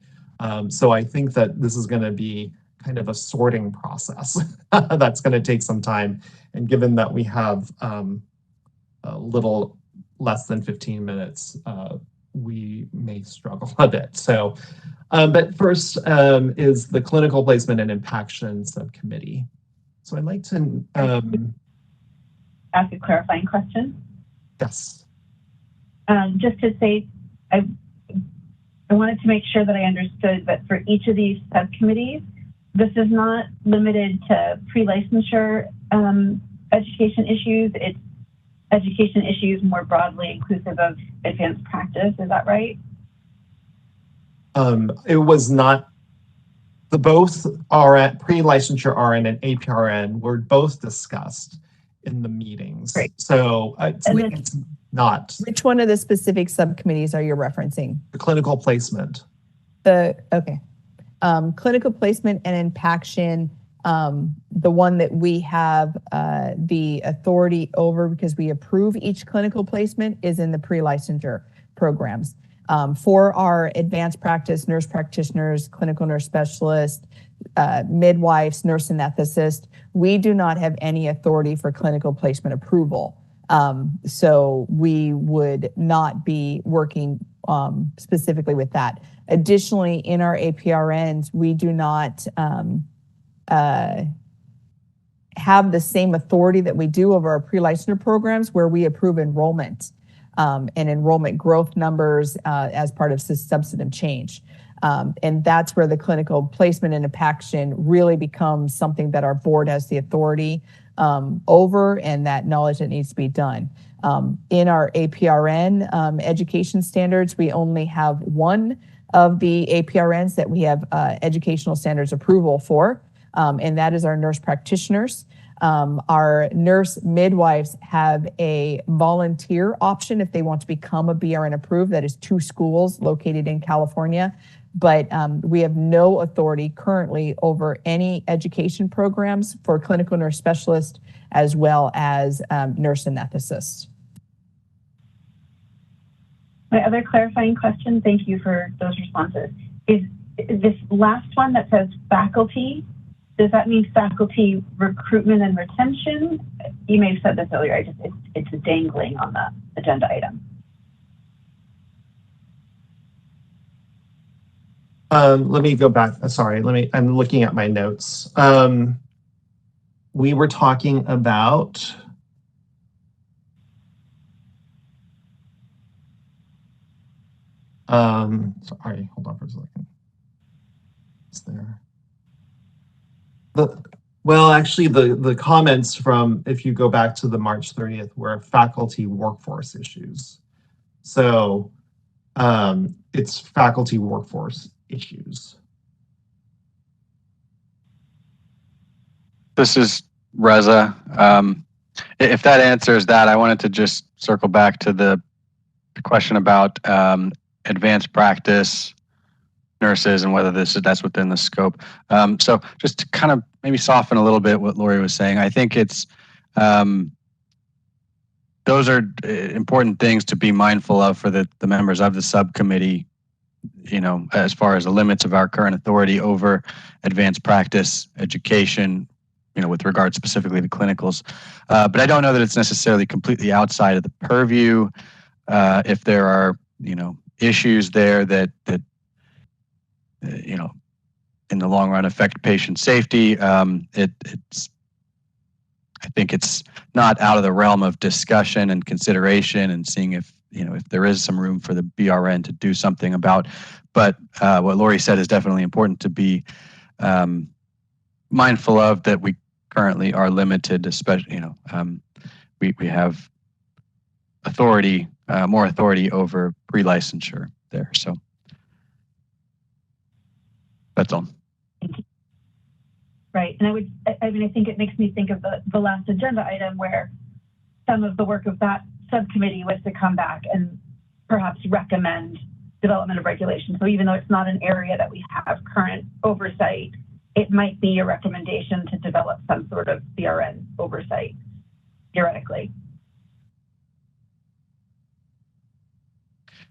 So I think that this is going to be kind of a sorting process that's going to take some time. And given that we have a little less than 15 minutes, we may struggle a bit. So, but first is the clinical placement and impaction subcommittee. So I'd like to ask a clarifying question. Yes. Just to say, I wanted to make sure that I understood that for each of these subcommittees, this is not limited to pre-licensure education issues. It's education issues more broadly inclusive of advanced practice. Is that right? It was not. Both RN, pre-licensure RN and APRN were both discussed in the meetings. Great. So it's not. Which one of the specific subcommittees are you referencing? The clinical placement. Okay. Clinical placement and impaction, the one that we have the authority over because we approve each clinical placement is in the pre-licensure programs. For our advanced practice, nurse practitioners, clinical nurse specialists, midwives, nurse anesthetists, we do not have any authority for clinical placement approval. So we would not be working specifically with that. Additionally, in our APRNs, we do not have the same authority that we do over our pre-licensure programs where we approve enrollment and enrollment growth numbers as part of substantive change. And that's where the clinical placement and impaction really becomes something that our board has the authority over and that knowledge that needs to be done. In our APRN education standards, we only have one of the APRNs that we have educational standards approval for, and that is our nurse practitioners. Our nurse midwives have a volunteer option if they want to become a BRN approved. That is 2 schools located in California. But we have no authority currently over any education programs for clinical nurse specialists as well as nurse anesthetists. My other clarifying question, thank you for those responses, is this last one that says faculty, does that mean faculty recruitment and retention? You may have said this earlier, it's dangling on the agenda item. Let me go back. Sorry, I'm looking at my notes. We were talking about sorry, hold on for a second. It's there. Well, actually, the comments from, if you go back to the March 30th, were faculty workforce issues. So it's faculty workforce issues. This is Reza. If that answers that, I wanted to just circle back to the question about advanced practice nurses and whether that's within the scope. So just to kind of maybe soften a little bit what Lori was saying, I think it's those are important things to be mindful of for the members of the subcommittee, you know, as far as the limits of our current authority over advanced practice education, you know, with regard specifically to clinicals. But I don't know that it's necessarily completely outside of the purview. If there are, you know, issues there that you know, in the long run affect patient safety, it's I think it's not out of the realm of discussion and consideration and seeing if, you know, if there is some room for the BRN to do something about. But what Lori said is definitely important to be mindful of, that we currently are limited, especially, you know, we have authority, more authority over pre-licensure there. So that's all. Thank you. Right, and I mean, I think it makes me think of the last agenda item where some of the work of that subcommittee was to come back and perhaps recommend development of regulations. So even though it's not an area that we have current oversight, it might be a recommendation to develop some sort of BRN oversight, theoretically.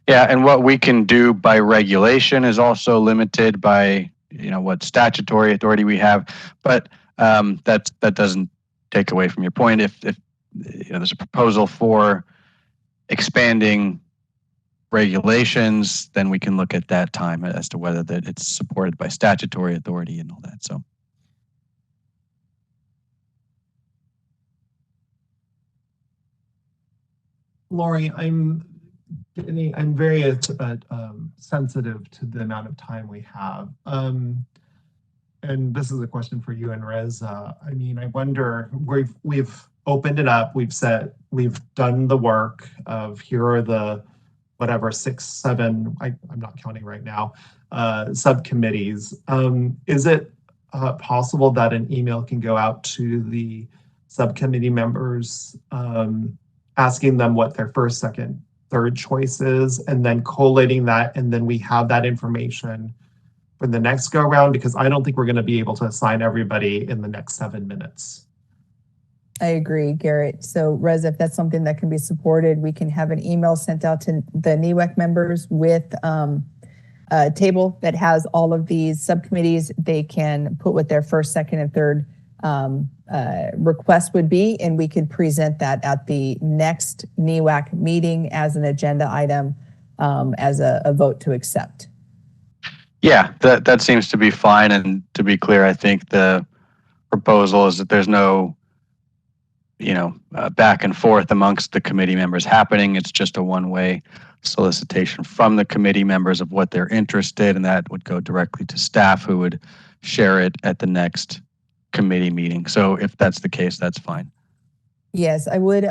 Yeah, and what we can do by regulation is also limited by, you know, what statutory authority we have. But that doesn't take away from your point. If you know, there's a proposal for expanding regulations, then we can look at that time as to whether that it's supported by statutory authority and all that. So. Lori, I'm very sensitive to the amount of time we have. And this is a question for you and Reza. I mean, I wonder, we've opened it up, we've done the work of, here are the whatever 6, 7, I'm not counting right now, subcommittees. Is it possible that an email can go out to the subcommittee members asking them what their first, second, third choice is, and then collating that, and then we have that information for the next go around? Because I don't think we're going to be able to assign everybody in the next 7 minutes. I agree, Garrett. So Reza, if that's something that can be supported, we can have an email sent out to the NEWAC members with a table that has all of these subcommittees. They can put what their first, second, and third request would be, and we could present that at the next NEWAC meeting as an agenda item, as a vote to accept. Yeah, that seems to be fine. And to be clear, I think the proposal is that there's no, you know, back and forth amongst the committee members happening. It's just a one-way solicitation from the committee members of what they're interested in, and that would go directly to staff, who would share it at the next committee meeting. So if that's the case, that's fine. Yes, I would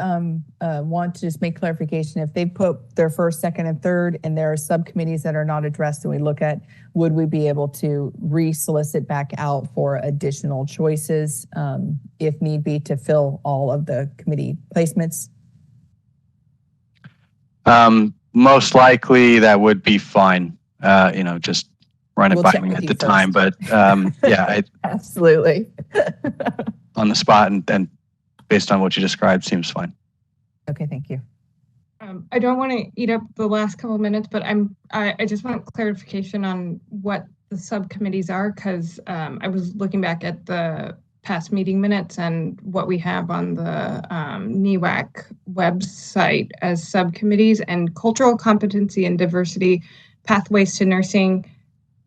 want to just make clarification. If they put their first, second, and third, and there are subcommittees that are not addressed, and we look at, would we be able to re-solicit back out for additional choices, if need be, to fill all of the committee placements? Most likely that would be fine. You know, just run it We'll by check me with at you the first. time. But yeah, Absolutely. on the spot and based on what you described, seems fine. Okay, thank you. I don't want to eat up the last couple of minutes, but I just want clarification on what the subcommittees are, because I was looking back at the past meeting minutes and what we have on the NEWAC website as subcommittees, and cultural competency and diversity pathways to nursing.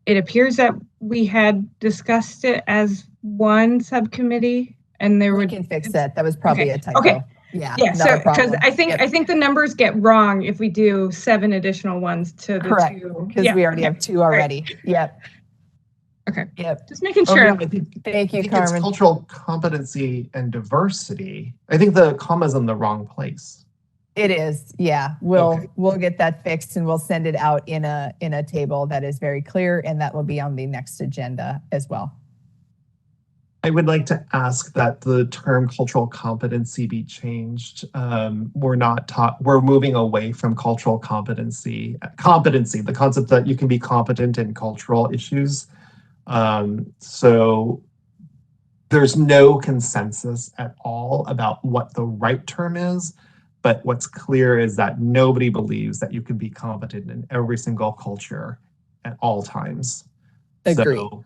It appears that we had discussed it as one subcommittee, and there We would can fix that. That was probably a typo. Okay. Yeah. Yeah, not so a because problem. I think Yep. I think the numbers get wrong if we do 7 additional ones to the Correct, 2. because Yeah, we already okay. have 2 already. Yep. Okay. Yep. Just making Oh, sure. no, I think, Thank you, I think it's Carmen. cultural competency and diversity. I think the comma's in the wrong place. It is, yeah. We'll Okay. we'll get that fixed and we'll send it out in a table that is very clear, and that will be on the next agenda as well. I would like to ask that the term cultural competency be changed. We're moving away from cultural competency, the concept that you can be competent in cultural issues. So there's no consensus at all about what the right term is, but what's clear is that nobody believes that you can be competent in every single culture at all times. Agree. So,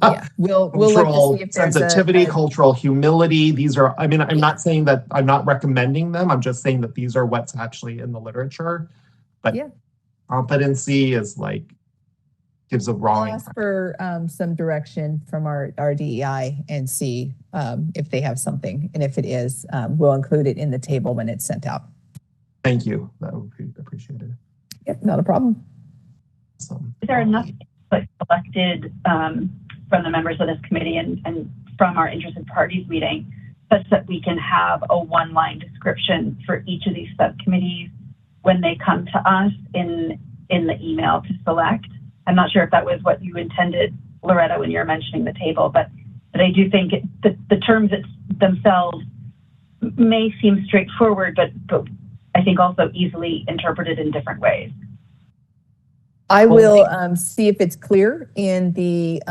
Yeah, we'll look cultural to see if there's sensitivity, a cultural humility. These are, I mean, I'm not saying that, I'm not recommending them. I'm just saying that these are what's actually in the literature. But Yeah. competency is like, gives a I'll wrong. ask for some direction from our DEI and see if they have something. And if it is, we'll include it in the table when it's sent out. Thank you. That would be appreciated. Yep, not a problem. Awesome. Is there enough input collected from the members of this committee and from our interested parties meeting such that we can have a one-line description for each of these subcommittees when they come to us in the email to select? I'm not sure if that was what you intended, Loretta, when you were mentioning the table, but I do think the terms themselves may seem straightforward, but I think also easily interpreted in different ways. I will see if it's clear in the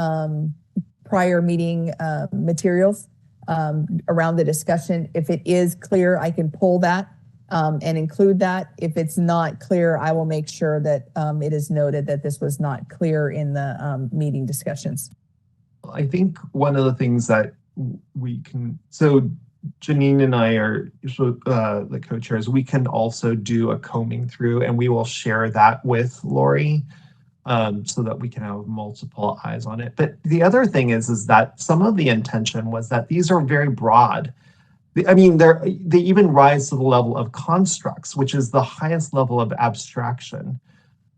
prior meeting materials around the discussion. If it is clear, I can pull that and include that. If it's not clear, I will make sure that it is noted that this was not clear in the meeting discussions. I think one of the things that we can, so Janine and I are the co-chairs, we can also do a combing through, and we will share that with Lori so that we can have multiple eyes on it. But the other thing is that some of the intention was that these are very broad. I mean, they even rise to the level of constructs, which is the highest level of abstraction.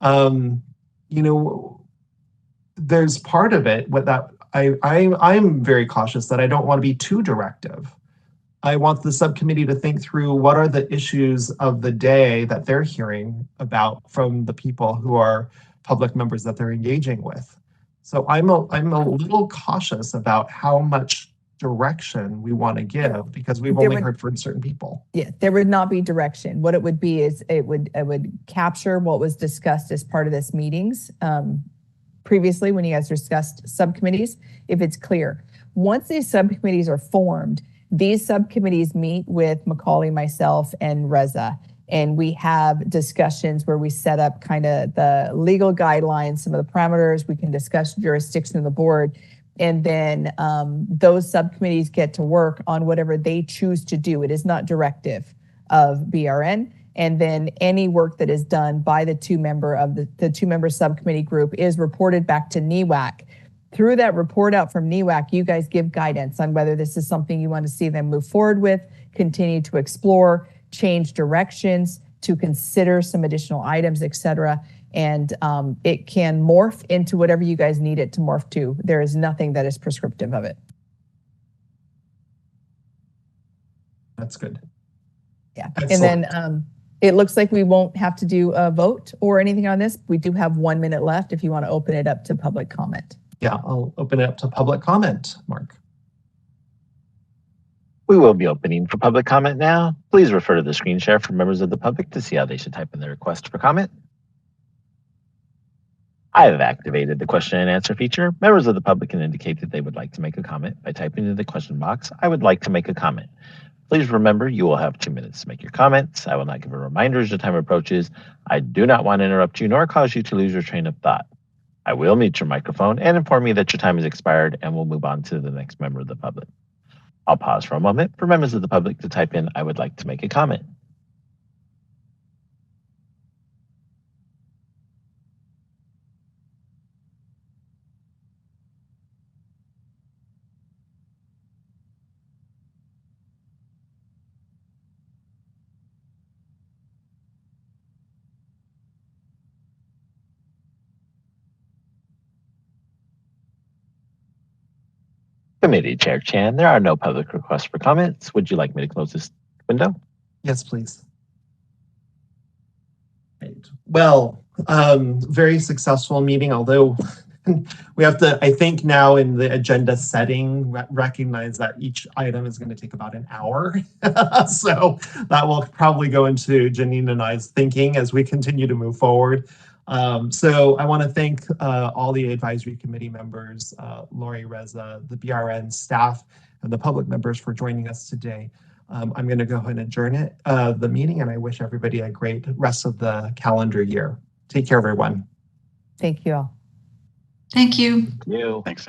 You know, there's part of it with that I'm very cautious that I don't want to be too directive. I want the subcommittee to think through what are the issues of the day that they're hearing about from the people who are public members that they're engaging with. So I'm a little cautious about how much direction we want to give because we've only heard from certain people. Yeah, there would not be direction. What it would be is it would capture what was discussed as part of this meetings previously when you guys discussed subcommittees, if it's clear. Once these subcommittees are formed, these subcommittees meet with Macaulay, myself, and Reza, and we have discussions where we set up kind of the legal guidelines, some of the parameters. We can discuss jurisdiction of the board, and then those subcommittees get to work on whatever they choose to do. It is not directive of BRN. And then any work that is done by the two-member subcommittee group is reported back to NEWAC. Through that report out from NEWAC, you guys give guidance on whether this is something you want to see them move forward with, continue to explore, change directions, to consider some additional items, et cetera. And it can morph into whatever you guys need it to morph to. There is nothing that is prescriptive of it. That's good. Yeah. Excellent. And then it looks like we won't have to do a vote or anything on this. We do have 1 minute left if you want to open it up to public comment. Yeah, I'll open it up to public comment, Mark. We will be opening for public comment now. Please refer to the screen share for members of the public to see how they should type in their request for comment. I have activated the question and answer feature. Members of the public can indicate that they would like to make a comment by typing into the question box, "I would like to make a comment." Please remember you will have 2 minutes to make your comments. I will not give a reminder as your time approaches. I do not want to interrupt you nor cause you to lose your train of thought. I will mute your microphone and inform you that your time has expired, and we'll move on to the next member of the public. I'll pause for a moment for members of the public to type in, I would like to make a comment. Committee Chair Chan, there are no public requests for comments. Would you like me to close this window? Yes, please. Right. Well, very successful meeting, although we have to, I think now in the agenda setting, recognize that each item is going to take about an hour. So that will probably go into Janine and I's thinking as we continue to move forward. So I want to thank all the advisory committee members, Lori, Reza, the BRN staff, and the public members for joining us today. I'm going to go ahead and adjourn the meeting, and I wish everybody a great rest of the calendar year. Take care, everyone. Thank you all. Thank you. You. Thanks.